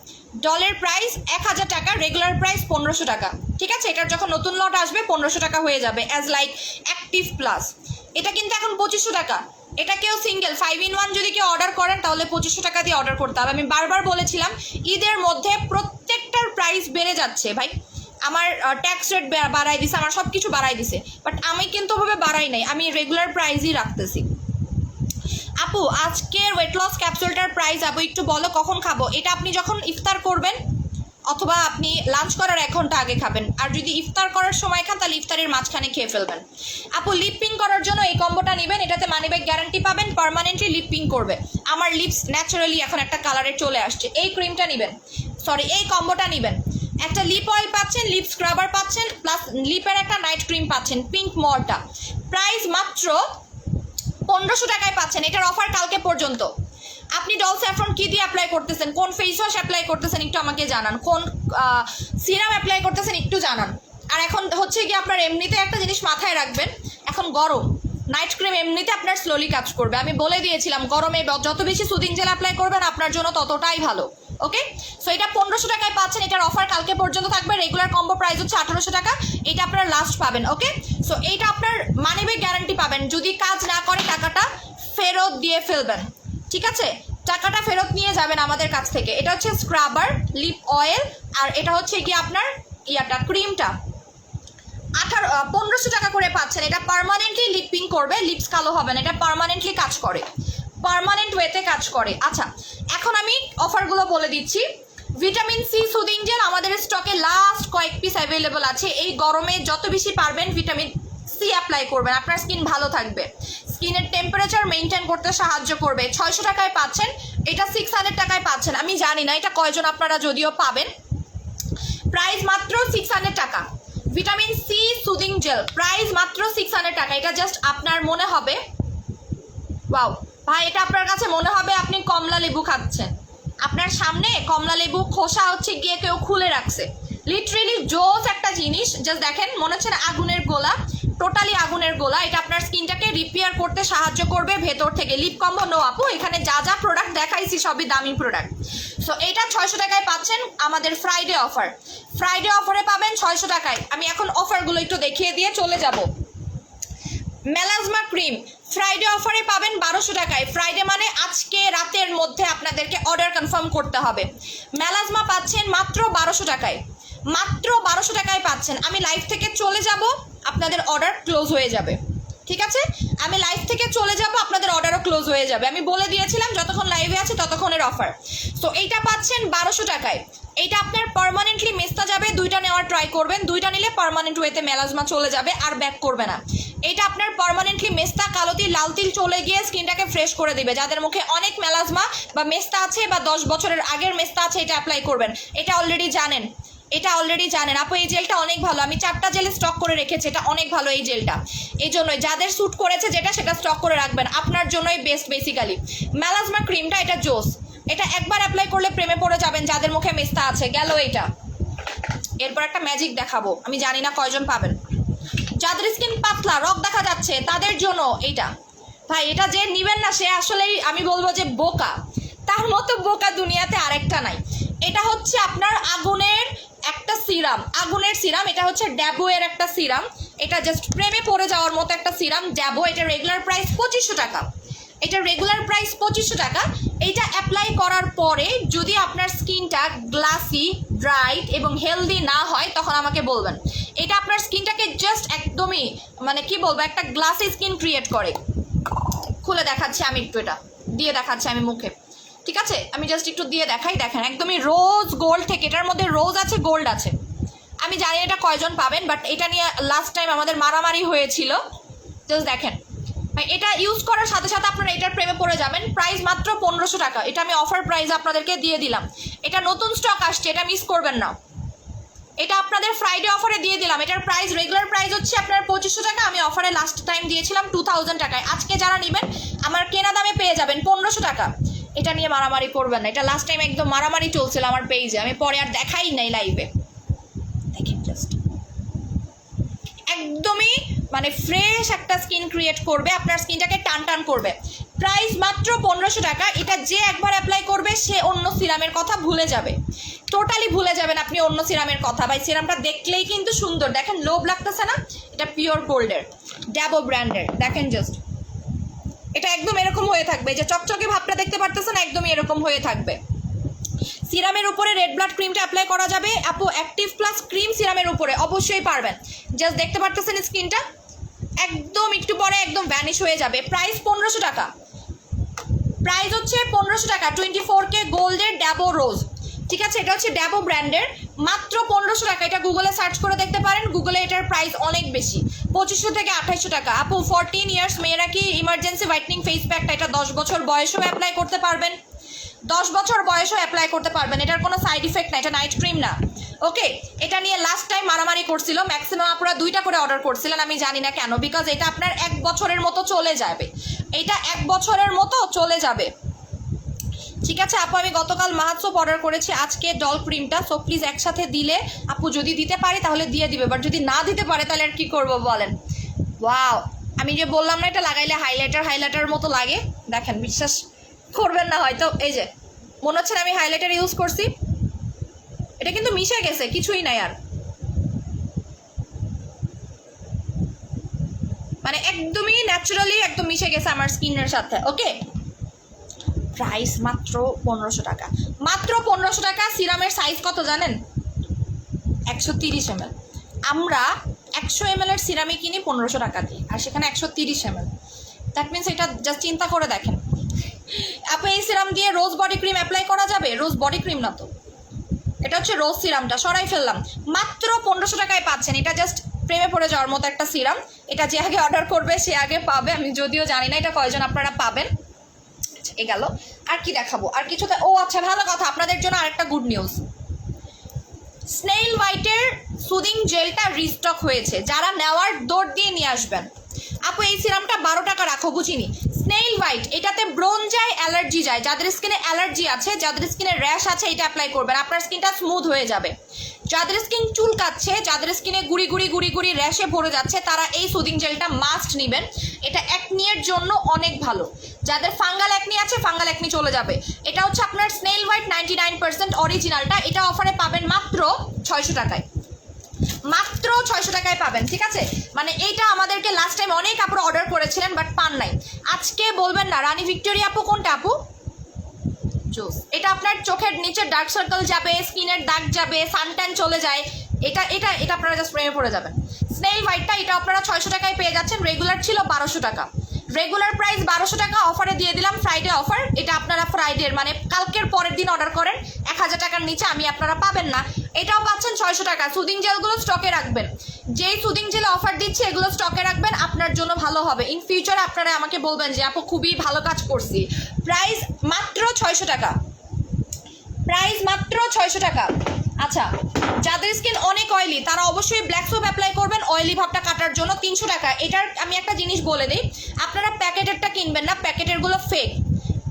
ডলের প্রাইস 1000 টাকা, রেগুলার প্রাইস 1500 টাকা, ঠিক আছে? এটার যখন নতুন লট আসবে 1500 টাকা হয়ে যাবে অ্যাজ লাইক অ্যাক্টিভ প্লাস। এটা কিন্তু এখন 2500 টাকা, এটা কেউ সিঙ্গেল 5-in-1 যদি কেউ অর্ডার করেন তাহলে 2500 টাকা দিয়ে অর্ডার করতে হবে। আমি বারবার বলেছিলাম ঈদের মধ্যে প্রত্যেকটার প্রাইস বেড়ে যাচ্ছে ভাই, আমার ট্যাক্স রেট বাড়াই দিছে, আমার সব কিছু বাড়াই দিছে, বাট আমি কিন্তু ওভাবে বাড়াই নাই, আমি রেগুলার প্রাইসই রাখতেছি। আপু আজকের ওয়েট লস ক্যাপসুলটার প্রাইস আপু একটু বলো, কখন খাবো? এটা আপনি যখন ইফতার করবেন অথবা আপনি লাঞ্চ করার 1 ঘন্টা আগে খাবেন, আর যদি ইফতার করার সময় খান তাহলে ইফতারের মাঝখানে খেয়ে ফেলবেন। আপু লিপ পিং করার জন্য এই কম্বোটা নেবেন, এটাতে মানি ব্যাক গ্যারান্টি পাবেন, পার্মানেন্টলি লিপ পিং করবে। আমার লিপস ন্যাচারালি এখন একটা কালারে চলে আসছে, এই ক্রিমটা নেবেন, সরি এই কম্বোটা নেবেন, একটা লিপ অয়েল পাচ্ছেন, লিপ স্ক্রাবার পাচ্ছেন, প্লাস লিপের একটা নাইট ক্রিম পাচ্ছেন, পিঙ্ক মরটা। প্রাইস মাত্র 1500 টাকায় পাচ্ছেন, এটার অফার কালকে পর্যন্ত। আপনি ডল স্যাফরন কি দিয়ে অ্যাপ্লাই করতেছেন, কোন ফেস ওয়াশ অ্যাপ্লাই করতেছেন একটু আমাকে জানান, কোন সিরাম অ্যাপ্লাই করতেছেন একটু জানান। আর এখন হচ্ছে কি আপনার এমনিতে একটা জিনিস মাথায় রাখবেন, এখন গরম, নাইট ক্রিম এমনিতে আপনার স্লোলি কাজ করবে। আমি বলে দিয়েছিলাম গরমে যত বেশি সুদিং জেল অ্যাপ্লাই করবেন আপনার জন্য ততটাই ভালো। ওকে, সো এটা 1500 টাকায় পাচ্ছেন, এটার অফার কালকে পর্যন্ত থাকবে। রেগুলার কম্বো প্রাইস হচ্ছে 1800 টাকা, এটা আপনার লাস্ট পাবেন। ওকে, সো এইটা আপনার মানিব্যাগ গ্যারান্টি পাবেন, যদি কাজ না করে টাকাটা ফেরত দিয়ে ফেলবেন, ঠিক আছে? টাকাটা ফেরত নিয়ে যাবেন আমাদের কাছ থেকে। এটা হচ্ছে স্ক্রাবার, লিপ অয়েল, আর এটা হচ্ছে কি আপনার ক্রিমটা 1500 টাকা করে পাচ্ছেন। এটা পার্মানেন্টলি লিপিং করবে, লিপস কালো হবে না, এটা পার্মানেন্টলি কাজ করে, পার্মানেন্ট ওয়েতে কাজ করে। আচ্ছা, এখন আমি অফারগুলো বলে দিচ্ছি। ভিটামিন সি সুদিং জেল আমাদের স্টকে লাস্ট কয়েক পিস অ্যাভেলেবল আছে। এই গরমে যত বেশি পারবেন ভিটামিন সি অ্যাপ্লাই করবেন, আপনার স্কিন ভালো থাকবে, স্কিনের টেম্পারেচার মেনটেন করতে সাহায্য করবে। 600 টাকায় পাচ্ছেন, এটা 600 টাকায় পাচ্ছেন। আমি জানি না এটা কয়জন আপনারা যদিও পাবেন, প্রাইস মাত্র 600 টাকা। Vitamin C soothing gel price মাত্র 600 টাকা। এটা জাস্ট আপনার মনে হবে ওয়াও ভাই, এটা আপনার কাছে মনে হবে আপনি কমলা লেবু খাচ্ছেন, আপনার সামনে কমলা লেবু খোসা হচ্ছে গিয়ে কেউ খুলে রাখছে, লিটারেলি জোস একটা জিনিস। জাস্ট দেখেন, মনে হচ্ছে না আগুনের গোলা, টোটালি আগুনের গোলা। এটা আপনার স্কিনটাকে রিপেয়ার করতে সাহায্য করবে ভেতর থেকে। লিপ কম্বো নো আপু, এখানে যা যা প্রোডাক্ট দেখাইছি সবই দামি প্রোডাক্ট। সো এটা 600 টাকায় পাচ্ছেন আমাদের ফ্রাইডে অফার। ফ্রাইডে অফারে পাবেন 600 টাকায়। আমি এখন অফারগুলো একটু দেখিয়ে দিয়ে চলে যাব। মেলাজমা ক্রিম ফ্রাইডে অফারে পাবেন 1200 টাকায়। ফ্রাইডে মানে আজকে রাতের মধ্যে আপনাদেরকে অর্ডার কনফার্ম করতে হবে। মেলাজমা পাচ্ছেন মাত্র 1200 টাকায়, মাত্র 1200 টাকায় পাচ্ছেন। আমি লাইভ থেকে চলে যাব, আপনাদের অর্ডার ক্লোজ হয়ে যাবে, ঠিক আছে? আমি লাইভ থেকে চলে যাব, আপনাদের অর্ডারও ক্লোজ হয়ে যাবে। আমি বলে দিয়েছিলাম যতক্ষণ লাইভে আছে ততক্ষণের অফার। সো এইটা পাচ্ছেন 1200 টাকায়। এইটা আপনার পার্মানেন্টলি মেস্তা যাবে, দুইটা নেওয়ার ট্রাই করবেন, দুইটা নিলে পার্মানেন্ট ওয়েতে মেলাজমা চলে যাবে আর ব্যাক করবে না। এটা আপনার পার্মানেন্টলি মেস্তা, কালো তিল, লাল তিল চলে গিয়ে স্কিনটাকে ফ্রেশ করে দিবে। যাদের মুখে অনেক মেলাজমা বা মেস্তা আছে বা 10 বছরের আগের মেস্তা আছে, এটা অ্যাপ্লাই করবেন। এটা অলরেডি জানেন, এটা অলরেডি জানেন আপু। এই জেলটা অনেক ভালো, আমি 4টা জেল স্টক করে রেখেছি, এটা অনেক ভালো এই জেলটা। এই জন্যই যাদের স্যুট করেছে যেটা সেটা স্টক করে রাখবেন, আপনার জন্যই বেস্ট বেসিক্যালি। মেলাজমা ক্রিমটা এটা জোস, এটা একবার অ্যাপ্লাই করলে প্রেমে পড়ে যাবেন যাদের মুখে মেস্তা আছে। গেল এইটা। এরপর একটা ম্যাজিক দেখাবো, আমি জানি না কয়জন পাবেন। যাদের স্কিন পাতলা, রক দেখা যাচ্ছে, তাদের জন্য এইটা। ভাই এটা যে নিবেন না সে আসলেই আমি বলবো যে বোকা, তার মতো বোকা দুনিয়াতে আরেকটা নাই। এটা হচ্ছে আপনার আগুনের একটা সিরাম, আগুনের সিরাম। এটা হচ্ছে ড্যাবো এর একটা সিরাম, এটা জাস্ট প্রেমে পড়ে যাওয়ার মতো একটা সিরাম ড্যাবো। এটা রেগুলার প্রাইস 2500 টাকা, এটা রেগুলার প্রাইস 2500 টাকা। এইটা অ্যাপ্লাই করার পরে যদি আপনার স্কিনটা গ্লাসি, ব্রাইট এবং হেলদি না হয় তখন আমাকে বলবেন। এটা আপনার স্কিনটাকে জাস্ট একদমই মানে কি বলবো, একটা গ্লাসি স্কিন ক্রিয়েট করে। খুলে দেখাচ্ছি আমি একটু, এটা দিয়ে দেখাচ্ছি আমি মুখে, ঠিক আছে? আমি জাস্ট একটু দিয়ে দেখাই। দেখেন একদমই রোজ গোল্ড থেকে, এটার মধ্যে রোজ আছে, গোল্ড আছে। আমি জানি এটা কয়জন পাবেন, বাট এটা নিয়ে লাস্ট টাইম আমাদের মারামারি হয়েছিল। জাস্ট দেখেন, এটা ইউজ করার সাথে সাথে আপনারা এটার প্রেমে পড়ে যাবেন। প্রাইস মাত্র 1500 টাকা, এটা আমি অফার প্রাইস আপনাদেরকে দিয়ে দিলাম। এটা নতুন স্টক আসছে, এটা মিস করবেন না। এটা আপনাদের ফ্রাইডে অফারে দিয়ে দিলাম। এটার প্রাইস রেগুলার প্রাইস হচ্ছে আপনার 2500 টাকা, আমি অফারে লাস্ট টাইম দিয়েছিলাম 2000 টাকায়। আজকে যারা নেবেন আমার কেনা দামে পেয়ে যাবেন 1500 টাকা। এটা নিয়ে মারামারি করবেন না, এটা লাস্ট টাইম একদম মারামারি চলছিল আমার পেজে, আমি পরে আর দেখাই নাই লাইভে। দেখেন জাস্ট একদমই মানে ফ্রেশ একটা স্কিন ক্রিয়েট করবে, আপনার স্কিনটাকে টান টান করবে। প্রাইস মাত্র 1500 টাকা। এটা যে একবার অ্যাপ্লাই করবে সে অন্য সিরামের কথা ভুলে যাবে, টোটালি ভুলে যাবেন আপনি অন্য সিরামের কথা। ভাই সিরামটা দেখলেই কিন্তু সুন্দর, দেখেন লোভ লাগতেছে না? এটা পিওর গোল্ডের ড্যাবো ব্র্যান্ডের, দেখেন জাস্ট এটা একদম এরকম হয়ে থাকবে, যে চকচকে ভাবটা দেখতে পারতেছেন একদমই এরকম হয়ে থাকবে। সিরামের উপরে রেড ব্লাড ক্রিমটা অ্যাপ্লাই করা যাবে আপু, অ্যাক্টিভ প্লাস ক্রিম সিরামের উপরে অবশ্যই পারবেন। জাস্ট দেখতে পারতেছেন স্কিনটা একদম একটু পরে একদম ভ্যানিশ হয়ে যাবে। প্রাইস 1500 টাকা, প্রাইস হচ্ছে 1500 টাকা। 24K গোল্ডের ড্যাবো রোজ, ঠিক আছে? এটা হচ্ছে ড্যাবো ব্র্যান্ডের, মাত্র 1500 টাকা। এটা গুগলে সার্চ করে দেখতে পারেন, গুগলে এটার প্রাইস অনেক বেশি, 2500 থেকে 2800 টাকা। আপু 14 ইয়ার্স মেয়েরা কি ইমার্জেন্সি হোয়াইটনিং ফেস প্যাকটা এটা 10 বছর বয়সেও অ্যাপ্লাই করতে পারবেন, 10 বছর বয়সেও অ্যাপ্লাই করতে পারবেন। এটার কোনো সাইড ইফেক্ট না, এটা নাইট ক্রিম না। ওকে, এটা নিয়ে লাস্ট টাইম মারামারি করছিল, ম্যাক্সিমাম আপনারা 2টা করে অর্ডার করছিলেন, আমি জানি না কেন, বিকজ এটা আপনার 1 বছরের মতো চলে যাবে, এটা 1 বছরের মতো চলে যাবে। ঠিক আছে আপু, আমি গতকাল মাহাত সোপ অর্ডার করেছি, আজকে ডল ক্রিমটা, সো প্লিজ একসাথে দিলে আপু যদি দিতে পারে তাহলে দিয়ে দিবে, বাট যদি না দিতে পারে তাহলে আর কি করবো বলেন। ওয়াও, আমি যে বললাম না এটা লাগাইলে হাইলাইটার মতো লাগে, দেখেন বিশ্বাস করবেন না হয়তো, এই যে মনে হচ্ছে না আমি হাইলাইটার ইউজ করছি, এটা কিন্তু মিশে গেছে, কিছুই নাই আর, মানে একদমই ন্যাচারালি একদম মিশে গেছে আমার স্কিনের সাথে। ওকে, প্রাইস মাত্র 1500 টাকা, মাত্র 1500 টাকা। সিরামের সাইজ কত জানেন? 130 ml। আমরা 100 ml এর সিরামই কিনি 1500 টাকা দিয়ে, আর সেখানে 130 ml। দ্যাট মিনস এটা জাস্ট চিন্তা করে দেখেন। আপনি এই সিরাম দিয়ে রোজ বডি ক্রিম অ্যাপ্লাই করা যাবে? রোজ বডি ক্রিম না তো, এটা হচ্ছে রোজ সিরামটা, সরাই ফেললাম। মাত্র 1500 টাকায় পাচ্ছেন, এটা জাস্ট প্রেমে পড়ে যাওয়ার মতো একটা সিরাম। এটা যে আগে অর্ডার করবে সে আগে পাবে, আমি যদিও জানি না এটা কয়জন আপনারা পাবেন। এ গেল, আর কি দেখাবো, আর কিছু ও আচ্ছা ভালো কথা, আপনাদের জন্য আরেকটা গুড নিউজ, স্নেইল হোয়াইটের সুদিং জেলটা রিস্টক হয়েছে, যারা নেওয়ার দৌড় দিয়ে নিয়ে আসবেন। আপু এই সিরামটা 12 টাকা রাখো, বুঝিনি। স্নেইল হোয়াইট, এটাতে ব্রোন যায়, অ্যালার্জি যায়, যাদের স্কিনে অ্যালার্জি আছে, যাদের স্কিনে র্যাশ আছে, এটা অ্যাপ্লাই করবেন, আপনার স্কিনটা স্মুথ হয়ে যাবে। যাদের স্কিন চুলকাচ্ছে, যাদের স্কিনে গুড়ি গুড়ি র্যাশে ভরে যাচ্ছে, তারা এই সুদিং জেলটা মাস্ট নেবেন, এটা অ্যাকনির জন্য অনেক ভালো। যাদের ফাঙ্গাল অ্যাকনি আছে, ফাঙ্গাল অ্যাকনি চলে যাবে। এটা হচ্ছে আপনার স্নেইল হোয়াইট 99% অরিজিনালটা, এটা অফারে পাবেন মাত্র 600 টাকায়, মাত্র 600 টাকায় পাবেন। ঠিক আছে, মানে এইটা আমাদেরকে লাস্ট টাইম অনেক আপুরা অর্ডার করেছিলেন বাট পান নাই, আজকে বলবেন না রানী ভিক্টোরিয়া আপু কোনটা আপু জোস, এটা আপনার চোখের নিচে ডার্ক সার্কেল যাবে, স্কিনের দাগ যাবে, সানট্যান চলে যায়, এটা এটা এটা আপনারা জাস্ট প্রেমে পড়ে যাবেন। স্নেইল হোয়াইটটা এটা আপনারা 600 টাকায় পেয়ে যাচ্ছেন, রেগুলার ছিল 1200 টাকা, রেগুলার প্রাইস 1200 টাকা, অফারে দিয়ে দিলাম ফ্রাইডে অফার। এটা আপনারা ফ্রাইডের মানে কালকের পরের দিন অর্ডার করেন, 1000 টাকার নিচে আমি আপনারা পাবেন না, এটাও পাচ্ছেন 600 টাকা। সুদিং জেলগুলো স্টকে রাখবেন, যেই সুদিং জেলে অফার দিচ্ছে এগুলো স্টকে রাখবেন, আপনার জন্য ভালো হবে। ইন ফিউচারে আপনারা আমাকে বলবেন যে আপু খুবই ভালো কাজ করছি। প্রাইস মাত্র 600 টাকা, প্রাইস মাত্র 600 টাকা। আচ্ছা, যাদের স্কিন অনেক অয়েলি তারা অবশ্যই ব্ল্যাক সোপ অ্যাপ্লাই করবেন অয়েলি ভাবটা কাটার জন্য, 300 টাকা। এটার আমি একটা জিনিস বলে দিই, আপনারা প্যাকেটেরটা কিনবেন না, প্যাকেটেরগুলো ফেক,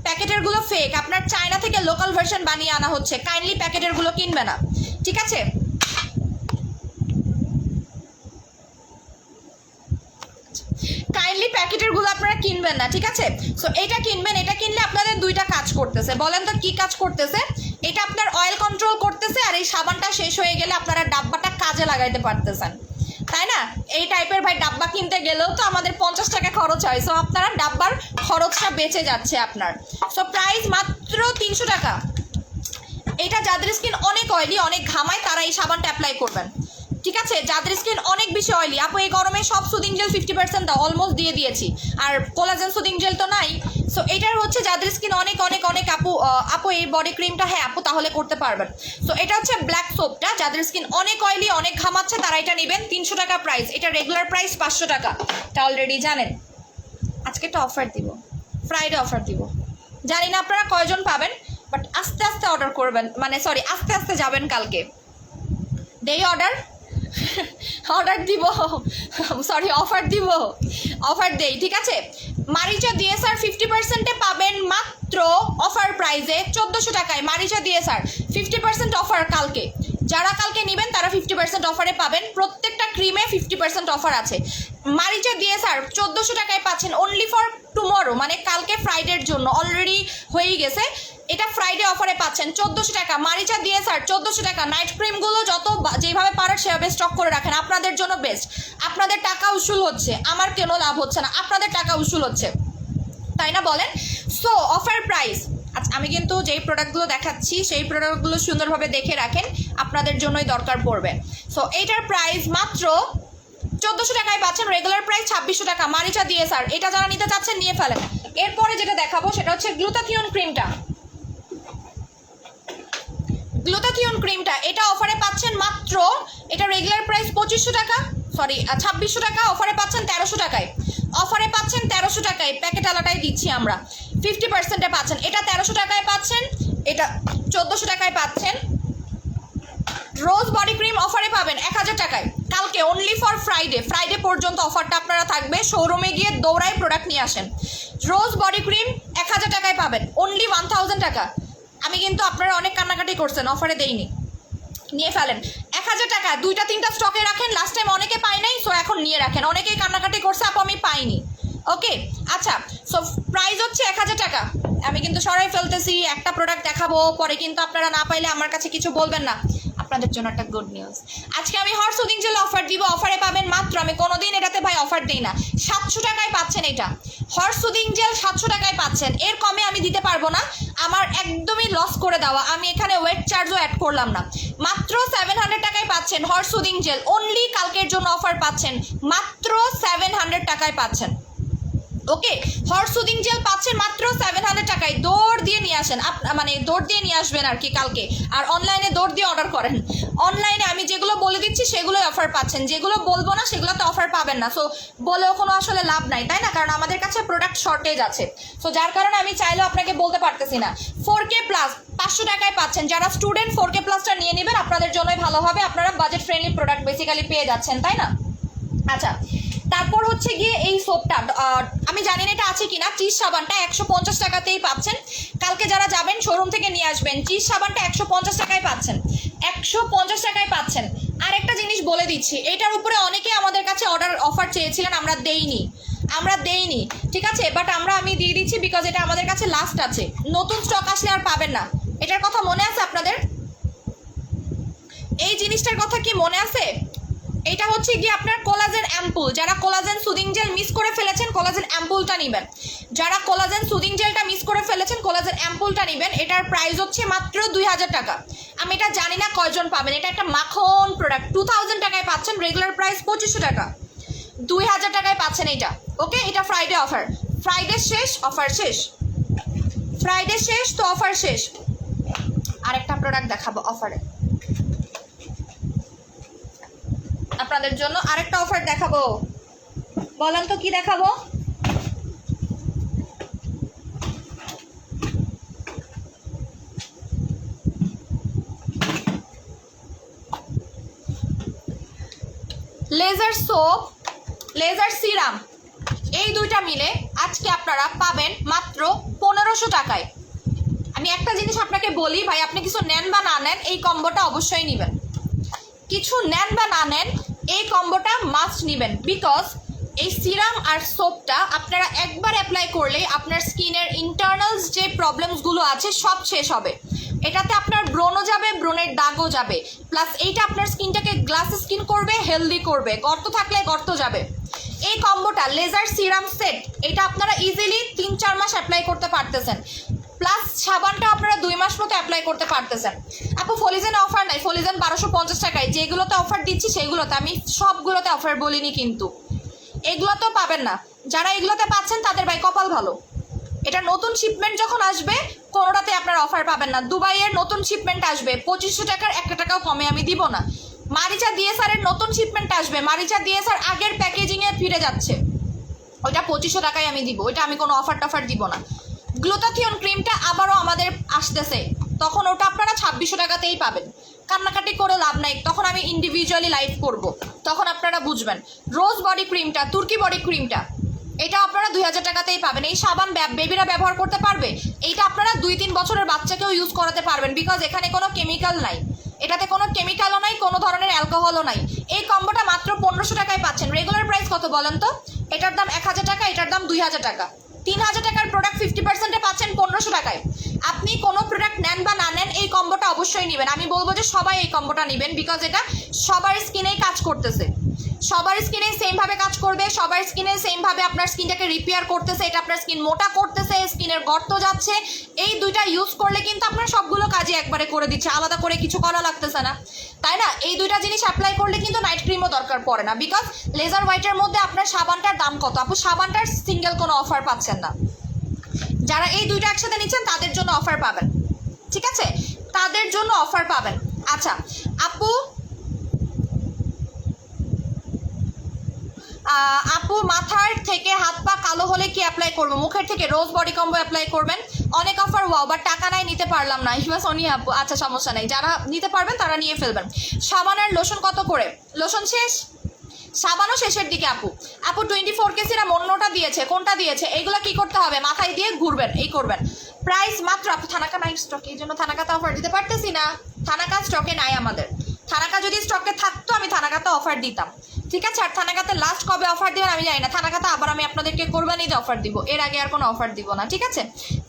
প্যাকেটেরগুলো ফেক, আপনার চায়না থেকে লোকাল ভার্সন বানিয়ে আনা হচ্ছে, কাইন্ডলি প্যাকেটেরগুলো কিনবে না, ঠিক আছে? কাইন্ডলি প্যাকেটেরগুলো আপনারা কিনবেন না, ঠিক আছে? সো এটা কিনবেন, এটা কিনলে আপনাদের 2টা কাজ করতেছে, বলেন তো কি কাজ করতেছে? এটা আপনার অয়েল কন্ট্রোল করতেছে, আর এই সাবানটা শেষ হয়ে গেলে আপনারা ডাব্বাটা কাজে লাগাইতে পারতেছেন, তাই না? এই টাইপের ভাই ডাব্বা কিনতে গেলেও তো আমাদের 50 টাকা খরচ হয়, সো আপনারা ডাব্বার খরচটা বেঁচে যাচ্ছে আপনার। সো প্রাইস মাত্র 300 টাকা। এটা যাদের স্কিন অনেক অয়েলি, অনেক ঘামায়, তারা এই সাবানটা অ্যাপ্লাই করবেন, ঠিক আছে? যাদের স্কিন অনেক বেশি অয়েলি, আপু এই গরমে সব সুদিং জেল 50% দাও, অলমোস্ট দিয়ে দিয়েছি, আর কোলাজেন সুদিং জেল তো নাই। সো এটার হচ্ছে যাদের স্কিন অনেক অনেক অনেক আপু এই বডি ক্রিমটা, হ্যাঁ আপু তাহলে করতে পারবেন। সো এটা হচ্ছে ব্ল্যাক সোপটা, যাদের স্কিন অনেক অয়েলি, অনেক ঘামাচ্ছে, তারা এটা নেবেন, 300 টাকা প্রাইস। এটা রেগুলার প্রাইস 500 টাকা, এটা অলরেডি জানেন। আজকে একটা অফার দিব, ফ্রাইডে অফার দিব, জানি না আপনারা কয়জন পাবেন, বাট আস্তে আস্তে অর্ডার করবেন, মানে সরি আস্তে আস্তে যাবেন কালকে। দেই অর্ডার অর্ডার দিব, সরি অফার দিব, অফার দেই, ঠিক আছে? মারিচা DSR 50%-এ পাবেন মাত্র অফার প্রাইসে 1400 টাকায়। মারিচা DSR 50% অফার কালকে, যারা কালকে নেবেন তারা 50% অফারে পাবেন, প্রত্যেকটা ক্রিমে 50% অফার আছে। মারিচা DSR 1400 টাকায় পাচ্ছেন অনলি ফর টুমরো, মানে কালকে ফ্রাইডের জন্য, অলরেডি হয়েই গেছে, এটা ফ্রাইডে অফারে পাচ্ছেন 1400 টাকা। মারিচা DSR 1400 টাকা। নাইট ক্রিমগুলো যত যেভাবে পারেন সেভাবে স্টক করে রাখেন, আপনাদের জন্য বেস্ট। আপনাদের টাকা উসুল হচ্ছে, আমার কেন লাভ হচ্ছে না, আপনাদের টাকা উসুল হচ্ছে, তাই না বলেন? So offer price. আচ্ছা, আমি কিন্তু যেই প্রোডাক্টগুলো দেখাচ্ছি সেই প্রোডাক্টগুলো সুন্দরভাবে দেখে রাখেন, আপনাদের জন্যই দরকার পড়বে। সো এইটার প্রাইস মাত্র 1400 টাকায় পাচ্ছেন, রেগুলার প্রাইস 2600 টাকা। মারিচা DSR, এটা যারা নিতে চাচ্ছেন নিয়ে ফেলেন। এরপরে যেটা দেখাবো সেটা হচ্ছে গ্লুটাথিয়ন ক্রিমটা। গ্লুটাথিয়ন ক্রিমটা এটা অফারে পাচ্ছেন মাত্র, এটা রেগুলার প্রাইস 2500 টাকা, সরি 2600 টাকা, অফারে পাচ্ছেন 1300 টাকায়, অফারে পাচ্ছেন 1300 টাকায়, প্যাকেট আলাটাই দিচ্ছি আমরা, 50%-এ পাচ্ছেন। এটা 1300 টাকায় পাচ্ছেন, এটা 1400 টাকায় পাচ্ছেন, রোজ বডি ক্রিম অফারে পাবেন 1000 টাকায় কালকে, অনলি ফর ফ্রাইডে পর্যন্ত অফারটা আপনারা থাকবে। শোরুমে গিয়ে দৌড়াই প্রোডাক্ট নিয়ে আসেন। রোজ বডি ক্রিম 1000 টাকায় পাবেন, অনলি 1000 টাকা। আমি কিন্তু আপনারা অনেক কান্নাকাটি করছেন, অফারে দেইনি, নিয়ে ফেলেন। 1000 টাকা 2টা 3টা স্টকে রাখেন, লাস্ট টাইম অনেকে পায় নাই, সো এখন নিয়ে রাখেন। অনেকেই কান্নাকাটি করছে আপু আমি পাইনি, ওকে। আচ্ছা, সো প্রাইস হচ্ছে 1000 টাকা। আমি কিন্তু সরাই ফেলতেছি, একটা প্রোডাক্ট দেখাবো, পরে কিন্তু আপনারা না পাইলে আমার কাছে কিছু বলবেন না। আপনাদের জন্য একটা গুড নিউজ, আজকে আমি হট সুদিং জেল অফার দিব। অফারে পাবেন মাত্র, আমি কোনোদিন এটাতে ভাই অফার দিই না, 700 টাকায় পাচ্ছেন। এটা হট সুদিং জেল 700 টাকায় পাচ্ছেন, এর কমে আমি দিতে পারবো না, আমার একদমই লস করে দেওয়া। আমি এখানে ওয়েট চার্জও অ্যাড করলাম না, মাত্র 700 টাকায় পাচ্ছেন হট সুদিং জেল। অনলি কালকের জন্য অফার পাচ্ছেন, মাত্র 700 টাকায় পাচ্ছেন, ওকে। হট সুদিং জেল পাচ্ছেন মাত্র 700 টাকায়। দৌড় দিয়ে নিয়ে আসেন, মানে দৌড় দিয়ে নিয়ে আসবেন আর কি কালকে। আর অনলাইনে দৌড় দিয়ে অর্ডার করেন। অনলাইনে আমি যেগুলো বলে দিচ্ছি সেগুলোই অফার পাচ্ছেন, যেগুলো বলবো না সেগুলোতে অফার পাবেন না। সো বলেও কোনো আসলে লাভ নাই, তাই না? কারণ আমাদের কাছে প্রোডাক্ট শর্টেজ আছে, সো যার কারণে আমি চাইলেও আপনাকে বলতে পারতেছি না। 4K প্লাস 500 টাকায় পাচ্ছেন। যারা স্টুডেন্ট 4K প্লাসটা নিয়ে নেবেন, আপনাদের জন্যই ভালো হবে। আপনারা বাজেট ফ্রেন্ডলি প্রোডাক্ট বেসিক্যালি পেয়ে যাচ্ছেন, তাই না? আচ্ছা, তারপর হচ্ছে গিয়ে এই সোপটা, আমি জানি না এটা আছে কিনা, চিজ সাবানটা 150 টাকাতেই পাচ্ছেন। কালকে যারা যাবেন শোরুম থেকে নিয়ে আসবেন। চিজ সাবানটা 150 টাকায় পাচ্ছেন, 150 টাকায় পাচ্ছেন। আর একটা জিনিস বলে দিচ্ছি, এটার উপরে অনেকে আমাদের কাছে অফার চেয়েছিলেন, আমরা দেইনি, ঠিক আছে? বাট আমি দিয়ে দিচ্ছি বিকজ এটা আমাদের কাছে লাস্ট আছে, নতুন স্টক আসলে আর পাবেন না। এটার কথা মনে আছে আপনাদের? এই জিনিসটার কথা কি মনে আছে? এটা হচ্ছে গিয়ে আপনার কোলাজেন অ্যাম্পুল। যারা কোলাজেন সুদিং জেল মিস করে ফেলেছেন, কোলাজেন অ্যাম্পুলটা নেবেন। যারা কোলাজেন সুদিং জেলটা মিস করে ফেলেছেন, কোলাজেন অ্যাম্পুলটা নেবেন। এটার প্রাইস হচ্ছে মাত্র 2000 টাকা। আমি এটা জানি না কয়জন পাবেন, এটা একটা মাখন প্রোডাক্ট। 2000 টাকায় পাচ্ছেন, রেগুলার প্রাইস 2500 টাকা, 2000 টাকায় পাচ্ছেন এটা, ওকে। এটা ফ্রাইডে অফার, ফ্রাইডে শেষ, অফার শেষ, ফ্রাইডে শেষ তো অফার শেষ। আরেকটা প্রোডাক্ট দেখাবো অফারে আপনাদের জন্য, আরেকটা অফার দেখাবো। বলেন তো কি দেখাবো? লেজার সোপ, লেজার সিরাম, এই দুইটা মিলে আজকে আপনারা পাবেন মাত্র 1500 টাকায়। আমি একটা জিনিস আপনাকে বলি ভাই, আপনি কিছু নেন বা না নেন, এই কম্বোটা অবশ্যই নেবেন। কিছু নেন বা না নেন, এই কম্বোটা মাস্ট নেবেন। বিকজ এই সিরাম আর সোপটা আপনারা একবার অ্যাপ্লাই করলেই আপনার স্কিনের ইন্টারনালস যে প্রবলেমসগুলো আছে সব শেষ হবে। এটাতে আপনার ব্রণও যাবে, ব্রণের দাগও যাবে, প্লাস এইটা আপনার স্কিনটাকে গ্লাস স্কিন করবে, হেলদি করবে, গর্ত থাকলে গর্ত যাবে। এই কম্বোটা লেজার সিরাম সেট, এটা আপনারা ইজিলি 3-4 মাস অ্যাপ্লাই করতে পারতেছেন। প্লাস সাবানটা আপনারা 2 মাস মতো অ্যাপ্লাই করতে পারতেছেন। আপু ফলিজেন অফার নাই, ফলিজেন 1250 টাকায়। যেগুলোতে অফার দিচ্ছি সেগুলোতে, আমি সবগুলোতে অফার বলিনি কিন্তু, এগুলোতেও পাবেন না। যারা এগুলোতে পাচ্ছেন তাদের ভাই কপাল ভালো। এটা নতুন শিপমেন্ট যখন আসবে কোনোটাতে আপনারা অফার পাবেন না। দুবাইয়ের নতুন শিপমেন্ট আসবে, 2500 টাকার 1 টাকাও কমে আমি দিব না। মারিচা ডিএসআর এর নতুন শিপমেন্ট আসবে, মারিচা ডিএসআর আগের প্যাকেজিংয়ে ফিরে যাচ্ছে, ওইটা 2500 টাকায় আমি দিব, ওইটা আমি কোনো অফার টফার দিব না। গ্লুটাথিয়ন ক্রিমটা আবারও আমাদের আসতেছে, তখন ওটা আপনারা 2600 টাকাতেই পাবেন। কান্নাকাটি করে লাভ নাই, তখন আমি ইন্ডিভিজুয়ালি লাইভ করব, তখন আপনারা বুঝবেন। রোজ বডি ক্রিমটা, তুর্কি বডি ক্রিমটা, এটা আপনারা 2000 টাকাতেই পাবেন। এই সাবান বেবিরা ব্যবহার করতে পারবে, এইটা আপনারা 2-3 বছরের বাচ্চাকেও ইউজ করাতে পারবেন, বিকজ এখানে কোনো কেমিক্যাল নাই, এটাতে কোনো কেমিক্যালও নাই, কোনো ধরনের অ্যালকোহলও নাই। এই কম্বোটা মাত্র 1500 টাকায় পাচ্ছেন। রেগুলার প্রাইস কত বলেন তো? এটার দাম 1000 টাকা, এটার দাম 2000 টাকা। 3000 টাকার প্রোডাক্ট 50%-এ পাচ্ছেন 1500 টাকায়। আপনি কোনো প্রোডাক্ট নেন বা না নেন, এই কম্বোটা অবশ্যই নেবেন। আমি বলবো যে সবাই এই কম্বোটা নেবেন, বিকজ এটা সবার স্কিনেই কাজ করতেছে, সবার স্কিনে সেমভাবে কাজ করবে, সবার স্কিনে সেমভাবে আপনার স্কিনটাকে রিপেয়ার করতেছে। এটা আপনার স্কিন মোটা করতেছে, স্কিনের গর্ত যাচ্ছে। এই দুইটা ইউজ করলে কিন্তু আপনার সবগুলো কাজই একবারে করে দিচ্ছে, আলাদা করে কিছু করা লাগতেছে না, তাই না? এই দুইটা জিনিস অ্যাপ্লাই করলে কিন্তু নাইট ক্রিমও দরকার পড়ে না, বিকজ লেজার হোয়াইটের মধ্যে আপনার সাবানটার দাম কত? আপু সাবানটার সিঙ্গেল কোনো অফার পাচ্ছেন না। যারা এই দুইটা একসাথে নিচ্ছেন তাদের জন্য অফার পাবেন, ঠিক আছে? তাদের জন্য অফার পাবেন। আচ্ছা আপু মাথার থেকে হাত পা কালো হলে কি অ্যাপ্লাই করবো? মুখের থেকে রোজ বডি কম্বো অ্যাপ্লাই করবেন, অনেক অফার ওয়াও, বাট টাকা নাই, নিতে পারলাম না। হিবা সোনিয়া আপু, আচ্ছা সমস্যা নেই, যারা নিতে পারবেন তারা নিয়ে ফেলবেন। সাবান আর লোশন কত করে? লোশন শেষ, সাবানও শেষের দিকে। আপু 24 কেসিরা অন্যটা দিয়েছে, কোনটা দিয়েছে? এইগুলো কি করতে হবে? মাথায় দিয়ে ঘুরবেন, এই করবেন। প্রাইস মাত্র, আপু থানাকা নাই স্টকে, এই জন্য থানাকাতে অফার দিতে পারতেছি না। থানাকা স্টকে নাই আমাদের। থানাকা যদি স্টকে থাকতো আমি থানাকাতে অফার দিতাম, ঠিক আছে? আর থানাকাতে লাস্ট কবে অফার দেবেন আমি জানি না। থানাকাতে আবার আমি আপনাদেরকে কোরবানিতে অফার দিব, এর আগে আর কোনো অফার দিব না, ঠিক আছে?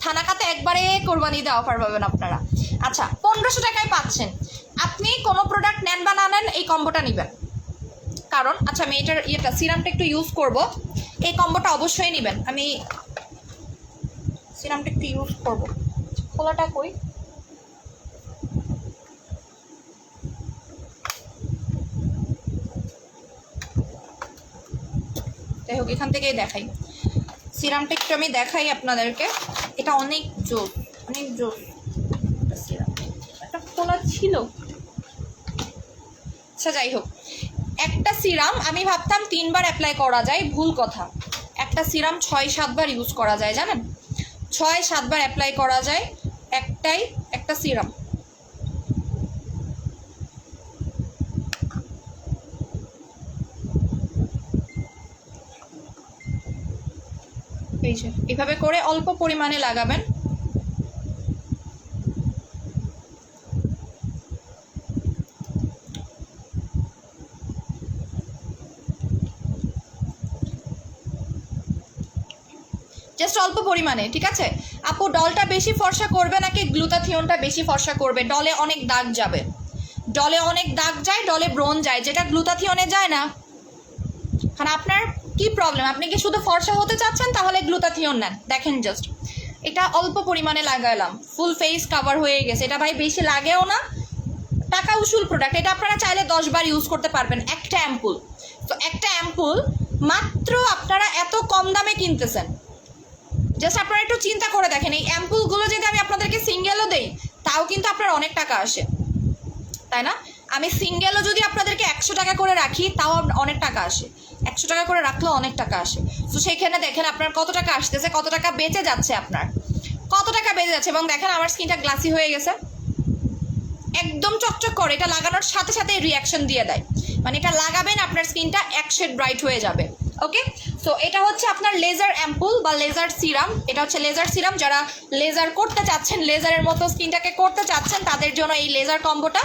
থানাকাতে একবারে কোরবানিতে অফার পাবেন আপনারা। আচ্ছা 1500 টাকায় পাচ্ছেন। আপনি কোনো প্রোডাক্ট নেন বা না নেন, এই কম্বোটা নেবেন। কারণ আচ্ছা আমি এটার সিরামটা একটু ইউজ করব, এই কম্বোটা অবশ্যই নেবেন। আমি সিরামটা একটু ইউজ করব। খোলাটা কই? যাই হোক, এখান থেকেই দেখাই সিরামটা একটু, আমি দেখাই আপনাদেরকে। এটা অনেক জোর, অনেক জোর সিরাম। একটা খোলা ছিল। আচ্ছা যাই হোক, একটা সিরাম আমি ভাবতাম 3 বার অ্যাপ্লাই করা যায়, ভুল কথা। একটা সিরাম 6-7 বার ইউজ করা যায়, জানেন? 6-7 বার অ্যাপ্লাই করা যায় একটা সিরাম। এই যে এভাবে করে অল্প পরিমাণে লাগাবেন। জাস্ট অল্প পরিমাণে, ঠিক আছে? আপু ডলটা বেশি ফর্সা করবে নাকি গ্লুটাথিয়নটা বেশি ফর্সা করবে? ডলে অনেক দাগ যাবে, ডলে অনেক দাগ যায়, ডলে ব্রোন যায়, যেটা গ্লুটাথিয়নে যায় না। কারণ আপনার কি প্রবলেম? আপনি কি শুধু ফর্সা হতে চাচ্ছেন? তাহলে গ্লুটাথিয়ন নেন। দেখেন জাস্ট এটা অল্প পরিমাণে লাগাইলাম, ফুল ফেস কাভার হয়ে গেছে। এটা ভাই বেশি লাগেও না, টাকা উসুল প্রোডাক্ট। এটা আপনারা চাইলে 10 বার ইউজ করতে পারবেন, একটা অ্যাম্পুল। তো একটা অ্যাম্পুল মাত্র আপনারা এত কম দামে কিনতেছেন। জাস্ট আপনারা একটু চিন্তা করে দেখেন, এই অ্যাম্পুলগুলো যদি আমি আপনাদেরকে সিঙ্গেলও দেই তাও কিন্তু আপনার অনেক টাকা আসে, তাই না? আমি সিঙ্গেলও যদি আপনাদেরকে 100 টাকা করে রাখি তাও অনেক টাকা আসে, 100 টাকা করে রাখলেও অনেক টাকা আসে। তো সেখানে দেখেন আপনার কত টাকা আসতেছে, কত টাকা বেঁচে যাচ্ছে, আপনার কত টাকা বেঁচে যাচ্ছে। এবং দেখেন আমার স্কিনটা গ্লাসি হয়ে গেছে, একদম চকচক করে। এটা লাগানোর সাথে সাথে রিয়াকশন দিয়ে দেয়, মানে এটা লাগাবেন আপনার স্কিনটা এক শেড ব্রাইট হয়ে যাবে। ওকে, সো এটা হচ্ছে আপনার লেজার অ্যাম্পুল বা লেজার সিরাম। এটা হচ্ছে লেজার সিরাম, যারা লেজার করতে চাচ্ছেন, লেজারের মতো স্কিনটাকে করতে চাচ্ছেন, তাদের জন্য এই লেজার কম্বোটা।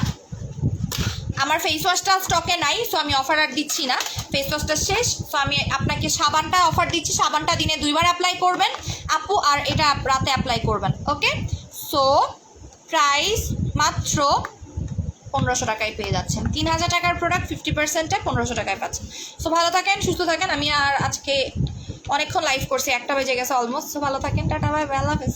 আমার ফেস ওয়াশটা স্টকে নাই, সো আমি অফার আর দিচ্ছি না, ফেস ওয়াশটা শেষ। সো আমি আপনাকে সাবানটা অফার দিচ্ছি, সাবানটা দিনে 2 বার অ্যাপ্লাই করবেন আপু, আর এটা রাতে অ্যাপ্লাই করবেন। ওকে, সো প্রাইস মাত্র 1500 টাকায় পেয়ে যাচ্ছেন। 3000 টাকার প্রোডাক্ট 50%-এ 1500 টাকায় পাচ্ছেন। সো ভালো থাকেন, সুস্থ থাকেন। আমি আর আজকে অনেকক্ষণ লাইভ করছি, 1টা বেজে গেছে অলমোস্ট। সো ভালো থাকেন, টাটা, বাই বাই, আল্লাহ হাফেজ।